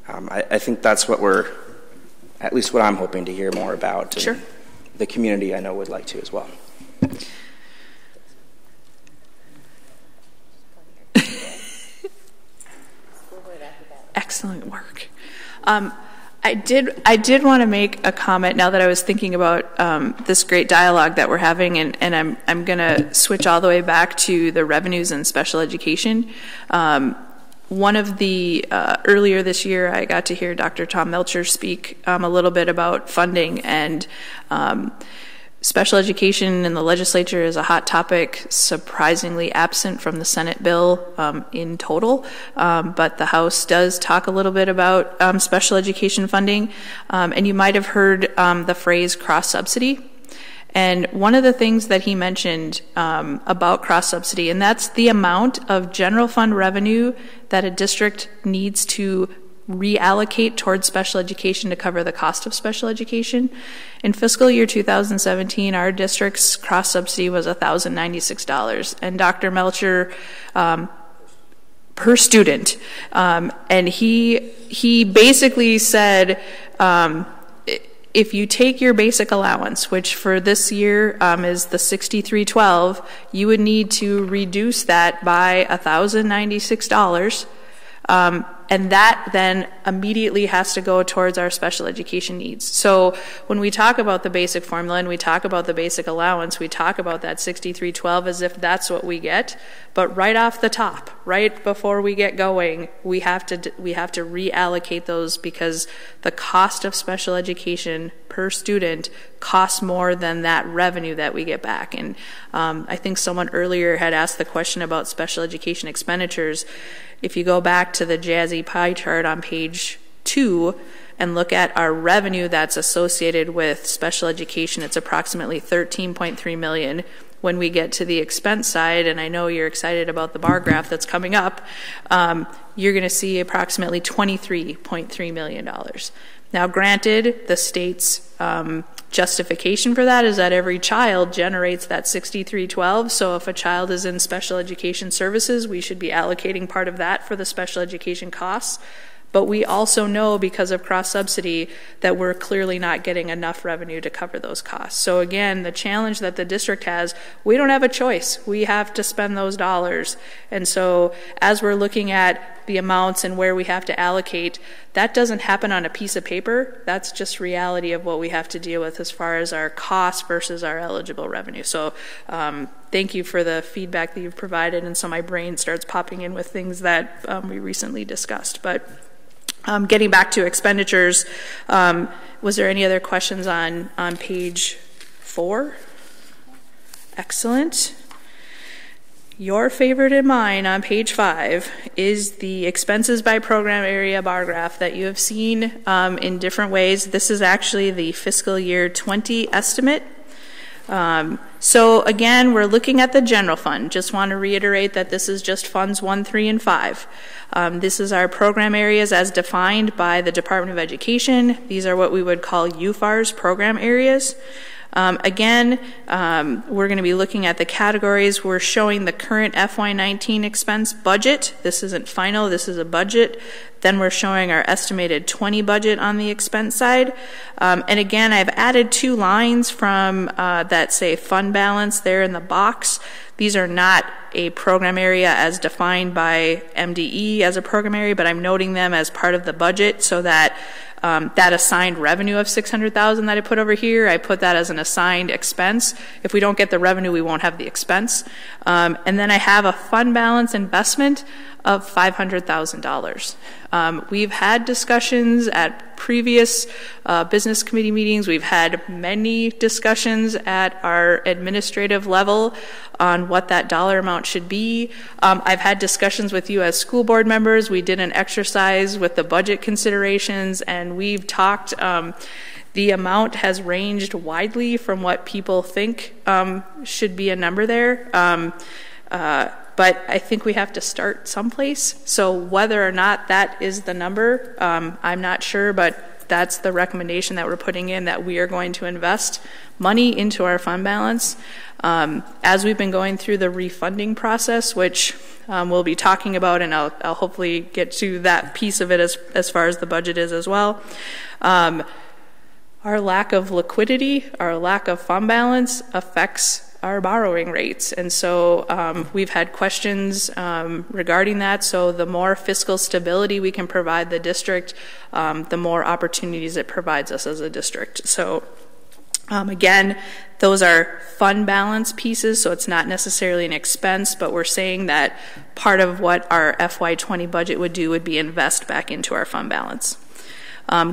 I think that's at least what I'm hoping to hear more about. Sure. The community I know would like to as well. Excellent work. I did want to make a comment now that I was thinking about this great dialogue that we're having, and I'm going to switch all the way back to the revenues in special education. One of the, earlier this year, I got to hear Dr. Tom Melcher speak a little bit about funding, and special education in the legislature is a hot topic, surprisingly absent from the Senate bill in total, but the House does talk a little bit about special education funding, and you might have heard the phrase cross-subsidy. And one of the things that he mentioned about cross-subsidy, and that's the amount of general fund revenue that a district needs to reallocate towards special education to cover the cost of special education. In fiscal year 2017, our district's cross-subsidy was $1,096. And Dr. Melcher, per student, and he basically said, if you take your basic allowance, which for this year is the $6,312, you would need to reduce that by $1,096. And that then immediately has to go towards our special education needs. So when we talk about the basic formula and we talk about the basic allowance, we talk about that $6,312 as if that's what we get. But right off the top, right before we get going, we have to reallocate those because the cost of special education per student costs more than that revenue that we get back. And I think someone earlier had asked the question about special education expenditures. If you go back to the Jazzy pie chart on page 2 and look at our revenue that's associated with special education, it's approximately $13.3 million. When we get to the expense side, and I know you're excited about the bar graph that's coming up, you're going to see approximately $23.3 million. Now, granted, the state's justification for that is that every child generates that $6,312. So if a child is in special education services, we should be allocating part of that for the special education costs. But we also know because of cross-subsidy that we're clearly not getting enough revenue to cover those costs. So again, the challenge that the district has, we don't have a choice. We have to spend those dollars. And so as we're looking at the amounts and where we have to allocate, that doesn't happen on a piece of paper. That's just reality of what we have to deal with as far as our costs versus our eligible revenue. So thank you for the feedback that you've provided. And so my brain starts popping in with things that we recently discussed. But getting back to expenditures, was there any other questions on page 4? Excellent. Your favorite and mine on page 5 is the expenses by program area bar graph that you have seen in different ways. This is actually the fiscal year 20 estimate. So again, we're looking at the general fund. Just want to reiterate that this is just funds 1, 3, and 5. This is our program areas as defined by the Department of Education. These are what we would call UFAR's program areas. Again, we're going to be looking at the categories. We're showing the current FY19 expense budget. This isn't final, this is a budget. Then we're showing our estimated 20 budget on the expense side. And again, I've added 2 lines from that say fund balance there in the box. These are not a program area as defined by MDE as a program area, but I'm noting them as part of the budget so that that assigned revenue of $600,000 that I put over here, I put that as an assigned expense. If we don't get the revenue, we won't have the expense. And then I have a fund balance investment of $500,000. We've had discussions at previous business committee meetings. We've had many discussions at our administrative level on what that dollar amount should be. I've had discussions with you as school board members. We did an exercise with the budget considerations, and we've talked. The amount has ranged widely from what people think should be a number there. But I think we have to start someplace. So whether or not that is the number, I'm not sure, but that's the recommendation that we're putting in, that we are going to invest money into our fund balance. As we've been going through the refunding process, which we'll be talking about, and I'll hopefully get to that piece of it as far as the budget is as well. Our lack of liquidity, our lack of fund balance affects our borrowing rates. And so we've had questions regarding that. So the more fiscal stability we can provide the district, the more opportunities it provides us as a district. So again, those are fund balance pieces, so it's not necessarily an expense, but we're saying that part of what our FY20 budget would do would be invest back into our fund balance.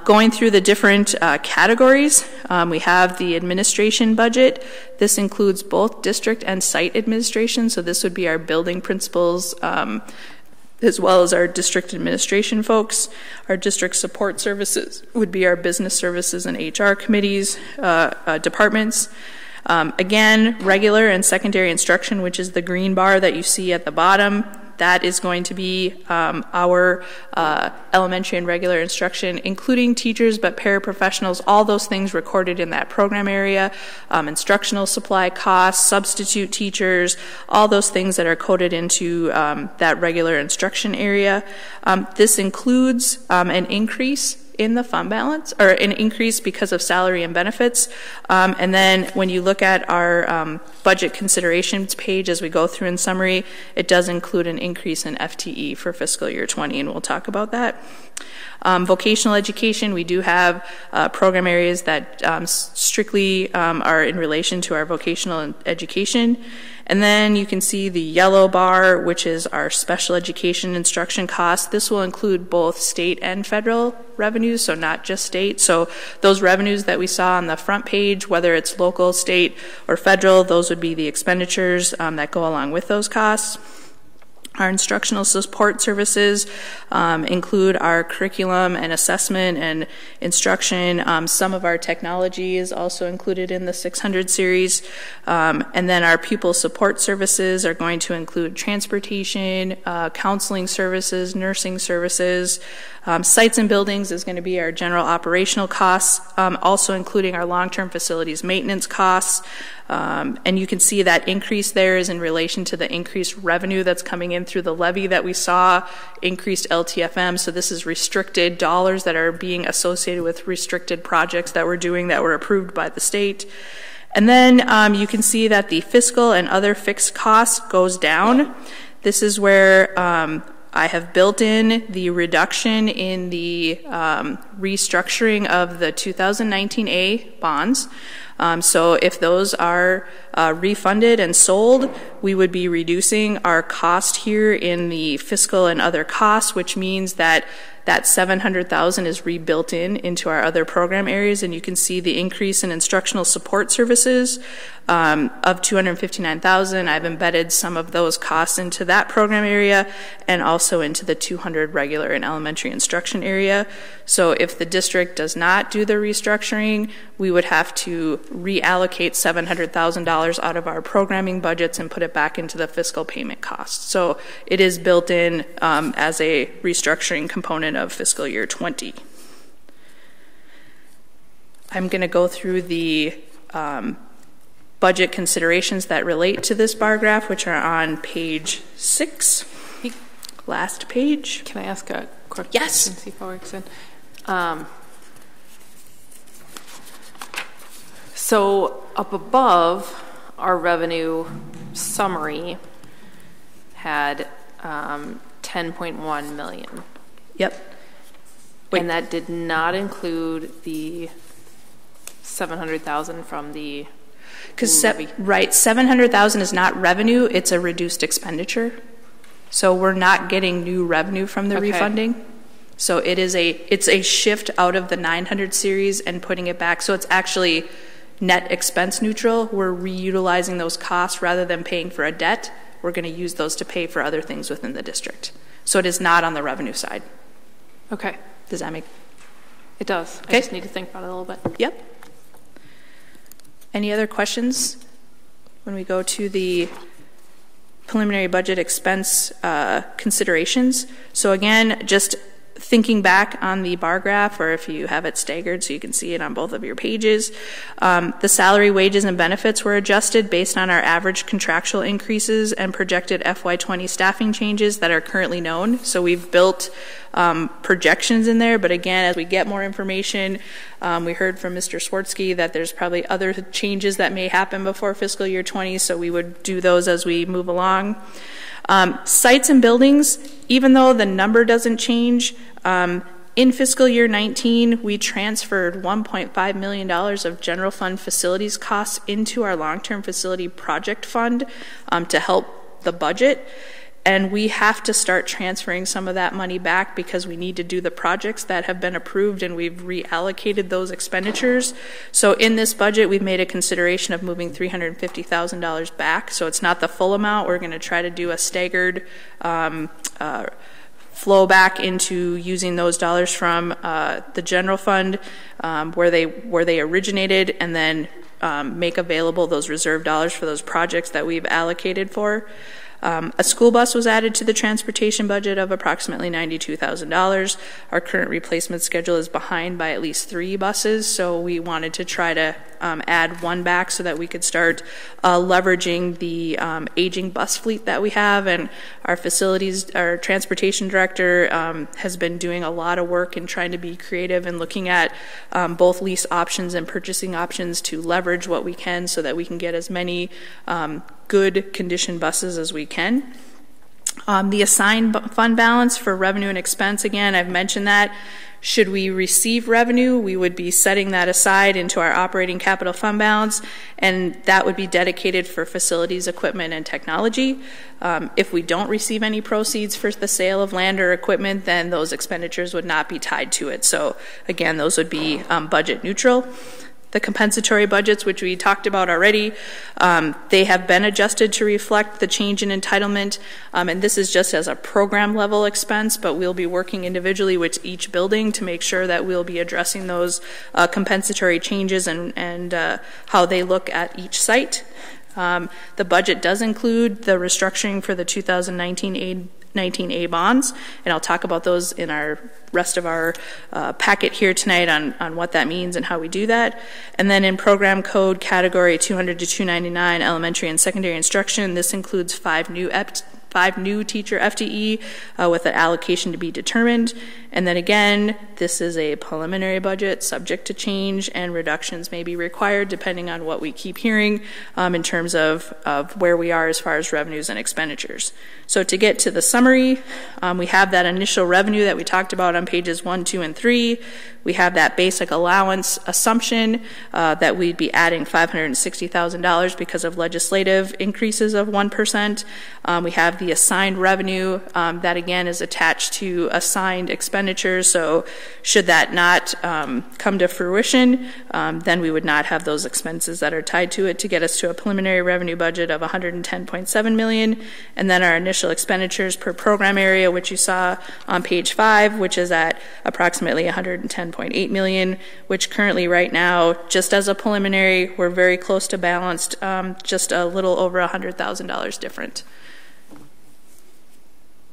Going through the different categories, we have the administration budget. This includes both district and site administration, so this would be our building principals, as well as our district administration folks. Our district support services would be our business services and HR committees, departments. Again, regular and secondary instruction, which is the green bar that you see at the bottom, that is going to be our elementary and regular instruction, including teachers, but paraprofessionals, all those things recorded in that program area, instructional supply costs, substitute teachers, all those things that are coded into that regular instruction area. This includes an increase in the fund balance, or an increase because of salary and benefits. And then when you look at our budget considerations page as we go through in summary, it does include an increase in FTE for fiscal year 20, and we'll talk about that. Vocational education, we do have program areas that strictly are in relation to our vocational education. And then you can see the yellow bar, which is our special education instruction costs. This will include both state and federal revenues, so not just state. So those revenues that we saw on the front page, whether it's local, state, or federal, those would be the expenditures that go along with those costs. Our instructional support services include our curriculum and assessment and instruction. Some of our technology is also included in the 600 series. And then our pupil support services are going to include transportation, counseling services, nursing services. Sites and buildings is going to be our general operational costs, also including our long-term facilities maintenance costs. And you can see that increase there is in relation to the increased revenue that's coming in through the levy that we saw, increased LTFM. So this is restricted dollars that are being associated with restricted projects that we're doing that were approved by the state. And then you can see that the fiscal and other fixed costs goes down. This is where I have built in the reduction in the restructuring of the 2019A bonds. So if those are refunded and sold, we would be reducing our cost here in the fiscal and other costs, which means that that $700,000 is rebuilt into our other program areas, and you can see the increase in instructional support services of $259,000. I've embedded some of those costs into that program area and also into the 200 regular and elementary instruction area. So if the district does not do the restructuring, we would have to reallocate $700,000 out of our programming budgets and put it back into the fiscal payment costs. So it is built in as a restructuring component of fiscal year 20. I'm going to go through the budget considerations that relate to this bar graph, which are on page 6, last page. Can I ask a quick yes. question? See if it works in. So up above, our revenue summary had 10.1 million. Yep. And that did not include the 700,000 from the right, 700,000 is not revenue, it's a reduced expenditure. So we're not getting new revenue from the refunding. So it's a shift out of the 900 series and putting it back. So it's actually net expense neutral. We're reutilizing those costs rather than paying for a debt. We're going to use those to pay for other things within the district. So it is not on the revenue side. Okay. Does that make? It does. Okay. I just need to think about it a little bit. Yep. Any other questions when we go to the preliminary budget expense considerations? So again, just thinking back on the bar graph, or if you have it staggered so you can see it on both of your pages, the salary, wages, and benefits were adjusted based on our average contractual increases and projected FY20 staffing changes that are currently known. So we've built projections in there, but again, as we get more information, we heard from Mr. Swartzky that there's probably other changes that may happen before fiscal year 20, so we would do those as we move along. Sites and buildings, even though the number doesn't change, in fiscal year 19, we transferred $1.5 million of general fund facilities costs into our long-term facility project fund to help the budget. And we have to start transferring some of that money back because we need to do the projects that have been approved, and we've reallocated those expenditures. So in this budget, we've made a consideration of moving $350,000 back. So it's not the full amount. We're going to try to do a staggered flow back into using those dollars from the general fund where they originated, and then make available those reserve dollars for those projects that we've allocated for. A school bus was added to the transportation budget of approximately $92,000. Our current replacement schedule is behind by at least 3 buses, so we wanted to try to add one back so that we could start leveraging the aging bus fleet that we have. And our transportation director has been doing a lot of work in trying to be creative and looking at both lease options and purchasing options to leverage what we can so that we can get as many good condition buses as we can. The assigned fund balance for revenue and expense, again, I've mentioned that. Should we receive revenue, we would be setting that aside into our operating capital fund balance, and that would be dedicated for facilities, equipment, and technology. If we don't receive any proceeds for the sale of land or equipment, then those expenditures would not be tied to it. So again, those would be budget neutral. The compensatory budgets, which we talked about already, they have been adjusted to reflect the change in entitlement, and this is just as a program level expense, but we'll be working individually with each building to make sure that we'll be addressing those compensatory changes and how they look at each site. The budget does include the restructuring for the 2019A bonds, and I'll talk about those in our rest of our packet here tonight on what that means and how we do that. And then in program code category 200 to 299, elementary and secondary instruction, this includes 5 new teacher FTE with an allocation to be determined. And then again, this is a preliminary budget subject to change, and reductions may be required depending on what we keep hearing in terms of where we are as far as revenues and expenditures. So to get to the summary, we have that initial revenue that we talked about on pages 1, 2, and 3. We have that basic allowance assumption that we'd be adding $560,000 because of legislative increases of 1%. We have the assigned revenue that again is attached to assigned expenditures. So should that not come to fruition, then we would not have those expenses that are tied to it to get us to a preliminary revenue budget of $110.7 million. And then our initial expenditures per program area, which you saw on page 5, which is at approximately $110.8 million, which currently right now, just as a preliminary, we're very close to balanced, just a little over $100,000 different.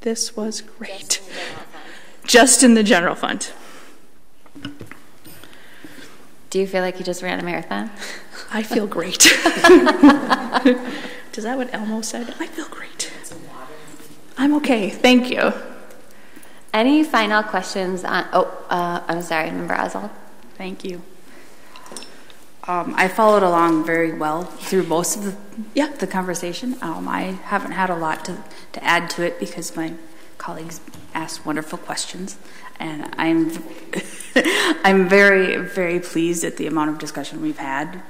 This was great. Just in the general fund. Do you feel like you just ran a marathon? I feel great. Is that what Elmo said? I feel great. I'm okay. Thank you. Any final questions on, I'm sorry, Member Oswald. Thank you. I followed along very well through most of the conversation. I haven't had a lot to add to it because my colleagues asked wonderful questions, and I'm very, very pleased at the amount of discussion we've had.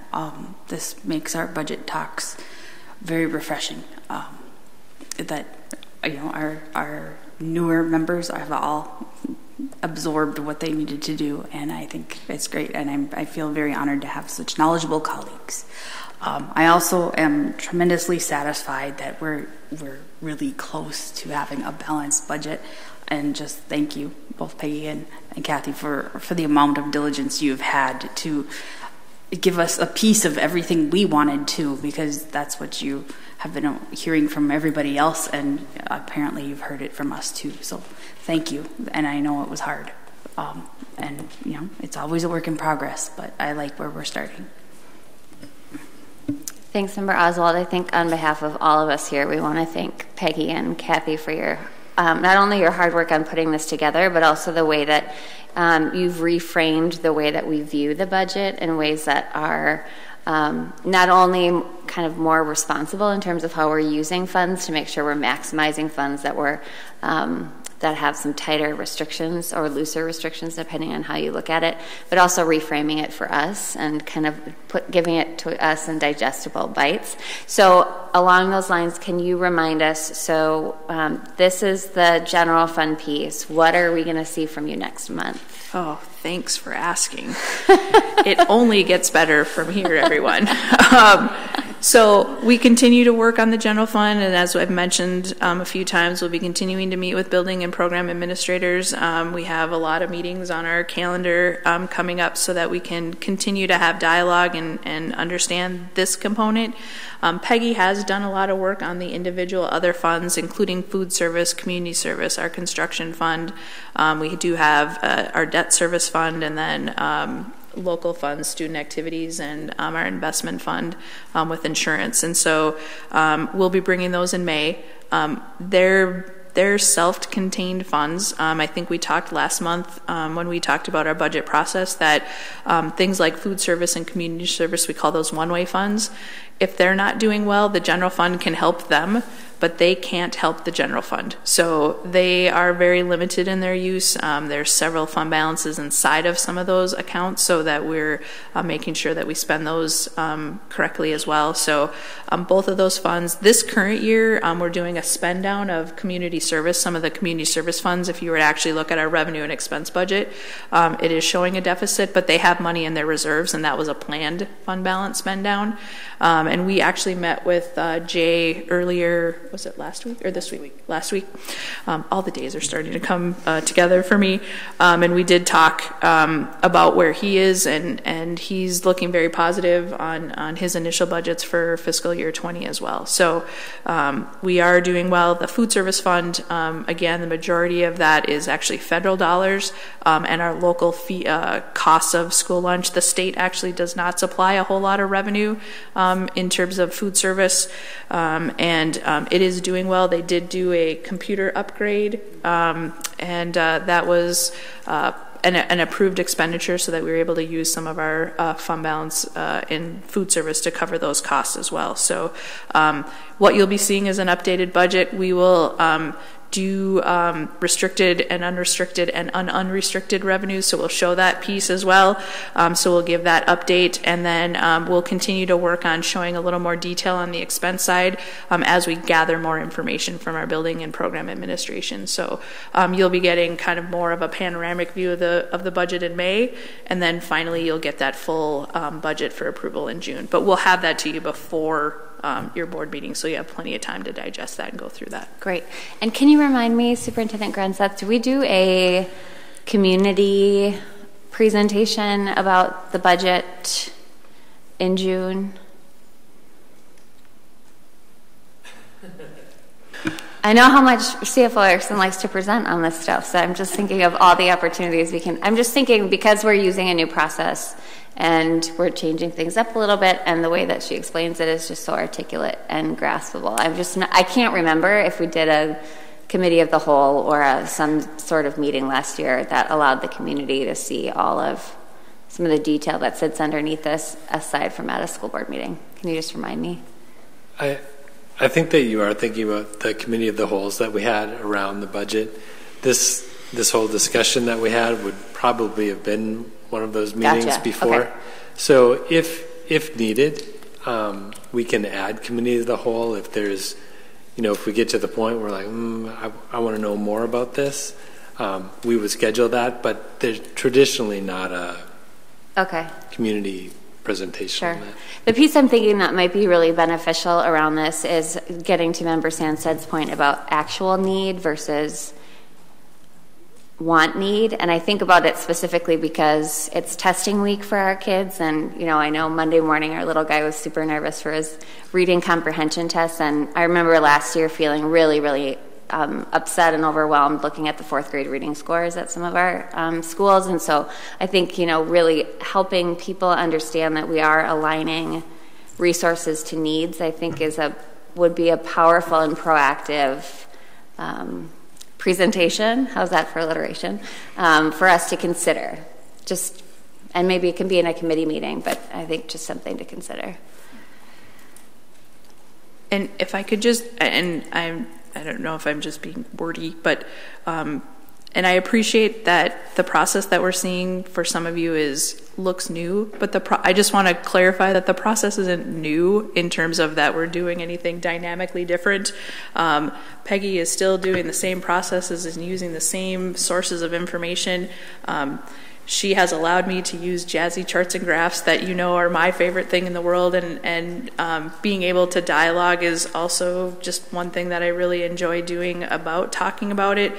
This makes our budget talks very refreshing. That our newer members have all absorbed what they needed to do, and I think it's great, and I feel very honored to have such knowledgeable colleagues. I also am tremendously satisfied that we're really close to having a balanced budget, and just thank you, both Peggy and Kathy, for the amount of diligence you've had to give us a piece of everything we wanted to, because that's what you have been hearing from everybody else, and apparently you've heard it from us too. So thank you, and I know it was hard, and it's always a work in progress, but I like where we're starting. Thanks, Member Oswald. I think on behalf of all of us here, we want to thank Peggy and Kathy for your not only your hard work on putting this together, but also the way that you've reframed the way that we view the budget in ways that are not only kind of more responsible in terms of how we're using funds to make sure we're maximizing funds that we're that have some tighter restrictions or looser restrictions depending on how you look at it, but also reframing it for us and kind of giving it to us in digestible bites. So along those lines, can you remind us, so this is the general fund piece. What are we going to see from you next month? Oh, thanks for asking. It only gets better from here, everyone. So we continue to work on the general fund, and as I've mentioned a few times, we'll be continuing to meet with building and program administrators. We have a lot of meetings on our calendar coming up so that we can continue to have dialogue and understand this component. Peggy has done a lot of work on the individual other funds, including food service, community service, our construction fund. We do have our debt service fund, and then local funds, student activities, and our investment fund with insurance. And so we'll be bringing those in May. They're self-contained funds. I think we talked last month when we talked about our budget process that things like food service and community service, we call those one-way funds. If they're not doing well, the general fund can help them, but they can't help the general fund. So they are very limited in their use. There's several fund balances inside of some of those accounts so that we're making sure that we spend those correctly as well. So both of those funds, this current year, we're doing a spend down of community service. Some of the community service funds, if you were to actually look at our revenue and expense budget, it is showing a deficit, but they have money in their reserves, and that was a planned fund balance spend down. And we actually met with Jay earlier, was it last week or this week? Last week. All the days are starting to come together for me. And we did talk about where he is, and he's looking very positive on his initial budgets for fiscal year 20 as well. So we are doing well. The food service fund, again, the majority of that is actually federal dollars and our local fee, costs of school lunch. The state actually does not supply a whole lot of revenue in terms of food service, and it is doing well. They did do a computer upgrade, and that was an approved expenditure so that we were able to use some of our fund balance in food service to cover those costs as well. So what you'll be seeing is an updated budget. We will do restricted and unrestricted and unrestricted revenues, so we'll show that piece as well. So we'll give that update, and then we'll continue to work on showing a little more detail on the expense side as we gather more information from our building and program administration. So you'll be getting kind of more of a panoramic view of the budget in May, and then finally you'll get that full budget for approval in June. But we'll have that to you before your board meeting, so you have plenty of time to digest that and go through that. Great. And can you remind me, Superintendent Grunsetz, do we do a community presentation about the budget in June? I know how much CFO Erickson likes to present on this stuff, so I'm just thinking of all the opportunities we can. I'm just thinking because we're using a new process and we're changing things up a little bit, and the way that she explains it is just so articulate and graspable. I can't remember if we did a committee of the whole or some sort of meeting last year that allowed the community to see all of some of the detail that sits underneath this, aside from at a school board meeting. Can you just remind me? I think that you are thinking about the committee of the wholes that we had around the budget. This whole discussion that we had would probably have been one of those meetings before. Okay. So if needed, we can add committee of the whole if there's, if we get to the point where I want to know more about this, we would schedule that, but there's traditionally not a community presentation. Sure. The piece I'm thinking that might be really beneficial around this is getting to Member Sandsted's point about actual need versus want need. And I think about it specifically because it's testing week for our kids. And, I know Monday morning our little guy was super nervous for his reading comprehension test. And I remember last year feeling really, really upset and overwhelmed looking at the fourth grade reading scores at some of our schools. And so I think, really helping people understand that we are aligning resources to needs, I think would be a powerful and proactive presentation, how's that for alliteration, for us to consider. And maybe it can be in a committee meeting, but I think just something to consider. And if I could just, and I don't know if I'm just being wordy, but, and I appreciate that the process that we're seeing for some of you looks new, but I just want to clarify that the process isn't new in terms of that we're doing anything dynamically different. Peggy is still doing the same processes and using the same sources of information. She has allowed me to use jazzy charts and graphs that are my favorite thing in the world, and being able to dialogue is also just one thing that I really enjoy doing about talking about it.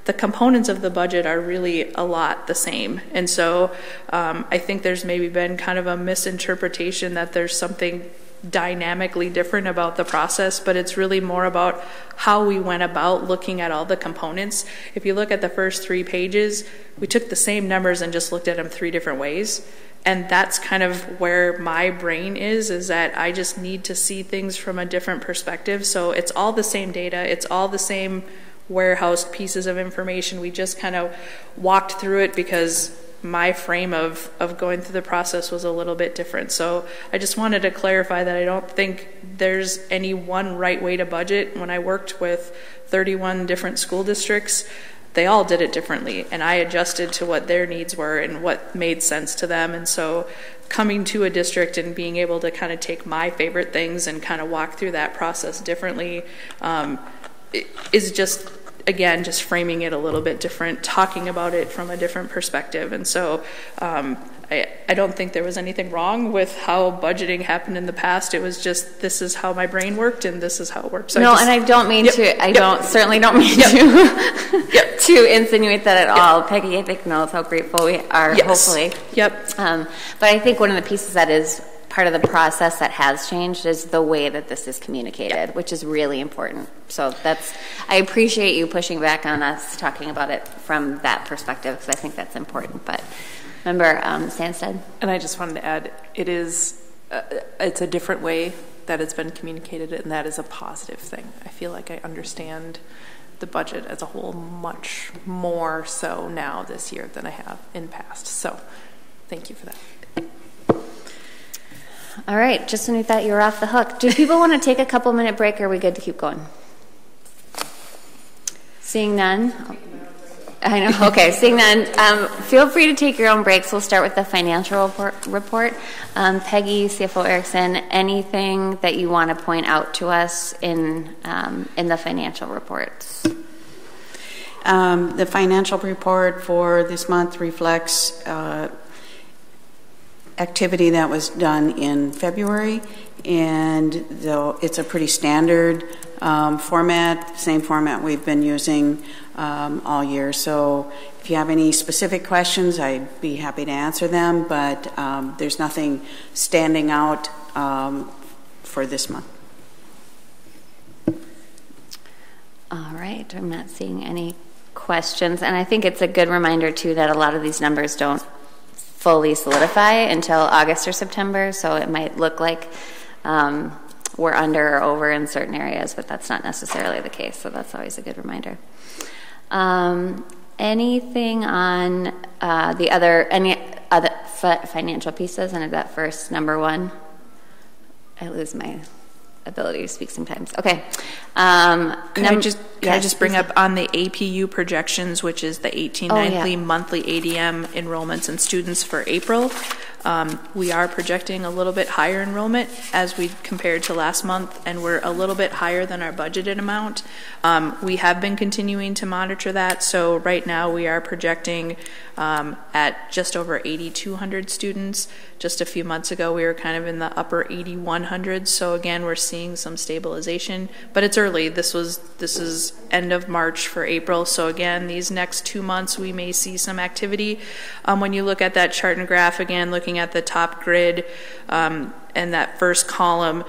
The components of the budget are really a lot the same, and so I think there's maybe been kind of a misinterpretation that there's something dynamically different about the process, but it's really more about how we went about looking at all the components. If you look at the first 3 pages, we took the same numbers and just looked at them 3 different ways. And that's kind of where my brain is that I just need to see things from a different perspective. So it's all the same data, it's all the same warehoused pieces of information. We just kind of walked through it because my frame of going through the process was a little bit different. So I just wanted to clarify that I don't think there's any one right way to budget. When I worked with 31 different school districts, they all did it differently, and I adjusted to what their needs were and what made sense to them. And so coming to a district and being able to kind of take my favorite things and kind of walk through that process differently is just, again, just framing it a little bit different, talking about it from a different perspective. And so I don't think there was anything wrong with how budgeting happened in the past. It was just, this is how my brain worked and this is how it works. So no, and I don't mean to, certainly don't mean to insinuate that at all. Peggy, I think, knows how grateful we are, hopefully. Yep. But I think one of the pieces that is part of the process that has changed is the way that this is communicated, which is really important. So I appreciate you pushing back on us talking about it from that perspective, because I think that's important. But Member Sandstead. And I just wanted to add, it's a different way that it's been communicated, and that is a positive thing. I feel like I understand the budget as a whole much more so now this year than I have in past. So thank you for that. All right, just when we thought you were off the hook. Do people want to take a couple-minute break, or are we good to keep going? Seeing none? I know, okay, seeing none. Feel free to take your own breaks. We'll start with the financial report. Peggy, CFO Erickson, anything that you want to point out to us in the financial reports? The financial report for this month reflects activity that was done in February, and though it's a pretty standard format, same format we've been using all year. So if you have any specific questions, I'd be happy to answer them, but there's nothing standing out for this month. All right, I'm not seeing any questions, and I think it's a good reminder too that a lot of these numbers don't fully solidify until August or September, so it might look like we're under or over in certain areas, but that's not necessarily the case, so that's always a good reminder. Anything on any other financial pieces? And that first, number 1, I lose my ability to speak sometimes. Okay. Can I just bring up on the APU projections, which is the 18-monthly monthly ADM enrollments and students for April. We are projecting a little bit higher enrollment as we compared to last month, and we're a little bit higher than our budgeted amount. We have been continuing to monitor that, so right now we are projecting at just over 8,200 students. Just a few months ago, we were kind of in the upper 8,100s, so again, we're seeing some stabilization, but it's early. This is end of March for April, so again, these next 2 months, we may see some activity. When you look at that chart and graph, again, looking at the top grid and that first column,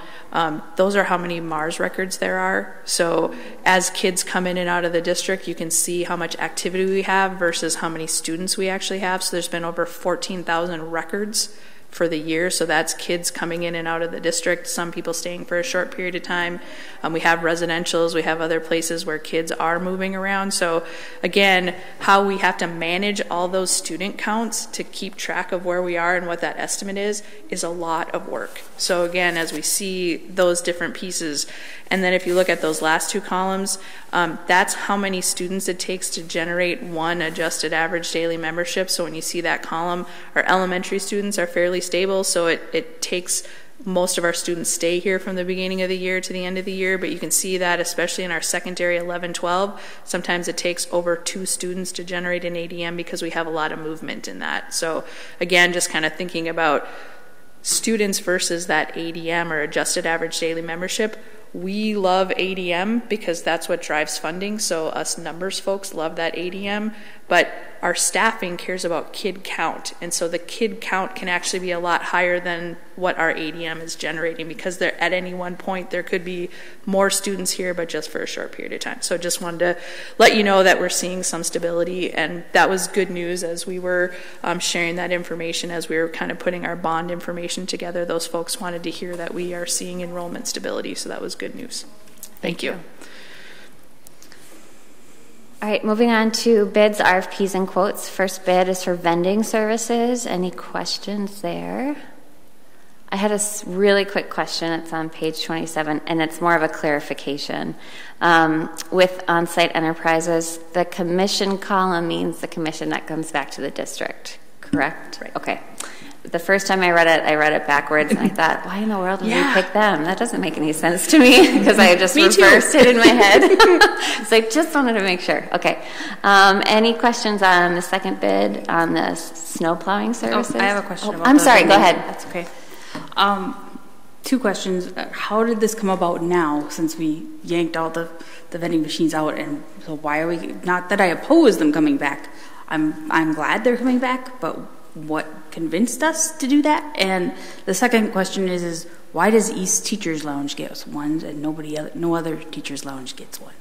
those are how many MARS records there are. So as kids come in and out of the district, you can see how much activity we have versus how many students we actually have. So there's been over 14,000 records for the year. So that's kids coming in and out of the district, some people staying for a short period of time. We have residentials, we have other places where kids are moving around. So again, how we have to manage all those student counts to keep track of where we are and what that estimate is a lot of work. So again, as we see those different pieces, and then if you look at those last two columns, that's how many students it takes to generate one adjusted average daily membership. So when you see that column, our elementary students are fairly stable, so it takes most of our students stay here from the beginning of the year to the end of the year, but you can see that especially in our secondary 11-12, sometimes it takes over 2 students to generate an ADM because we have a lot of movement in that. So again, just kind of thinking about students versus that ADM or adjusted average daily membership. We love ADM because that's what drives funding, so us numbers folks love that ADM, but our staffing cares about kid count, and so the kid count can actually be a lot higher than what our ADM is generating because there, at any one point there could be more students here, but just for a short period of time. So just wanted to let you know that we're seeing some stability, and that was good news as we were sharing that information, as we were kind of putting our bond information together. Those folks wanted to hear that we are seeing enrollment stability, so that was good news. Thank you. All right, moving on to bids, RFPs, and quotes. First bid is for vending services. Any questions there? I had a really quick question. It's on page 27, and it's more of a clarification. With on-site enterprises, the commission column means the commission that comes back to the district, correct? Right. Okay. The first time I read it backwards, and I thought, why in the world did we pick them? That doesn't make any sense to me, because I just reversed it in my head. So I just wanted to make sure. Okay. Any questions on the second bid on the snow plowing services? Oh, I have a question about I'm sorry, go ahead. That's okay. 2 questions. How did this come about now, since we yanked all the vending machines out, and so why are we, not that I oppose them coming back, I'm glad they're coming back, but what convinced us to do that? And the second question is why does East Teachers Lounge get one and no other Teachers Lounge gets one?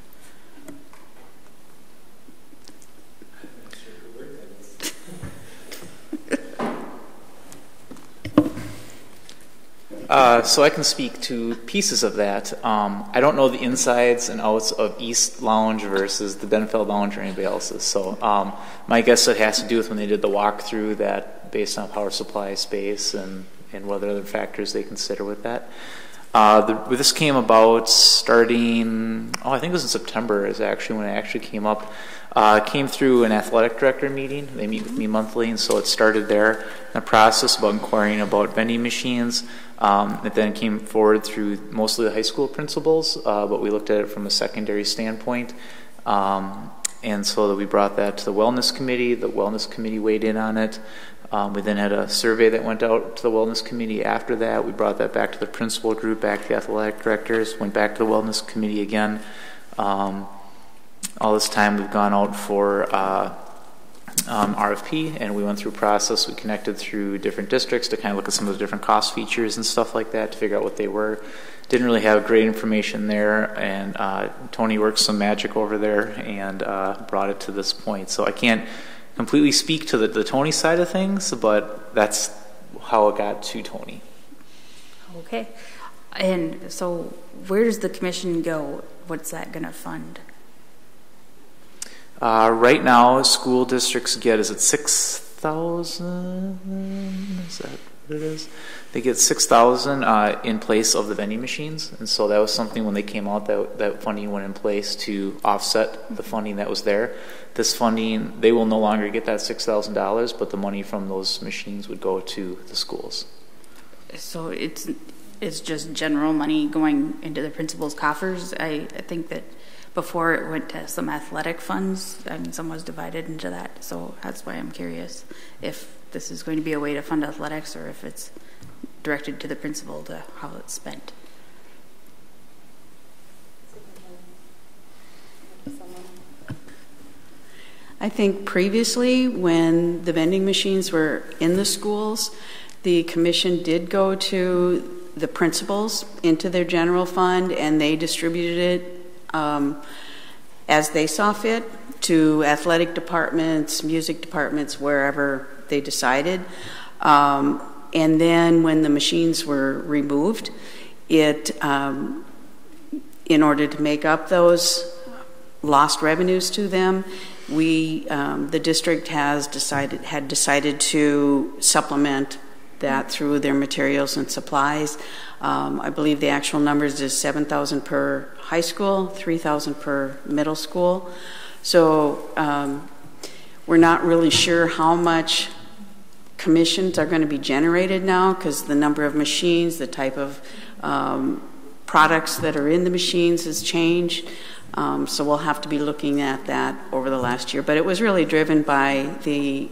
So I can speak to pieces of that. I don't know the insides and outs of East Lounge versus the Benfeld Lounge or anybody else's. So my guess it has to do with when they did the walkthrough, that based on power supply space and what other factors they consider with that. This came about starting, I think it was in September is actually when it actually came up. Came through an athletic director meeting. They meet with me monthly, and so it started there. The process about inquiring about vending machines. It then came forward through mostly the high school principals, but we looked at it from a secondary standpoint. And so we brought that to the wellness committee. The wellness committee weighed in on it. We then had a survey that went out to the wellness committee after that. We brought that back to the principal group, back to the athletic directors, went back to the wellness committee again. All this time we've gone out for RFP, and we went through a process. We connected through different districts to kind of look at some of the different cost features and stuff like that to figure out what they were. Didn't really have great information there, and Tony worked some magic over there and brought it to this point. So I can't completely speak to the Tony side of things, but that's how it got to Tony. Okay. And so where does the commission go? What's that going to fund? Right now, school districts get, is it 6,000? Is that what it is? They get 6,000 in place of the vending machines, and so that was something when they came out that funding went in place to offset the funding that was there. This funding, they will no longer get that $6,000, but the money from those machines would go to the schools. So it's just general money going into the principal's coffers. I think that before it went to some athletic funds, and some was divided into that. So that's why I'm curious if this is going to be a way to fund athletics or if it's directed to the principal to how it's spent. I think previously when the vending machines were in the schools, the commission did go to the principals into their general fund, and they distributed it as they saw fit to athletic departments, music departments, wherever they decided. And then when the machines were removed, in order to make up those lost revenues to them, the district had decided to supplement that through their materials and supplies. I believe the actual numbers is $7,000 per high school, $3,000 per middle school. So we're not really sure how much commissions are going to be generated now, because the number of machines, the type of products that are in the machines has changed. So we'll have to be looking at that over the last year. But it was really driven by the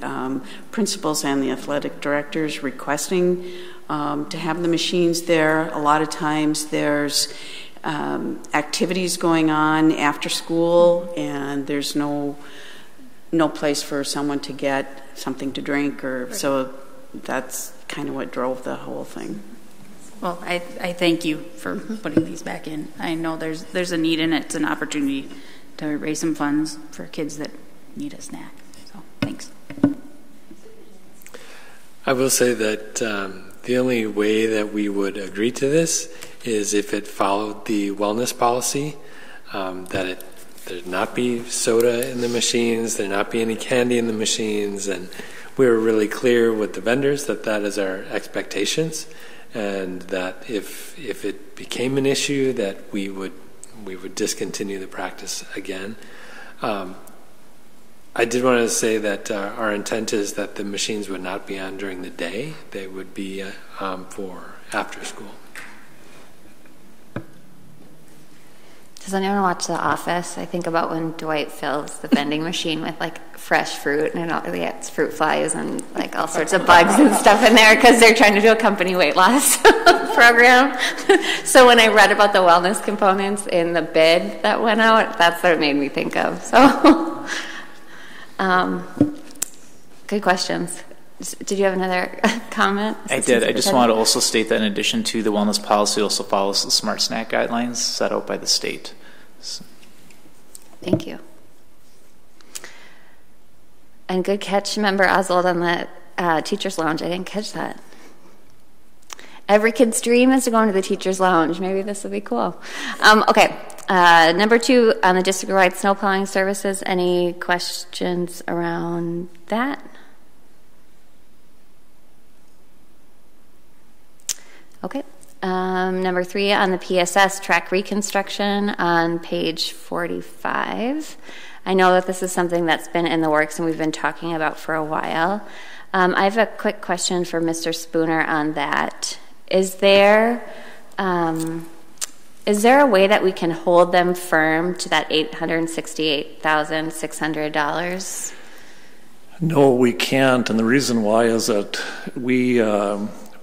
principals and the athletic directors requesting to have the machines there. A lot of times there's activities going on after school, and there's no place for someone to get something to drink, so that's kind of what drove the whole thing. Well, I thank you for putting these back in. I know there's a need, and it's an opportunity to raise some funds for kids that need a snack. So thanks. I will say that the only way that we would agree to this is if it followed the wellness policy, that there not be soda in the machines, there not be any candy in the machines, and we were really clear with the vendors that is our expectations, and that if it became an issue, that we would discontinue the practice again. I did want to say that our intent is that the machines would not be on during the day; they would be for after school. Does anyone watch The Office? I think about when Dwight fills the vending machine with like fresh fruit, and it gets fruit flies and like all sorts of bugs and stuff in there because they're trying to do a company weight loss program. So when I read about the wellness components in the bid that went out, that's what it made me think of. So, good questions. Did you have another comment? I did. I just wanted to also state that in addition to the wellness policy, also follows the smart snack guidelines set out by the state. So. Thank you. And good catch, Member Oswald, on the teacher's lounge. I didn't catch that. Every kid's dream is to go into the teacher's lounge. Maybe this will be cool. Okay. Number 2, on the district-wide snow plowing services. Any questions around that? Okay. Number 3, on the PSS track reconstruction on page 45. I know that this is something that's been in the works and we've been talking about for a while. I have a quick question for Mr. Spooner on that. Is there a way that we can hold them firm to that $868,600? No, we can't, and the reason why is that we,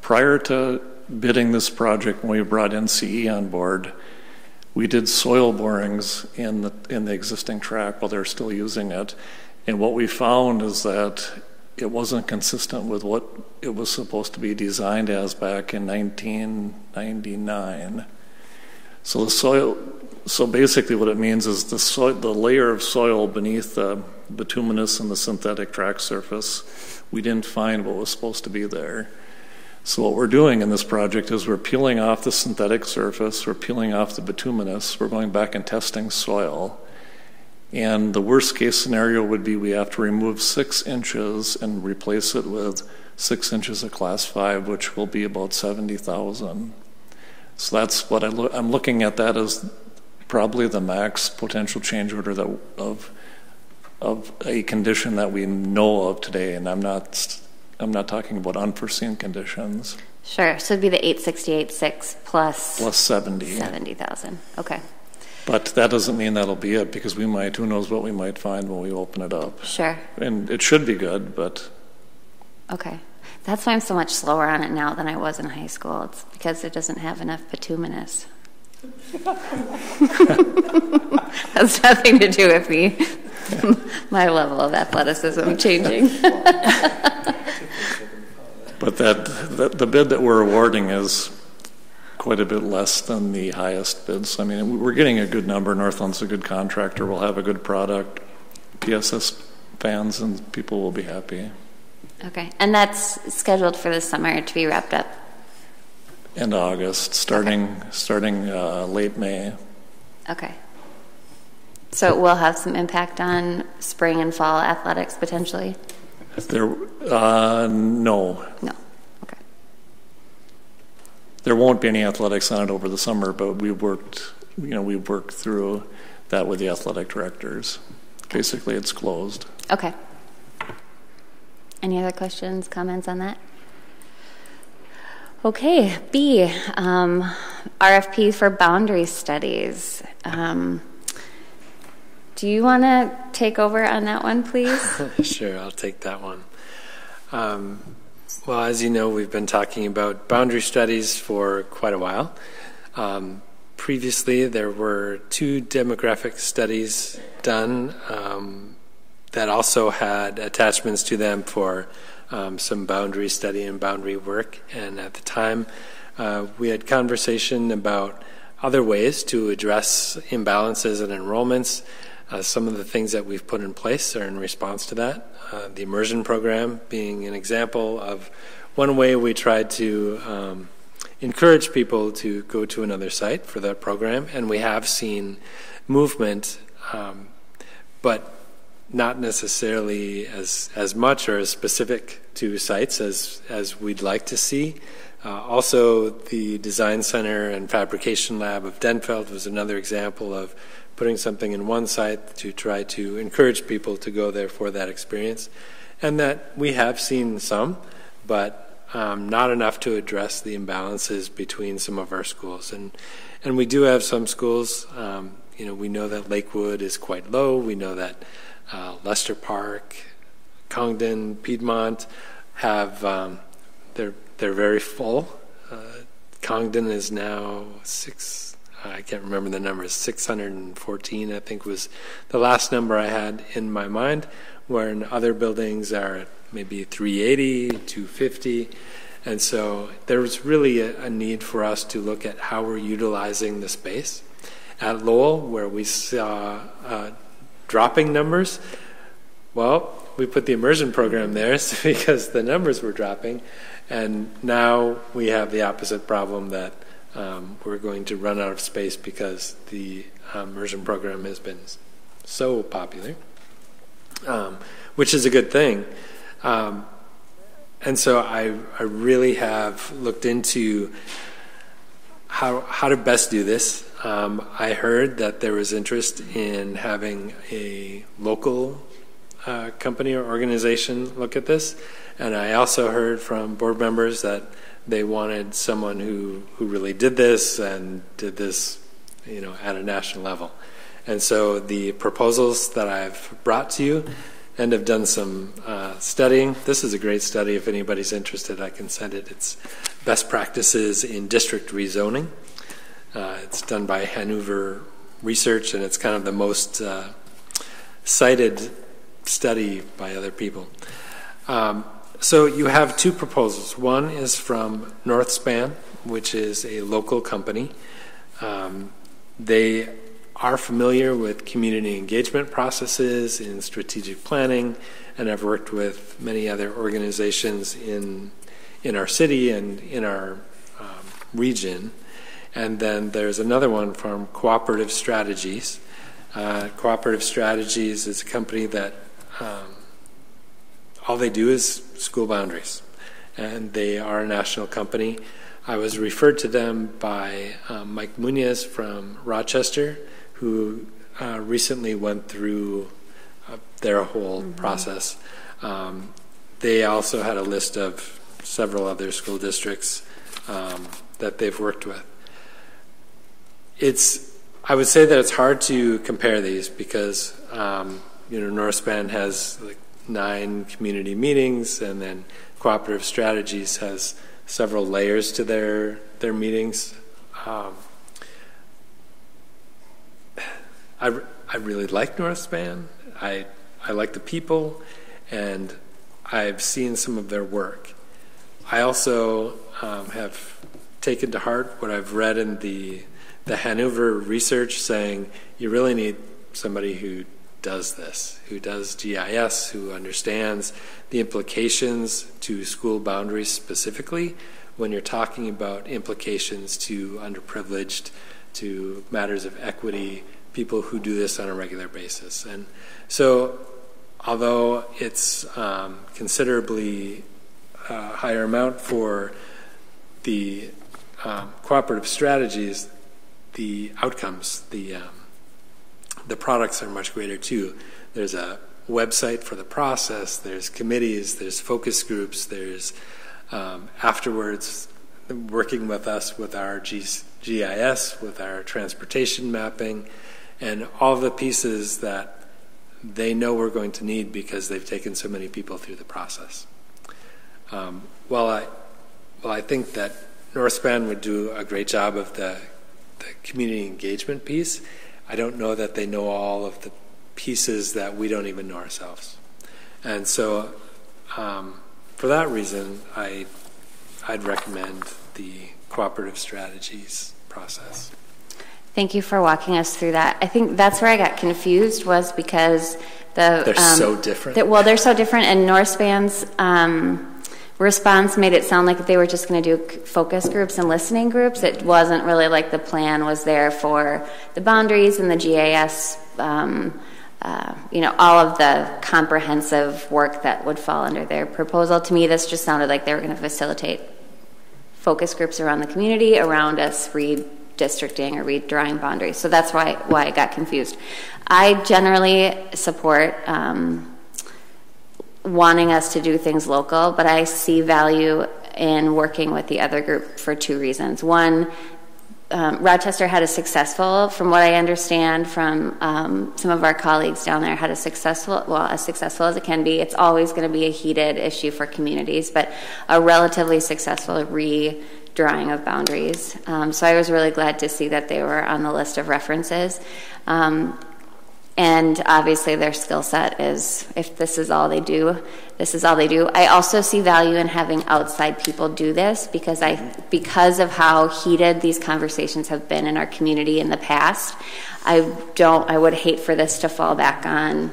prior to bidding this project, when we brought NCE on board, we did soil borings in the existing track while they're still using it, and what we found is that it wasn't consistent with what it was supposed to be designed as back in 1999. So basically what it means is the layer of soil beneath the bituminous and the synthetic track surface, we didn't find what was supposed to be there. So what we're doing in this project is we're peeling off the synthetic surface, we're peeling off the bituminous, we're going back and testing soil. And the worst case scenario would be we have to remove 6 inches and replace it with 6 inches of class 5, which will be about $70,000. So that's what I'm looking at that as probably the max potential change order of a condition that we know of today, and I'm not talking about unforeseen conditions. Sure. So it'd be the 868.6 plus 70,000. Okay. But that doesn't mean that'll be it, because who knows what we might find when we open it up. Sure. And it should be good, but. Okay. That's why I'm so much slower on it now than I was in high school. It's because it doesn't have enough bituminous. Has nothing to do with me. My level of athleticism changing. But the bid that we're awarding is quite a bit less than the highest bid. So, I mean, we're getting a good number. Northland's a good contractor. We'll have a good product. PSS fans and people will be happy. Okay, and that's scheduled for the summer to be wrapped up? End of August, starting late May. Okay. So it will have some impact on spring and fall athletics potentially? No. No. Okay. There won't be any athletics on it over the summer, but we worked through that with the athletic directors. Basically, it's closed. Okay. Any other questions, comments on that? Okay, B, RFP for boundary studies. Do you want to take over on that one, please? Sure, I'll take that one. Well, as you know, we've been talking about boundary studies for quite a while. Previously, there were 2 demographic studies done that also had attachments to them for some boundary study and boundary work. And at the time, we had conversation about other ways to address imbalances in enrollments. Some of the things that we've put in place are in response to that. The immersion program being an example of one way we tried to encourage people to go to another site for that program, and we have seen movement, but not necessarily as much or as specific to sites as we'd like to see. Also, the Design Center and Fabrication Lab of Denfeld was another example of putting something in one site to try to encourage people to go there for that experience. And that we have seen some, but not enough to address the imbalances between some of our schools. And we do have some schools, we know that Lakewood is quite low. We know that Leicester Park, Congdon, Piedmont have, they're very full. Congdon is now I can't remember the numbers, 614 I think was the last number I had in my mind, where other buildings are maybe 380, 250. And so there's really a need for us to look at how we're utilizing the space. At Lowell, where we saw dropping numbers, well, we put the immersion program there because the numbers were dropping. And now we have the opposite problem that we're going to run out of space because the immersion program has been so popular, which is a good thing. And so I really have looked into how to best do this. I heard that there was interest in having a local company or organization look at this. And I also heard from board members that they wanted someone who really did this and did this, at a national level. And so the proposals that I've brought to you and have done some studying. This is a great study. If anybody's interested, I can send it. It's Best Practices in District Rezoning. It's done by Hanover Research, and it's kind of the most cited study by other people. So you have 2 proposals. One is from Northspan, which is a local company. They are familiar with community engagement processes in strategic planning, and have worked with many other organizations in our city and in our region. And then there's another one from Cooperative Strategies. Cooperative Strategies is a company that all they do is school boundaries, and they are a national company. I was referred to them by Mike Munoz from Rochester, who recently went through their whole process. They also had a list of several other school districts that they've worked with. I would say that it's hard to compare these because Northspan has 9 community meetings, and then Cooperative Strategies has several layers to their meetings. I really like Northspan. I like the people, and I've seen some of their work. I also have taken to heart what I've read in the Hanover research saying you really need somebody who does this, who does GIS, who understands the implications to school boundaries specifically when you're talking about implications to underprivileged, to matters of equity, people who do this on a regular basis. And so although it's considerably higher amount for the cooperative strategies, the outcomes, the products are much greater too. There's a website for the process, there's committees, there's focus groups, there's afterwards working with us with our GIS, with our transportation mapping, and all the pieces that they know we're going to need because they've taken so many people through the process. While I think that Northspan would do a great job of the community engagement piece, I don't know that they know all of the pieces that we don't even know ourselves. And so for that reason, I'd recommend the cooperative strategies process. Thank you for walking us through that. I think that's where I got confused, was because they're so different. They're so different, and Northspan's response made it sound like they were just going to do focus groups and listening groups. It wasn't really like the plan was there for the boundaries and the GIS, all of the comprehensive work that would fall under their proposal. To me, this just sounded like they were going to facilitate focus groups around the community, around us redistricting or redrawing boundaries. So that's why I got confused. I generally support wanting us to do things local, but I see value in working with the other group for two reasons. One, Rochester had from what I understand from some of our colleagues down there, had as successful as it can be. It's always going to be a heated issue for communities, but a relatively successful redrawing of boundaries. So I was really glad to see that they were on the list of references. And obviously their skill set is, if this is all they do, this is all they do. I also see value in having outside people do this because of how heated these conversations have been in our community in the past. I would hate for this to fall back on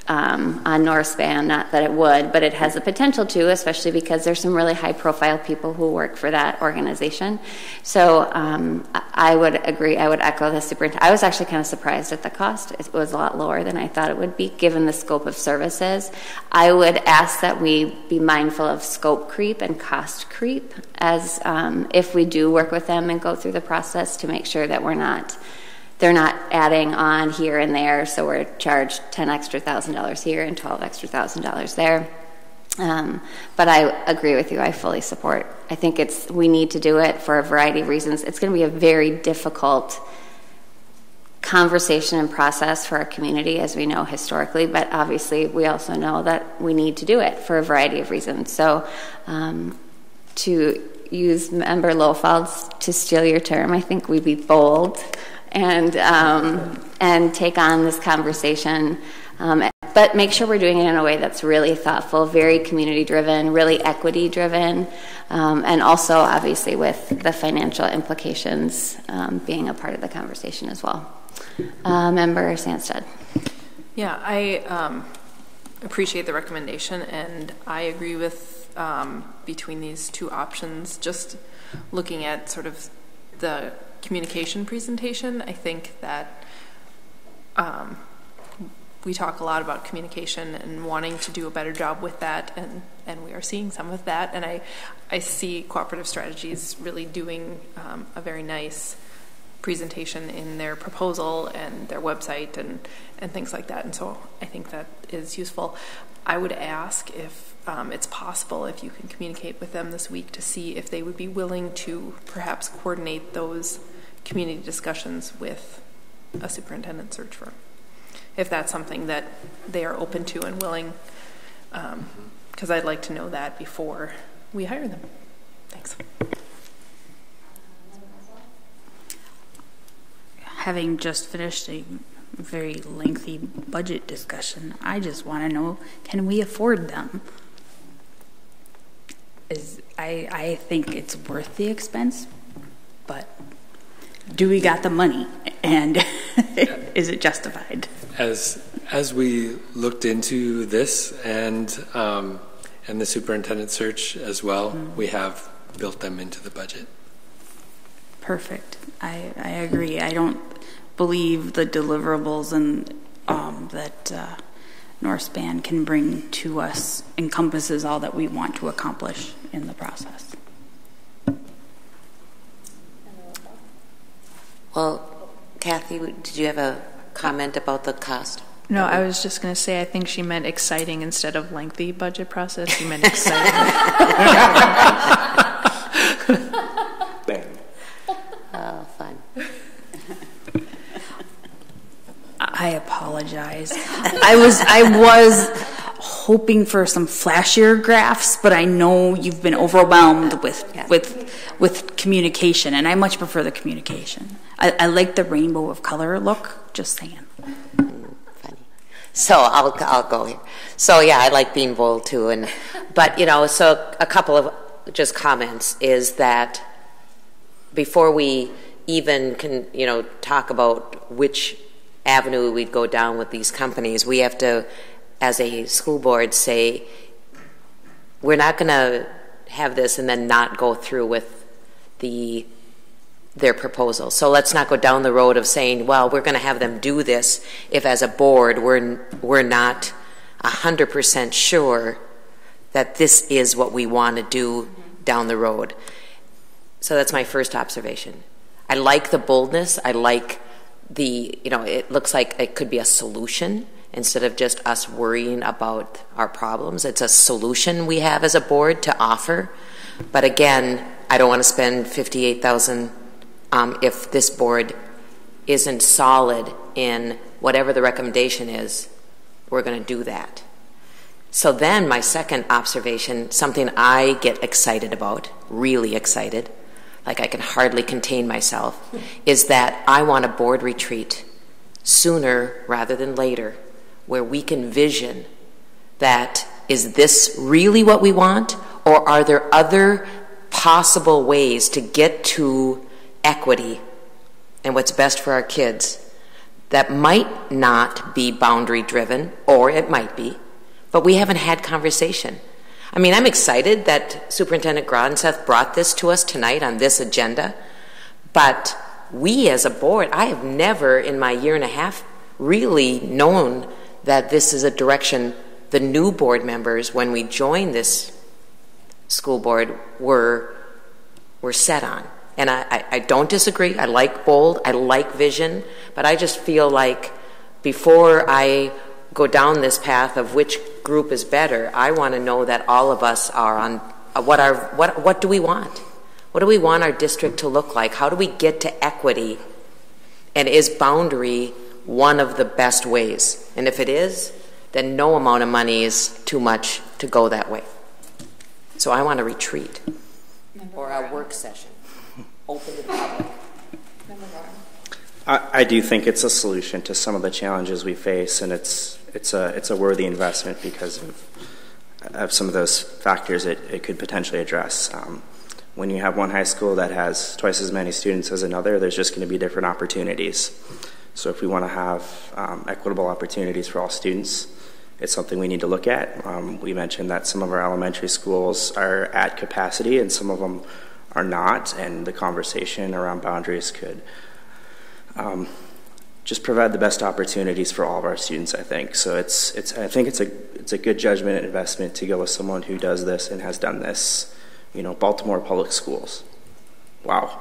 Northspan, not that it would, but it has the potential to, especially because there's some really high profile people who work for that organization. So I would agree, I would echo the superintendent. I was actually kind of surprised at the cost. It was a lot lower than I thought it would be given the scope of services. I would ask that we be mindful of scope creep and cost creep as if we do work with them and go through the process, to make sure that they're not adding on here and there, so we're charged $10,000 extra here and $12,000 extra there. But I agree with you. I fully support. I think we need to do it for a variety of reasons. It's going to be a very difficult conversation and process for our community, as we know historically, but obviously we also know that we need to do it for a variety of reasons. So to use Member Lofald's, to steal your term, I think we'd be bold and take on this conversation, but make sure we're doing it in a way that's really thoughtful, very community-driven, really equity-driven, and also, obviously, with the financial implications being a part of the conversation as well. Member Sandstead. Yeah, I appreciate the recommendation, and I agree with between these two options, just looking at sort of the communication presentation. I think that we talk a lot about communication and wanting to do a better job with that, and we are seeing some of that, and I see cooperative strategies really doing a very nice presentation in their proposal and their website and things like that, and so I think that is useful. I would ask if it's possible, if you can communicate with them this week to see if they would be willing to perhaps coordinate those community discussions with a superintendent search firm, if that's something that they are open to and willing, because I'd like to know that before we hire them. Thanks. Having just finished a very lengthy budget discussion, I just want to know, can we afford them? I think it's worth the expense, but do we got the money, and is it justified? As As we looked into this and the superintendent search as well, we have built them into the budget. Perfect. I agree. I don't believe the deliverables and that North Span can bring to us encompasses all that we want to accomplish in the process. Well, Kathy, did you have a comment about the cost? No, I was just going to say I think she meant exciting instead of lengthy budget process. She meant exciting. Oh, fun. I apologize. I was hoping for some flashier graphs, but I know you've been overwhelmed with communication, and I much prefer the communication. I like the rainbow of color look. Just saying. Funny. So I'll go here. So yeah, I like being bold too, but so a couple of just comments is that before we even can talk about which avenue we'd go down with these companies, we have to, as a school board, say we're not going to have this and then not go through with their proposal. So let's not go down the road of saying, well, we're going to have them do this if as a board we're not 100% sure that this is what we want to do down the road. So that's my first observation. I like the boldness. I like it looks like it could be a solution instead of just us worrying about our problems. It's a solution we have as a board to offer. But again, I don't want to spend $58,000 if this board isn't solid in whatever the recommendation is. We're going to do that. So then my second observation, something I get excited about, really excited, like I can hardly contain myself, is that I want a board retreat sooner rather than later, where we can vision that, is this really what we want, or are there other possible ways to get to equity and what's best for our kids that might not be boundary driven, or it might be, but we haven't had conversation. I mean, I'm excited that Superintendent Gronseth brought this to us tonight on this agenda, but we as a board, I have never in my year and a half really known that this is a direction the new board members, when we joined this school board, were set on. And I don't disagree. I like bold, I like vision, but I just feel like before I go down this path of which group is better, I want to know that all of us are on what do we want? What do we want our district to look like? How do we get to equity? And is boundary one of the best ways? And if it is, then no amount of money is too much to go that way. So I want a retreat or a work session open to the public. I do think it's a solution to some of the challenges we face, and it's a worthy investment because of some of those factors it could potentially address. When you have one high school that has twice as many students as another, there's just going to be different opportunities. So if we want to have equitable opportunities for all students, it's something we need to look at. We mentioned that some of our elementary schools are at capacity and some of them are not, and the conversation around boundaries could just provide the best opportunities for all of our students, I think. So I think it's a good judgment and investment to go with someone who does this and has done this. Baltimore Public Schools. Wow.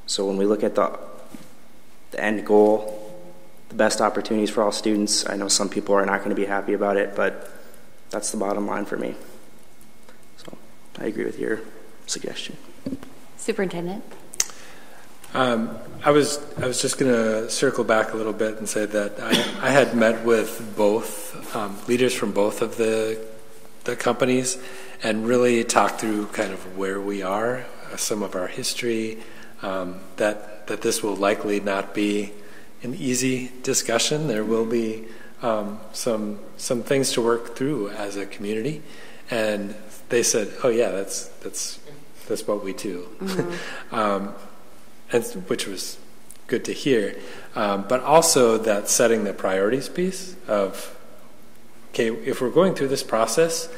So when we look at the end goal, the best opportunities for all students, I know some people are not going to be happy about it, but that's the bottom line for me. So I agree with your suggestion. Superintendent? I was just going to circle back a little bit and say that I had met with both leaders from both of the companies and really talked through kind of where we are, some of our history, that this will likely not be an easy discussion. There will be some things to work through as a community, and they said, "Oh yeah, that's what we do," mm-hmm. Which was good to hear. But also that setting the priorities piece of, okay, if we're going through this process,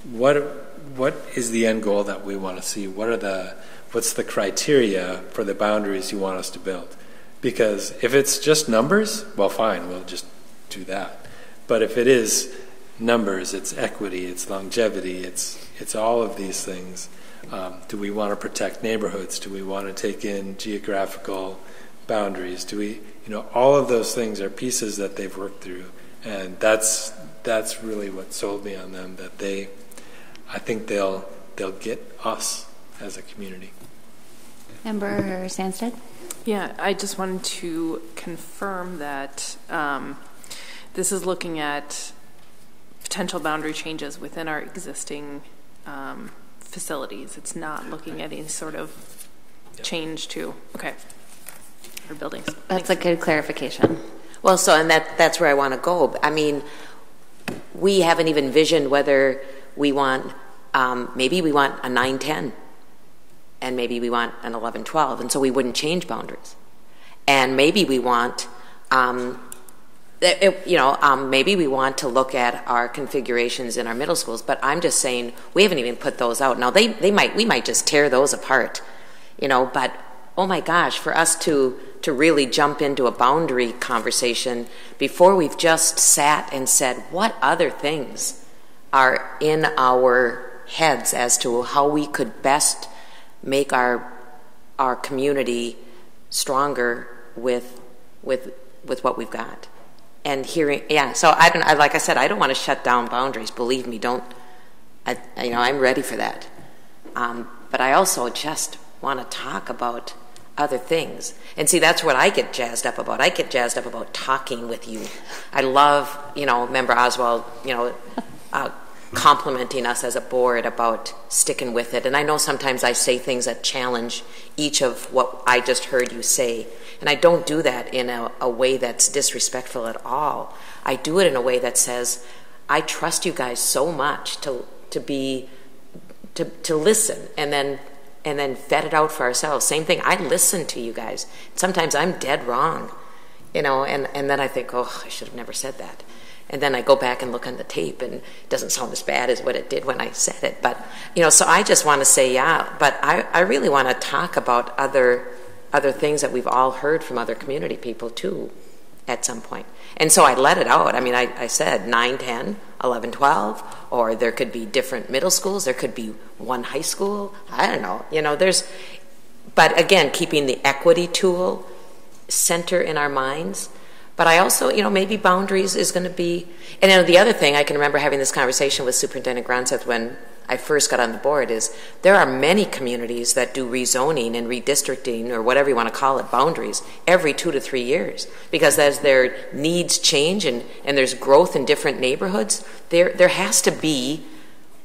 what is the end goal that we want to see? What's the criteria for the boundaries you want us to build? Because if it's just numbers, well, fine, we'll just do that. But if it is numbers, it's equity, it's longevity, it's all of these things. Do we want to protect neighborhoods? Do we want to take in geographical boundaries? Do we, all of those things are pieces that they've worked through, and that's really what sold me on them. That I think they'll get us as a community. Member Sandstead? Yeah, I just wanted to confirm that this is looking at potential boundary changes within our existing facilities. It's not looking at any sort of change to, our buildings. That's a good clarification. Well, and that's where I want to go. I mean, we haven't even envisioned whether we want, maybe we want a 9-10, and maybe we want an 11-12, and so we wouldn't change boundaries. And maybe we want, maybe we want to look at our configurations in our middle schools, but I'm just saying we haven't even put those out. Now, we might just tear those apart, but oh my gosh, for us to really jump into a boundary conversation before we've just sat and said, what other things are in our heads as to how we could best make our community stronger with what we've got. And hearing, so like I said, I don't want to shut down boundaries. Believe me, I'm ready for that. But I also just want to talk about other things. And see, that's what I get jazzed up about. I get jazzed up about talking with you. I love, Member Oswald, complimenting us as a board about sticking with it. And I know sometimes I say things that challenge each of what I just heard you say. And I don't do that in a way that's disrespectful at all. I do it in a way that says, I trust you guys so much to listen and then vet it out for ourselves. Same thing, I listen to you guys. Sometimes I'm dead wrong, and then I think, I should have never said that. And then I go back and look on the tape, and it doesn't sound as bad as what it did when I said it. But, so I just want to say, but I really want to talk about other things that we've all heard from other community people, too, at some point. And so I let it out. I mean, I said 9, 10, 11, 12, or there could be different middle schools. There could be one high school. I don't know. But again, keeping the equity tool center in our minds. But I also, maybe boundaries is going to be, and the other thing, I can remember having this conversation with Superintendent Gronseth when I first got on the board, is there are many communities that do rezoning and redistricting, or whatever you want to call it, boundaries, every 2 to 3 years. Because as their needs change and there's growth in different neighborhoods, there has to be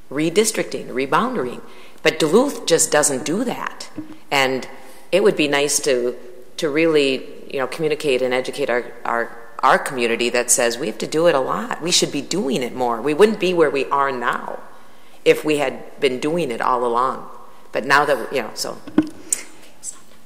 redistricting, reboundering. But Duluth just doesn't do that. And it would be nice to really communicate and educate our community that says we have to do it a lot. We should be doing it more. We wouldn't be where we are now if we had been doing it all along. But now that, so.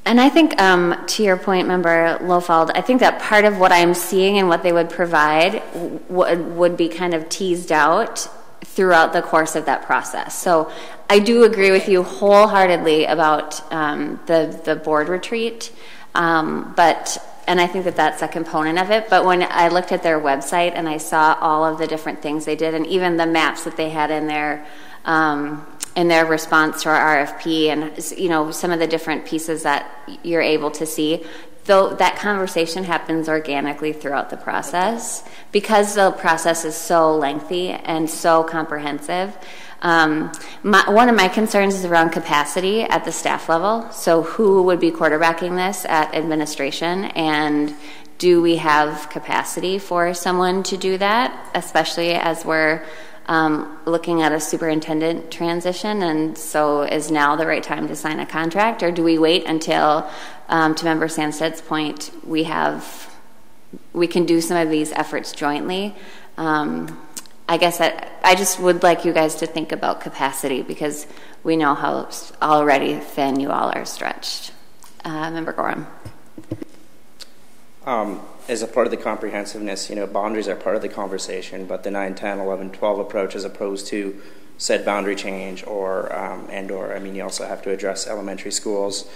And I think, to your point, Member Lofald, I think that part of what I'm seeing and what they would provide would be kind of teased out throughout the course of that process. So I do agree with you wholeheartedly about the board retreat. And I think that that's a component of it. But when I looked at their website and I saw all of the different things they did, and even the maps that they had in their response to our RFP, and some of the different pieces that you're able to see, though that conversation happens organically throughout the process because the process is so lengthy and so comprehensive. One of my concerns is around capacity at the staff level. So who would be quarterbacking this at administration, and do we have capacity for someone to do that, especially as we're looking at a superintendent transition, and so is now the right time to sign a contract, or do we wait until, to Member Sandstead's point, we can do some of these efforts jointly? I guess I just would like you guys to think about capacity, because we know how already thin you all are stretched. Member Gorham. as a part of the comprehensiveness, boundaries are part of the conversation, but the 9, 10, 11, 12 approach as opposed to said boundary change or you also have to address elementary schools,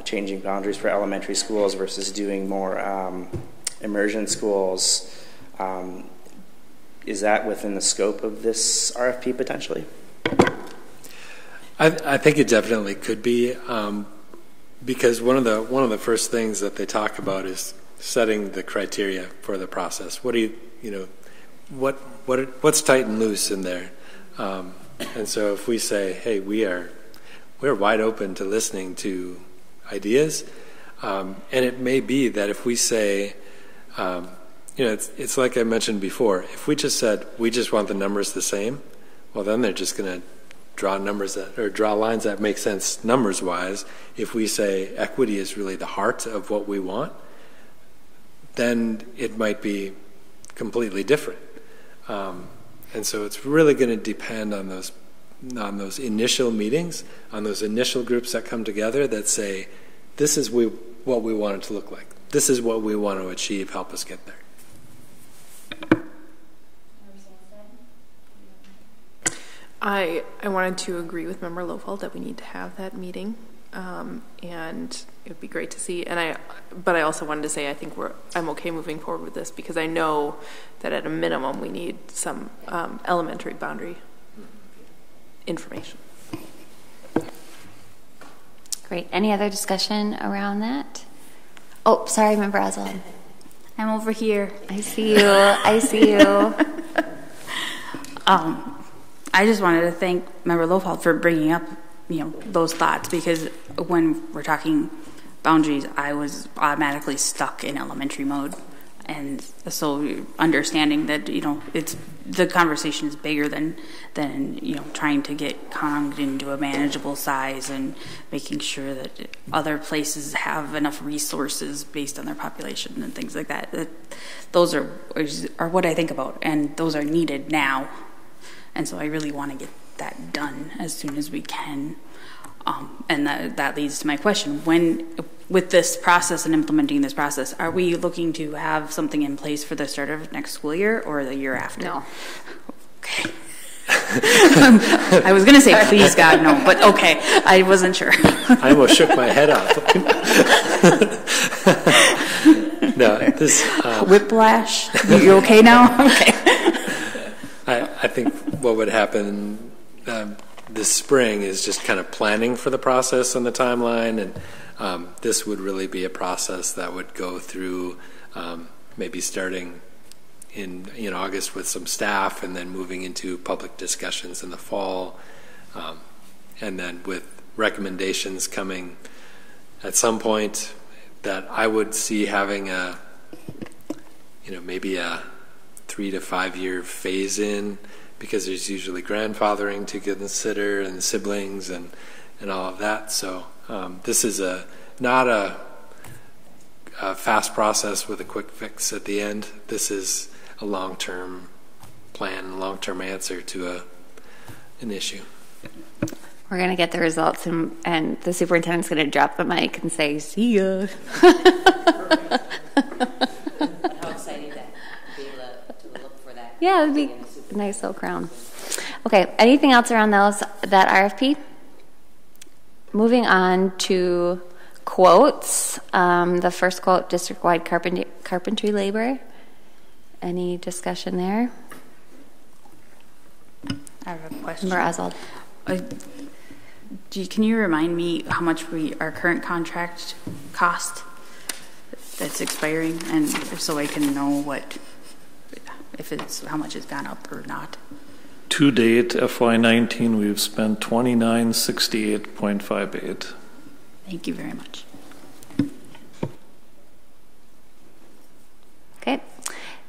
changing boundaries for elementary schools versus doing more immersion schools. Is that within the scope of this RFP potentially? I think it definitely could be, because one of the first things that they talk about is setting the criteria for the process. What do what's tight and loose in there? And so if we say, hey, we're wide open to listening to ideas, and it may be that if we say, it's like I mentioned before, if we just said we just want the numbers the same, well, then they're just going to draw lines that make sense numbers wise. If we say equity is really the heart of what we want, then it might be completely different. And so it's really going to depend on those initial meetings, on those initial groups that come together that say, this is what we want it to look like. This is what we want to achieve. Help us get there. I wanted to agree with Member Lofeld that we need to have that meeting, and it would be great to see. But I also wanted to say I think I'm okay moving forward with this because I know that at a minimum we need some elementary boundary information. Great. Any other discussion around that? Oh, sorry, Member Oswald. I'm over here. I see you. I see you. I just wanted to thank Member Lofeld for bringing up, those thoughts, because when we're talking boundaries, I was automatically stuck in elementary mode. And so understanding that, it's the conversation is bigger than trying to get Concord into a manageable size and making sure that other places have enough resources based on their population and things like that. Those are what I think about, and those are needed now. And so I really want to get that done as soon as we can. And that leads to my question. With this process and implementing this process, are we looking to have something in place for the start of next school year or the year after? No. Okay. I was going to say, please, God, no. But okay, I wasn't sure. I almost shook my head off. No, this... Whiplash? You okay now? Okay. I think what would happen this spring is just kind of planning for the process and the timeline, and this would really be a process that would go through maybe starting in August with some staff and then moving into public discussions in the fall, and then with recommendations coming at some point that I would see having maybe a 3 to 5 year phase in, because there's usually grandfathering to consider and siblings and all of that. So this is not a fast process with a quick fix at the end. This is a long-term plan, long-term answer to an issue. We're going to get the results, and the superintendent's going to drop the mic and say, see ya. How exciting that to be able to look for that. Yeah, it would be a nice little crown. Okay, anything else around that RFP? Moving on to quotes. The first quote, district-wide carpentry labor. Any discussion there? I have a question. Member Oswald. Can you remind me how much our current contract cost that's expiring, and so I can know how much it's gone up or not? To date, FY19, we've spent $2968.58. Thank you very much. Okay.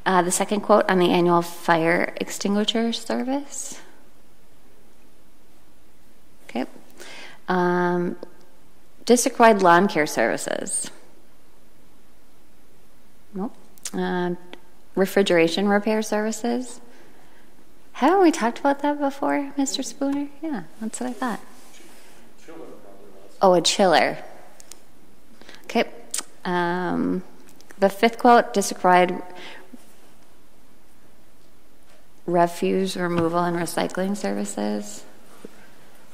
The second quote on the annual fire extinguisher service. Okay. District-wide lawn care services. Nope. Refrigeration repair services. Haven't we talked about that before, Mr. Spooner? Yeah, that's what I thought. Oh, a chiller. Okay. The fifth quote, district-wide refuse removal and recycling services.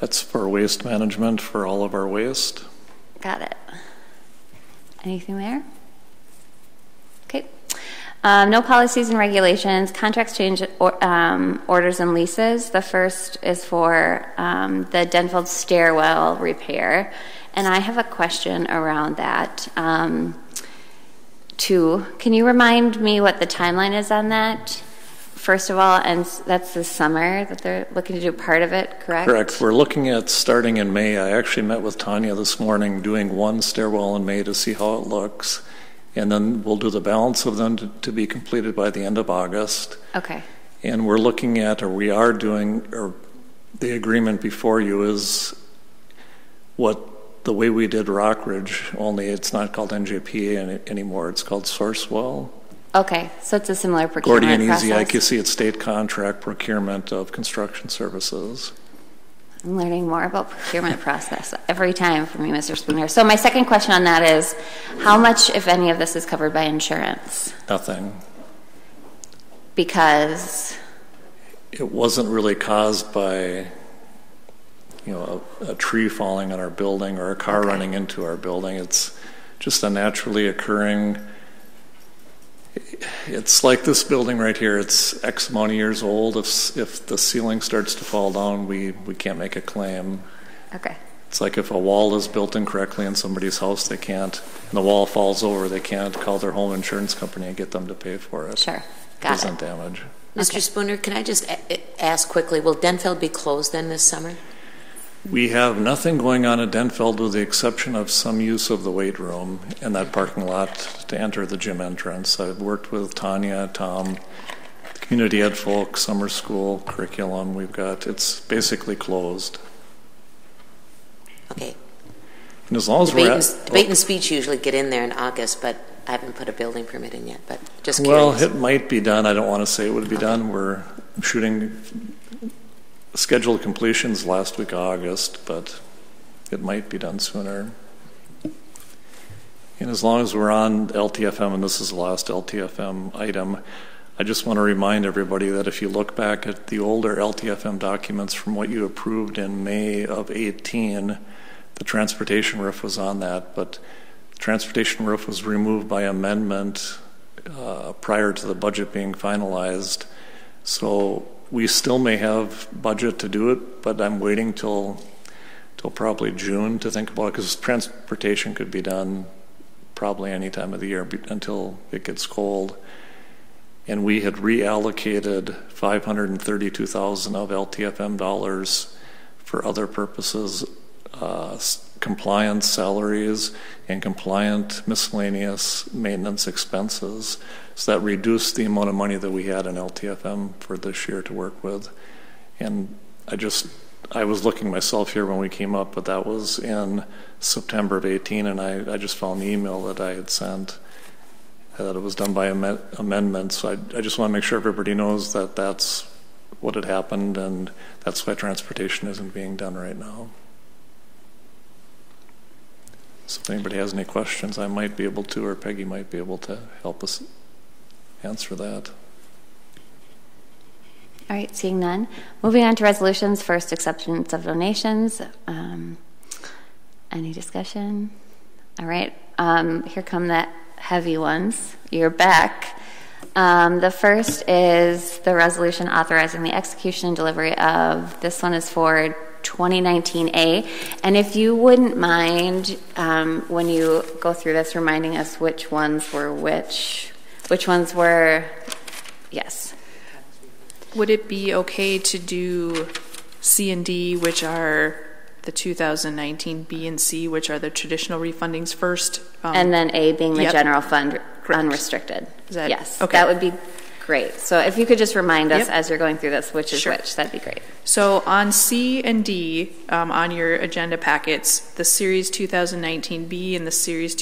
That's for waste management for all of our waste. Got it. Anything there? Okay. No policies and regulations, contracts, change orders, and leases. The first is for the Denfeld stairwell repair. And I have a question around that. Too. Can you remind me what the timeline is on that? First of all, and that's this summer that they're looking to do part of it, correct? Correct. We're looking at starting in May. I actually met with Tanya this morning doing one stairwell in May to see how it looks. And then we'll do the balance of them to be completed by the end of August. Okay. And we're looking at, or we are doing, or the agreement before you is the way we did Rockridge, only it's not called NJPA anymore. It's called Sourcewell. Okay, so it's a similar procurement Gordian process. Easy IQC, it's state contract procurement of construction services. I'm learning more about procurement process every time from you, Mr. Spooner. So my second question on that is, how much, if any, of this is covered by insurance? Nothing. Because? It wasn't really caused by, a tree falling on our building or a car running into our building. It's just a naturally occurring. It's like this building right here. It's X amount of years old. If the ceiling starts to fall down, we can't make a claim. Okay. It's like if a wall is built incorrectly in somebody's house, they can't, and the wall falls over, they can't call their home insurance company and get them to pay for it. Sure. Got it. Doesn't damage. Mr. Spooner, can I just ask quickly, will Denfeld be closed then this summer? We have nothing going on at Denfeld with the exception of some use of the weight room and that parking lot to enter the gym entrance. I've worked with Tanya, Tom, the community ed folk, summer school curriculum. It's basically closed. Okay. And as long as debate and speech usually get in there in August, but I haven't put a building permit in yet, but just curious. Well, it might be done. I don't want to say it would be done. We're shooting scheduled completions last week of August, but it might be done sooner. And as long as we're on LTFM, and this is the last LTFM item, I just want to remind everybody that if you look back at the older LTFM documents from what you approved in May of 18, the transportation roof was on that, but the transportation roof was removed by amendment prior to the budget being finalized. So we still may have budget to do it, but I'm waiting till probably June to think about it, because transportation could be done probably any time of the year until it gets cold. And we had reallocated $532,000 of LTFM dollars for other purposes, compliant salaries and compliant miscellaneous maintenance expenses. So that reduced the amount of money that we had in LTFM for this year to work with. And I was looking myself here when we came up, but that was in September of 18, and I just found the email that I had sent that it was done by amendment. So I just want to make sure everybody knows that that's what had happened, and that's why transportation isn't being done right now. So if anybody has any questions, I might be able to, or Peggy might be able to help us answer that. All right, seeing none. Moving on to resolutions. First, acceptance of donations. Any discussion? All right, here come the heavy ones. You're back. The first is the resolution authorizing the execution and delivery of, this one is for 2019A. And if you wouldn't mind, when you go through this, reminding us which ones were which ones were, yes. Would it be okay to do C and D, which are the 2019, B and C, which are the traditional refundings first? And then A being the yep. general fund, Correct. Unrestricted. Yes, okay. That would be great. So if you could just remind us Yep. as you're going through this which is Sure. which, that'd be great. So on C and D, on your agenda packets, the Series 2019B and the Series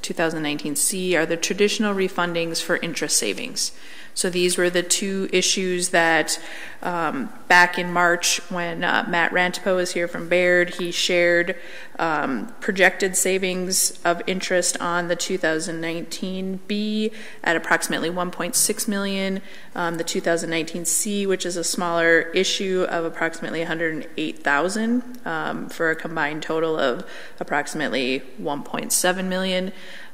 2019C are the traditional refundings for interest savings. So these were the two issues that back in March when Matt Rantipa was here from Baird, he shared projected savings of interest on the 2019B at approximately $1.6 million, the 2019C, which is a smaller issue, of approximately $108,000 for a combined total of approximately $1.7 million.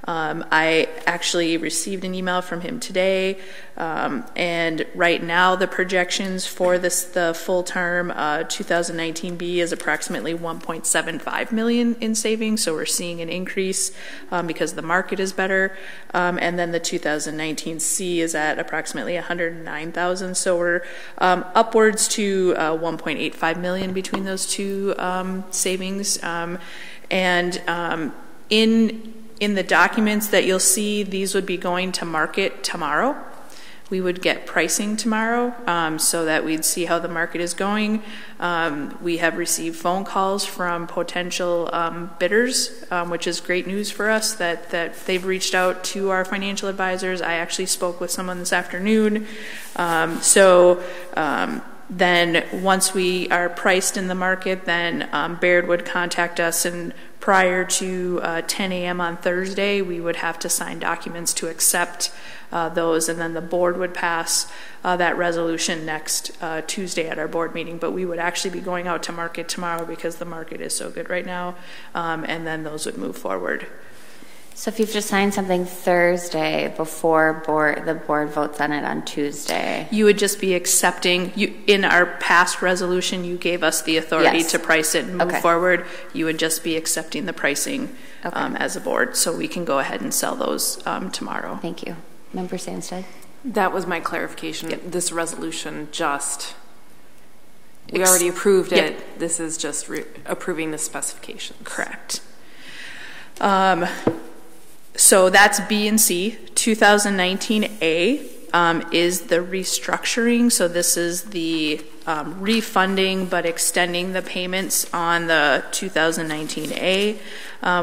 I actually received an email from him today, and right now the projections for the full term 2019B is approximately $1.75 million in savings, so we're seeing an increase because the market is better, and then the 2019C is at approximately $109,000, so we're upwards to $1.85 million between those two savings, and in the documents that you'll see, these would be going to market tomorrow. We would get pricing tomorrow so that we'd see how the market is going. We have received phone calls from potential bidders, which is great news for us that they've reached out to our financial advisors. I actually spoke with someone this afternoon. Then once we are priced in the market, then Baird would contact us, and prior to 10 a.m. on Thursday, we would have to sign documents to accept those, and then the board would pass that resolution next Tuesday at our board meeting. But we would actually be going out to market tomorrow because the market is so good right now, and then those would move forward. So if you've just signed something Thursday before the board votes on it on Tuesday, you would just be accepting. In our past resolution, you gave us the authority to price it and move forward. You would just be accepting the pricing as a board, so we can go ahead and sell those tomorrow. Thank you. Member Sandstead? That was my clarification. Yep. This resolution we already approved it. Yep. This is just approving the specifications. Correct. So that's B and C. 2019A is the restructuring. So this is the refunding but extending the payments on the 2019A.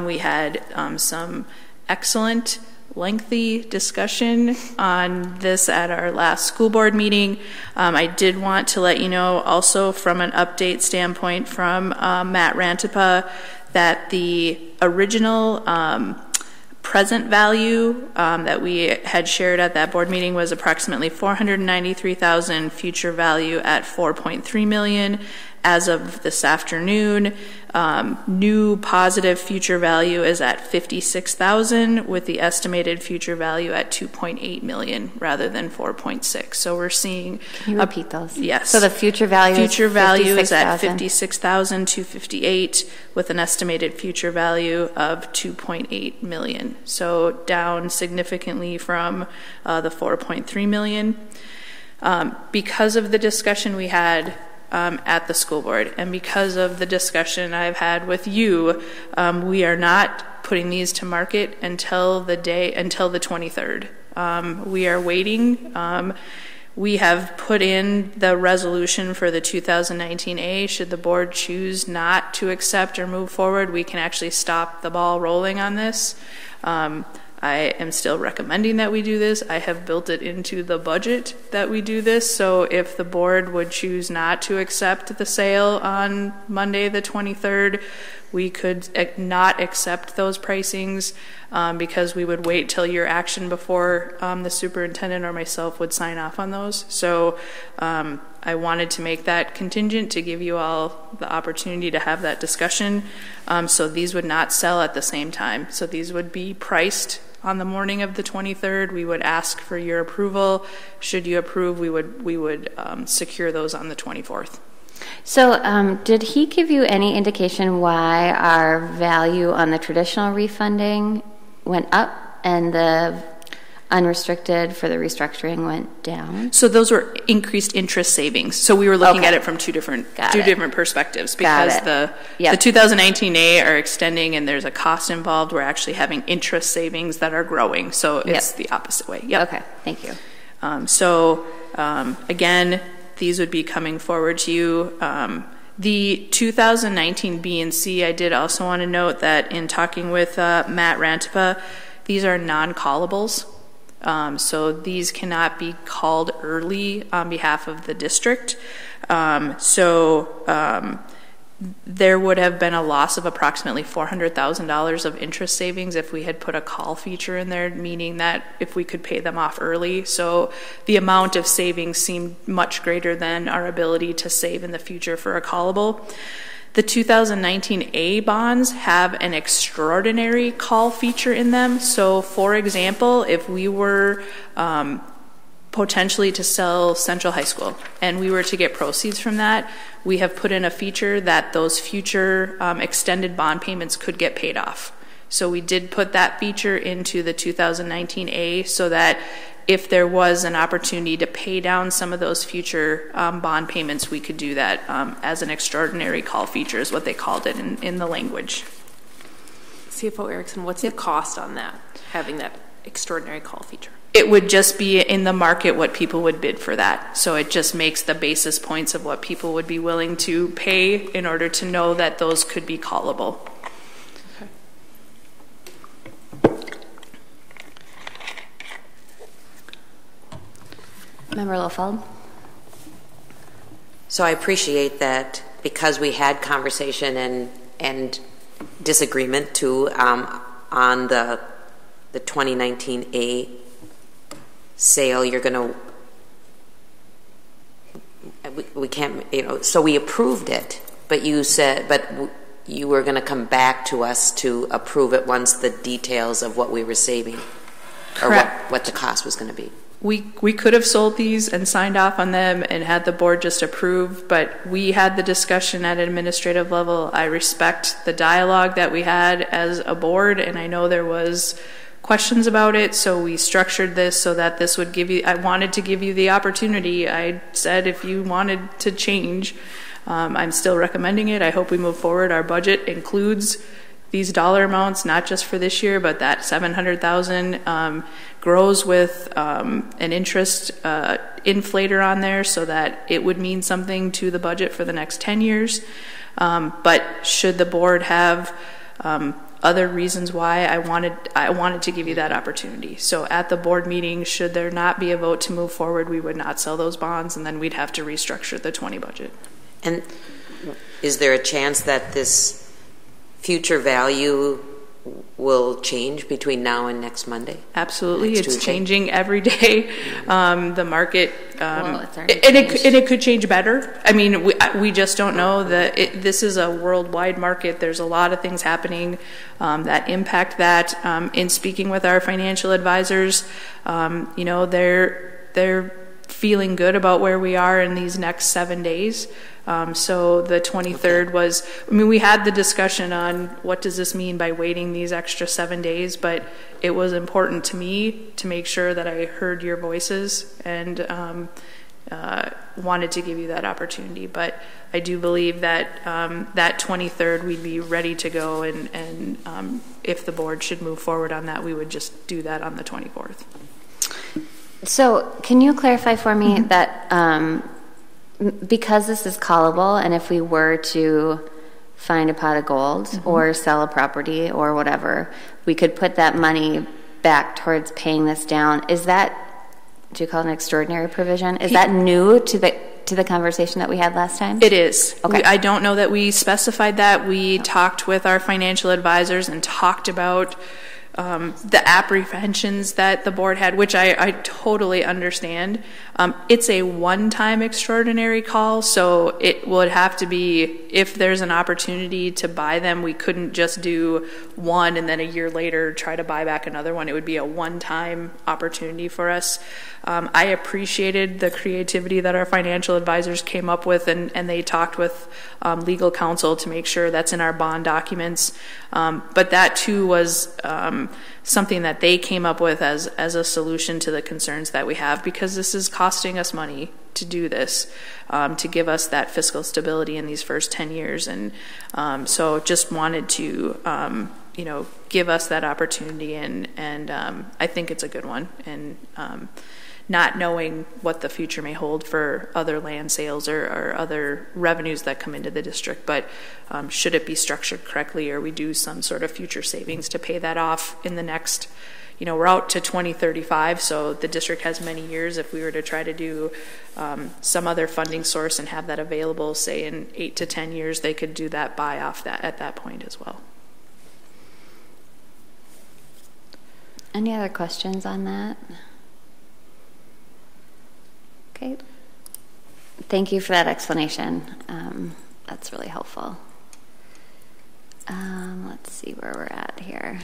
We had some excellent, lengthy discussion on this at our last school board meeting. I did want to let you know also from an update standpoint from Matt Rantipa that the original present value that we had shared at that board meeting was approximately $493,000, future value at $4.3 million. As of this afternoon, new positive future value is at $56,000, with the estimated future value at $2.8 million rather than $4.6. So we're seeing. Can you repeat those? Yes. So the future value is at $56,258, with an estimated future value of $2.8 million. So down significantly from the $4.3 million. Because of the discussion we had at the school board, and because of the discussion I've had with you, we are not putting these to market until the 23rd. We are waiting. We have put in the resolution for the 2019A. Should the board choose not to accept or move forward, we can actually stop the ball rolling on this. I am still recommending that we do this. I have built it into the budget that we do this. So if the board would choose not to accept the sale on Monday the 23rd, we could not accept those pricings because we would wait till your action before the superintendent or myself would sign off on those. So I wanted to make that contingent to give you all the opportunity to have that discussion. So these would not sell at the same time. So these would be priced on the morning of the 23rd. We would ask for your approval. Should you approve, we would secure those on the 24th. So did he give you any indication why our value on the traditional refunding went up and the unrestricted for the restructuring went down? So those were increased interest savings. So we were looking at it from two different perspectives, because the 2019A are extending and there's a cost involved. We're actually having interest savings that are growing. So it's the opposite way. Okay, thank you. Again, these would be coming forward to you. The 2019 B and C, I did also want to note that in talking with Matt Rantipa, These are non-callables. So these cannot be called early on behalf of the district. There would have been a loss of approximately $400,000 of interest savings if we had put a call feature in there, meaning that if we could pay them off early. So the amount of savings seemed much greater than our ability to save in the future for a callable. The 2019A bonds have an extraordinary call feature in them. So for example, if we were potentially to sell Central High School and we were to get proceeds from that, we have put in a feature that those future extended bond payments could get paid off. So we did put that feature into the 2019A so that if there was an opportunity to pay down some of those future bond payments, we could do that as an extraordinary call feature is what they called it in the language. CFO Erickson, what's the cost on that, having that extraordinary call feature? It would just be in the market what people would bid for that. So it just makes the basis points of what people would be willing to pay in order to know that those could be callable. Okay. Member Lofeld? So I appreciate that because we had conversation and disagreement too on the 2019A sale. You're going to, we can't, so we approved it, but you said, you were going to come back to us to approve it once the details of what we were saving or what the cost was going to be. We could have sold these and signed off on them and had the board just approve, but we had the discussion at an administrative level. I respect the dialogue that we had as a board, and I know there was questions about it, so we structured this so that this would give you, I wanted to give you the opportunity. I said if you wanted to change, I'm still recommending it. I hope we move forward. Our budget includes these dollar amounts, not just for this year, but that $700,000 grows with an interest inflator on there so that it would mean something to the budget for the next 10 years. But should the board have other reasons why, I wanted to give you that opportunity. So at the board meeting, should there not be a vote to move forward, we would not sell those bonds, and then we'd have to restructure the 20 budget. And is there a chance that this future value will change between now and next Monday? Absolutely. It's changing every day. The market, and it could change better. I mean, we just don't know. This is a worldwide market. There's a lot of things happening that impact that. In speaking with our financial advisors, they're feeling good about where we are in these next 7 days. So the 23rd was, we had the discussion on what does this mean by waiting these extra 7 days, but it was important to me to make sure that I heard your voices and wanted to give you that opportunity. But I do believe that that 23rd we'd be ready to go, and if the board should move forward on that, we would just do that on the 24th. So can you clarify for me that because this is callable, and if we were to find a pot of gold or sell a property or whatever, we could put that money back towards paying this down. Is that, do you call it an extraordinary provision? Is that new to the conversation that we had last time? It is. Okay. I don't know that we specified that. We talked with our financial advisors and talked about the apprehensions that the board had, which I totally understand. It's a one-time extraordinary call, so it would have to be, if there's an opportunity to buy them, we couldn't just do one and then a year later try to buy back another one. It would be a one-time opportunity for us. I appreciated the creativity that our financial advisors came up with, and they talked with legal counsel to make sure that's in our bond documents. But that too was something that they came up with as a solution to the concerns that we have, because this is costing us money to do this, to give us that fiscal stability in these first 10 years. And so just wanted to give us that opportunity, and I think it's a good one. And not knowing what the future may hold for other land sales or other revenues that come into the district. But should it be structured correctly, or we do some sort of future savings to pay that off in the next, we're out to 2035, so the district has many years. If we were to try to do some other funding source and have that available, say in 8 to 10 years, they could do that buy off that at that point as well. Any other questions on that? Okay. Thank you for that explanation. That's really helpful. Let's see where we're at here.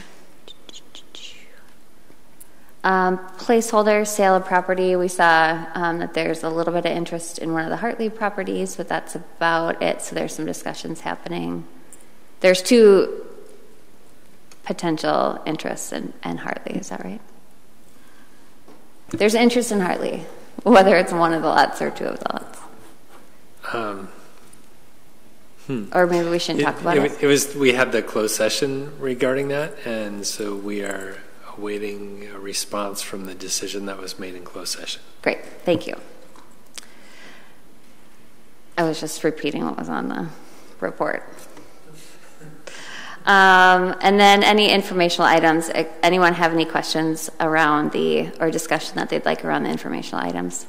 Placeholder, sale of property. We saw that there's a little bit of interest in one of the Hartley properties, but that's about it. So there's some discussions happening. There's 2 potential interests in Hartley. Is that right? There's interest in Hartley, whether it's one of the lots or 2 of the lots. Or maybe we shouldn't talk about it. We had the closed session regarding that, and so we are awaiting a response from the decision that was made in closed session. Great, thank you. I was just repeating what was on the report. And then any informational items. Anyone have any questions around or discussion that they'd like around the informational items?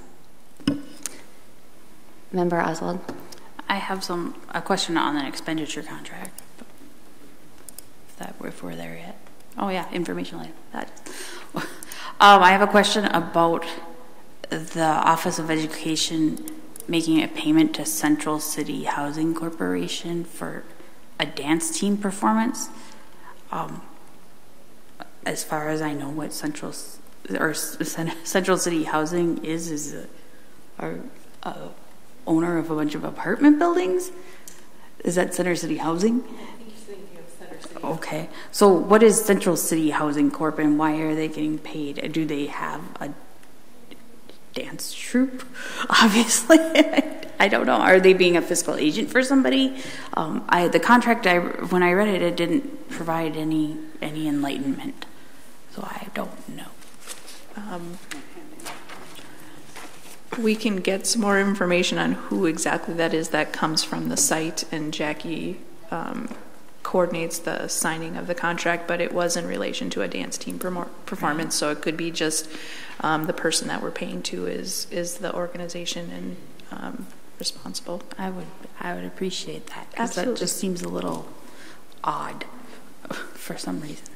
Member Oswald? I have a question on an expenditure contract. If we're there yet. Oh yeah, informational item. I have a question about the Office of Education making a payment to Central City Housing Corporation for a dance team performance. As far as I know, what Central City Housing is a owner of a bunch of apartment buildings. Is that Center City Housing? Okay. So what is Central City Housing Corp, and why are they getting paid? Do they have a dance troupe? Obviously. I don't know. Are they being a fiscal agent for somebody? The contract, when I read it, it didn't provide any enlightenment. So I don't know. We can get some more information on who exactly that is. That comes from the site, and Jackie coordinates the signing of the contract, but it was in relation to a dance team performance, so it could be just the person that we're paying to is the organization and responsible. I would appreciate that, because that just seems a little odd for some reason.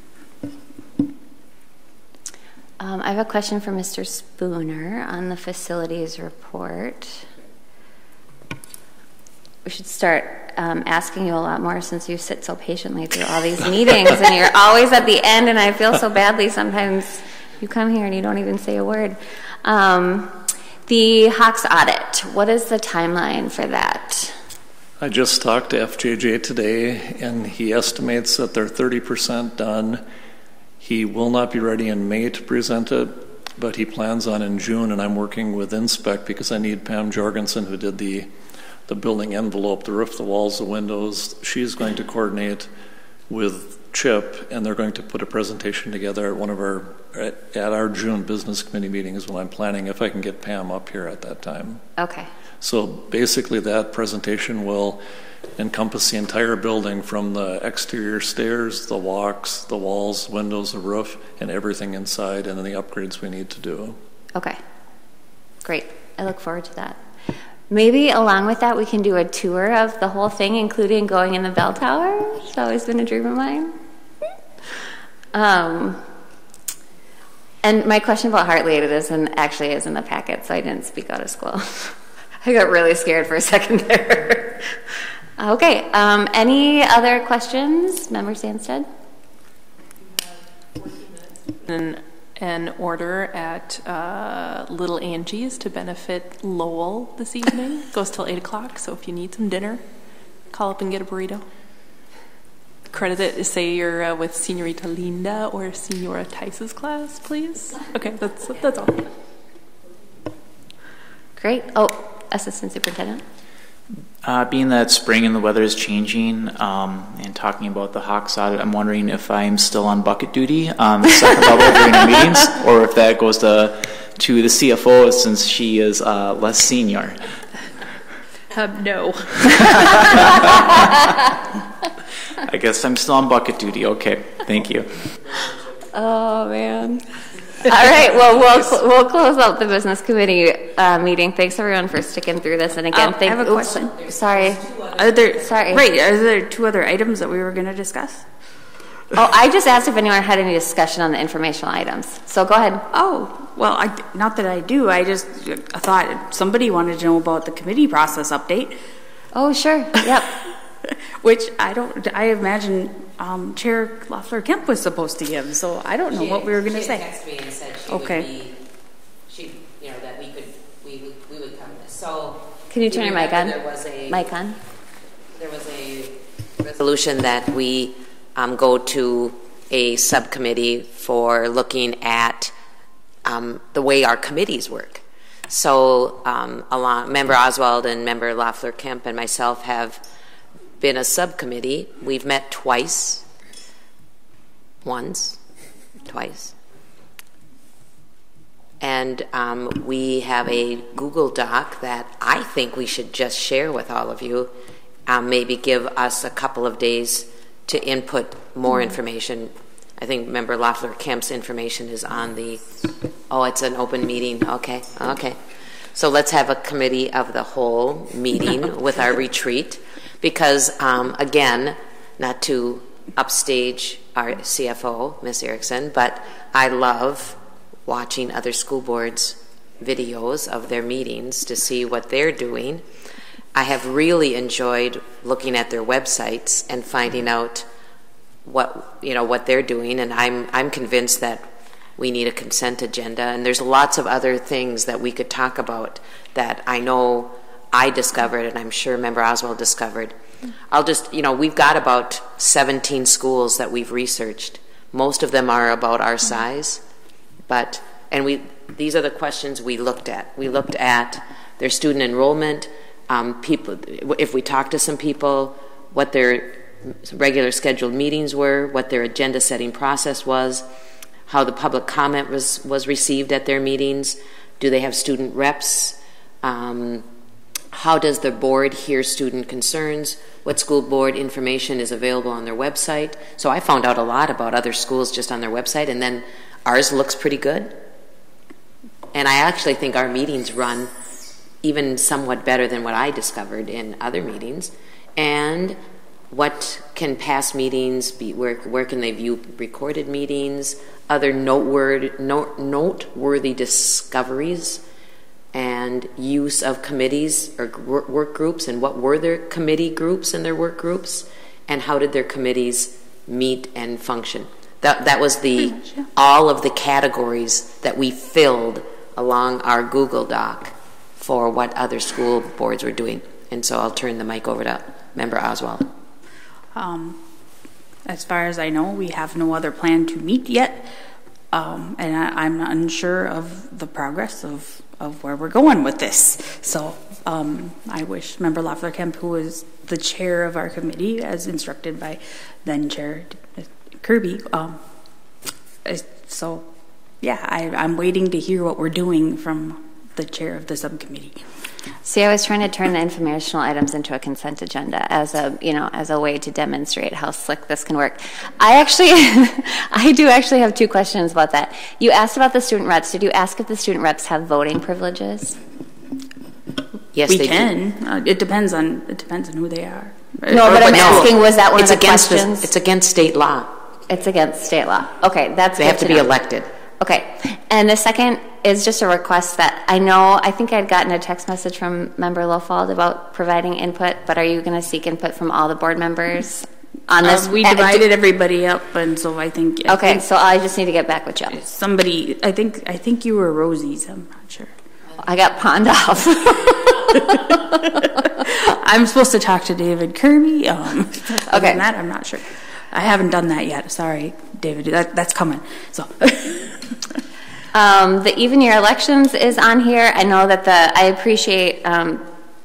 I have a question for Mr. Spooner on the facilities report. We should start asking you a lot more, since you sit so patiently through all these meetings and you're always at the end, and I feel so badly sometimes you come here and you don't even say a word. The Hawks audit, what is the timeline for that? I just talked to FJJ today, and he estimates that they're 30% done. He will not be ready in May to present it, but he plans on in June, and I'm working with Inspec because I need Pam Jorgensen, who did the building envelope, the roof, the walls, the windows. She's going to coordinate with Chip, and they're going to put a presentation together at our June business committee meetings, when I'm planning if I can get Pam up here at that time. Okay. So basically that presentation will encompass the entire building, from the exterior stairs, the walks, the walls, windows, the roof, and everything inside, and then the upgrades we need to do. Okay. Great. I look forward to that. Maybe along with that, we can do a tour of the whole thing, including going in the bell tower. It's always been a dream of mine. And my question about Hartley, it is in the packet, so I didn't speak out of school. I got really scared for a second there. Okay. Any other questions, Member Sandstead? An order at Little Angie's to benefit Lowell this evening. Goes till 8 o'clock, so if you need some dinner, call up and get a burrito. Credit it, say you're with Senorita Linda or Senora Tice's class, please. Okay, that's all. Great. Oh, Assistant Superintendent. Being that spring and the weather is changing, and talking about the Hawks audit, I'm wondering if I'm still on bucket duty on the second level during the meetings, or if that goes to the CFO since she is less senior. No. I guess I'm still on bucket duty. Okay, thank you. Oh, man. All right, well, we'll close out the business committee meeting. Thanks, everyone, for sticking through this. And again, I have a question. Sorry. Are there 2 other items that we were going to discuss? Oh, I just asked if anyone had any discussion on the informational items. So go ahead. Oh, well, not that I do. I thought somebody wanted to know about the committee process update. Oh, sure. Yep. Which I imagine Chair Loeffler-Kemp was supposed to give, so I don't know what we were going to say. She texted me and said she okay. would be, that we would come. So can you turn your mic on? There was a resolution that we go to a subcommittee for looking at the way our committees work. So Member Oswald and Member Loeffler-Kemp and myself have been a subcommittee. We've met twice. And we have a Google Doc that I think we should just share with all of you. Maybe give us a couple of days to input more information. I think Member Loeffler-Kemp's information is on the, it's an open meeting. Okay. So let's have a committee of the whole meeting with our retreat. Because, again, not to upstage our CFO, Ms. Erickson, but I love watching other school boards' videos of their meetings to see what they're doing. I have really enjoyed looking at their websites and finding out what they're doing, and I'm convinced that we need a consent agenda, and there's lots of other things that we could talk about that I know I discovered, and I'm sure Member Oswald discovered. We've got about 17 schools that we've researched. Most of them are about our size, these are the questions we looked at. We looked at their student enrollment, people. If we talked to some people, what their regular scheduled meetings were, what their agenda-setting process was, how the public comment was received at their meetings. Do they have student reps? How does the board hear student concerns? What school board information is available on their website? So I found out a lot about other schools just on their website, and then ours looks pretty good. And I actually think our meetings run even somewhat better than what I discovered in other meetings. And what can past meetings be? Where can they view recorded meetings? Other noteworthy discoveries and use of committees or work groups, and what were their committee groups and their work groups, and how did their committees meet and function. That was all of the categories that we filled along our Google Doc for what other school boards were doing. And so I'll turn the mic over to Member Oswald. As far as I know, we have no other plan to meet yet, and I'm unsure of the progress of where we're going with this. So I wish Member Loeffler-Kemp, who is the chair of our committee, as instructed by then Chair Kirby. I'm waiting to hear what we're doing from the chair of the subcommittee. See, I was trying to turn the informational items into a consent agenda as a way to demonstrate how slick this can work. I do actually have 2 questions about that. You asked about the student reps. Did you ask if the student reps have voting privileges? Yes, we they can. do. It depends on who they are. No, but I'm asking, was that one of the questions? It's against state law. It's against state law. Okay, that's they have to be elected. Okay, and the second is just a request that I think I'd gotten a text message from Member Lofald about providing input, but are you going to seek input from all the board members on this? We divided everybody up, and so I think. So I just need to get back with you. Somebody, I think you were Rosie's. I'm not sure. I got pawned off. I'm supposed to talk to David Kirby. Okay, that I'm not sure. I haven't done that yet. Sorry, David. That's coming. So. The even year elections is on here. I know that I appreciate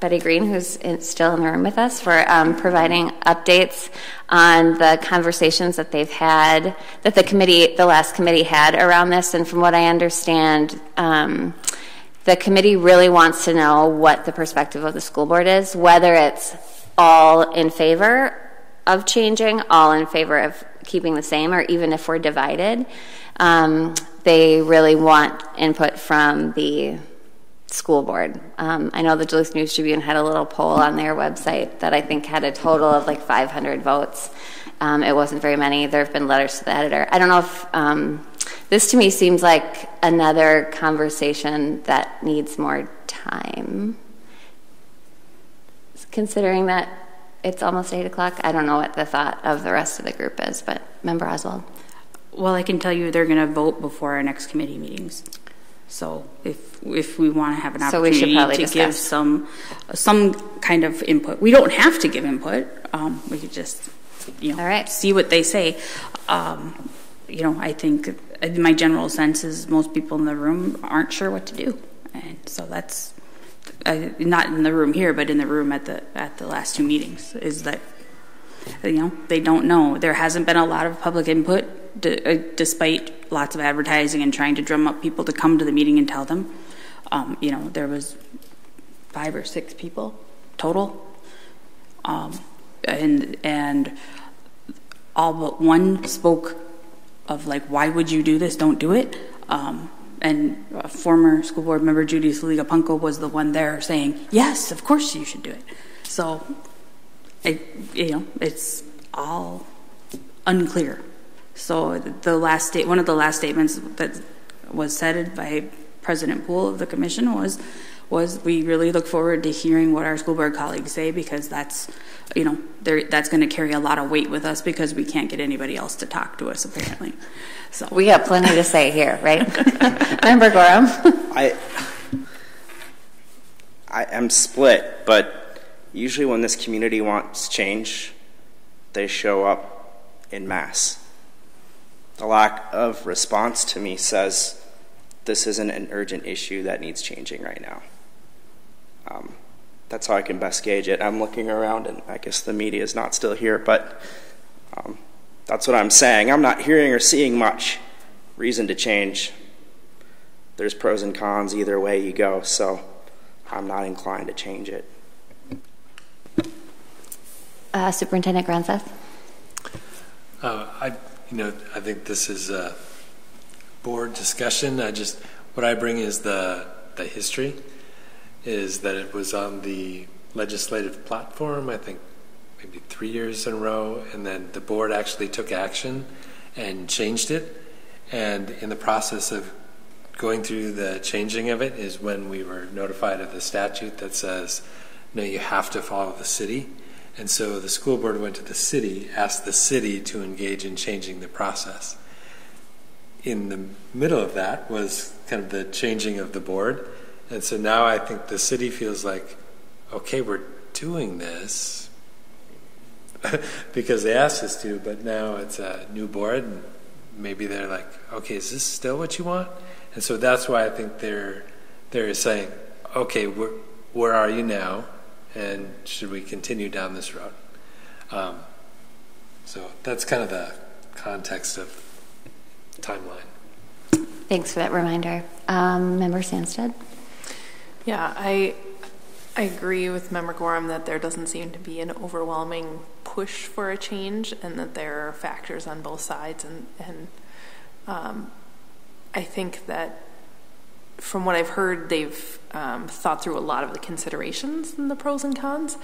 Betty Green, who's still in the room with us, for providing updates on the conversations that they've had, that the last committee had around this. And from what I understand, the committee really wants to know what the perspective of the school board is, whether it's all in favor of changing, all in favor of keeping the same, or even if we're divided. They really want input from the school board. I know the Duluth News Tribune had a little poll on their website that I think had a total of like 500 votes. It wasn't very many. There have been letters to the editor. I don't know if this to me seems like another conversation that needs more time. Considering that it's almost 8 o'clock, I don't know what the thought of the rest of the group is, but Member Oswald. Well, I can tell you they're going to vote before our next committee meetings. So if we want to have an opportunity to give some kind of input, we don't have to give input. We could just see what they say. I think my general sense is most people in the room aren't sure what to do, and so that's not in the room here, but in the room at the last two meetings. Is that they don't know. There hasn't been a lot of public input, despite lots of advertising and trying to drum up people to come to the meeting and tell them. There was 5 or 6 people total, and all but one spoke of like, why would you do this? Don't do it. And former school board member Judy Saliga-Punko was the one there saying, yes, of course you should do it. So, it's all unclear. So one of the last statements that was said by President Poole of the commission was we really look forward to hearing what our school board colleagues say, because that's going to carry a lot of weight with us, because we can't get anybody else to talk to us apparently. So we have plenty to say here, right? Member Gorham. I am split, but usually when this community wants change, they show up en masse. The lack of response to me says this isn't an urgent issue that needs changing right now. That's how I can best gauge it. I'm looking around, and I guess the media is not still here, but that's what I'm saying. I'm not hearing or seeing much reason to change. There's pros and cons either way you go, so I'm not inclined to change it. Superintendent Gronseth. I think this is a board discussion. What I bring is the history, is that it was on the legislative platform, I think maybe 3 years in a row, and then the board actually took action and changed it. And in the process of going through the changing of it is when we were notified of the statute that says, no, you have to follow the city. And so the school board went to the city, asked the city to engage in changing the process. In the middle of that was kind of the changing of the board. And so now I think the city feels like, okay, we're doing this because they asked us to, but now it's a new board, and maybe they're like, okay, is this still what you want? And so that's why I think they're saying, okay, where are you now? And should we continue down this road? So that's kind of the context of timeline. Thanks for that reminder. Member Sandstead? Yeah, I agree with Member Gorham that there doesn't seem to be an overwhelming push for a change, and that there are factors on both sides. And I think that from what I've heard, they've thought through a lot of the considerations and the pros and cons.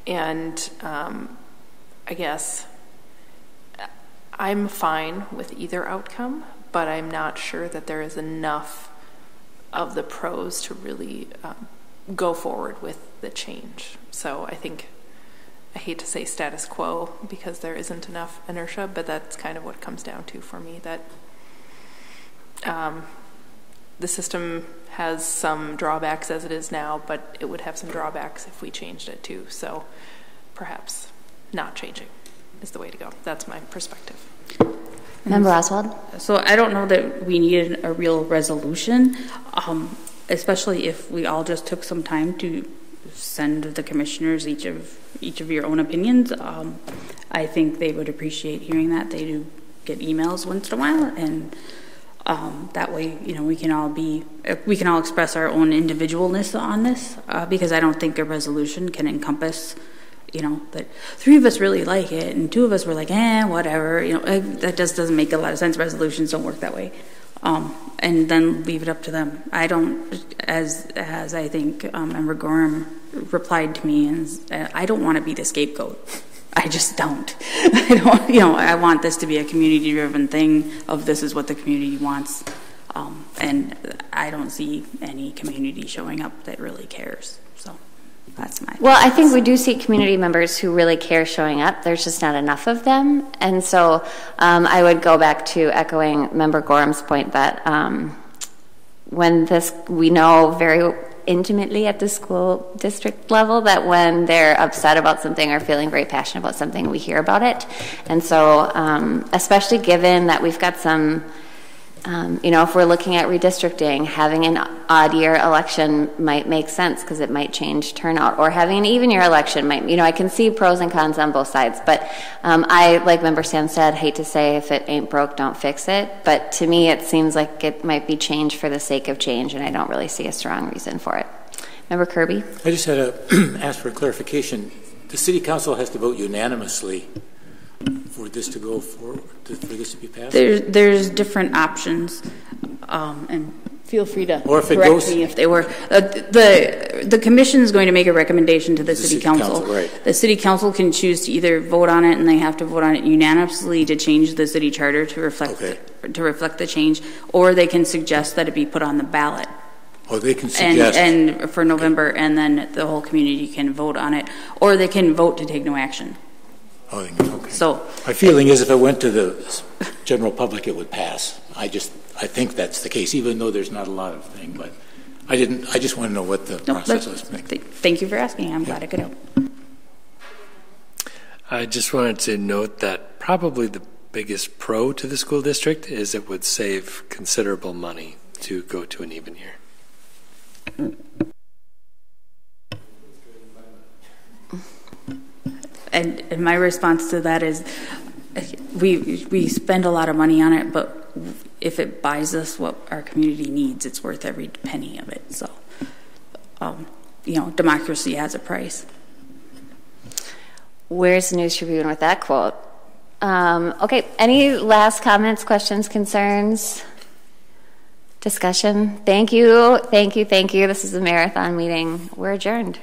And I guess I'm fine with either outcome, but I'm not sure that there is enough of the pros to really go forward with the change. So I think, I hate to say status quo because there isn't enough inertia, but that's kind of what it comes down to for me, that the system has some drawbacks as it is now, but it would have some drawbacks if we changed it too. So perhaps not changing is the way to go. That's my perspective. Member Oswald? So I don't know that we needed a real resolution, especially if we all just took some time to send the commissioners each of your own opinions. I think they would appreciate hearing that. They do get emails once in a while, and that way, we can all express our own individualness on this, because I don't think a resolution can encompass, that 3 of us really like it and 2 of us were like, whatever. That just doesn't make a lot of sense. Resolutions don't work that way. And then leave it up to them. I don't, as I think Member Gorham replied to me, and I don't want to be the scapegoat. I just don't. I want this to be a community-driven thing of this is what the community wants. And I don't see any community showing up that really cares. So that's my Well, I think we do see community members who really care showing up. There's just not enough of them. And so I would go back to echoing Member Gorham's point that we know very intimately at the school district level that when they're upset about something or feeling very passionate about something, we hear about it. And so especially given that we've got some, if we're looking at redistricting, having an odd year election might make sense because it might change turnout, or having an even year election might, I can see pros and cons on both sides. But I, like Member Samstad, hate to say if it ain't broke, don't fix it. But to me, it seems like it might be change for the sake of change, and I don't really see a strong reason for it. Member Kirby? I just had to ask for clarification. The City Council has to vote unanimously for this to go forward, for this to be passed? There's different options, and feel free to correct me if they were. The commission is going to make a recommendation to the City Council. Right. The City Council can choose to either vote on it, and they have to vote on it unanimously to change the city charter to reflect the change, or they can suggest that it be put on the ballot. Oh, they can suggest. And for November, and then the whole community can vote on it, or they can vote to take no action. Oh, okay. So my feeling is if it went to the general public, it would pass. I think that's the case, even though there's not a lot of thing. But I just want to know what the process was. Thank you for asking. I'm glad I could help. I just wanted to note that probably the biggest pro to the school district is it would save considerable money to go to an even year. And my response to that is we spend a lot of money on it, but if it buys us what our community needs, it's worth every penny of it. So, democracy has a price. Where's the News Tribune with that quote? Okay, any last comments, questions, concerns, discussion? Thank you. This is a marathon meeting. We're adjourned.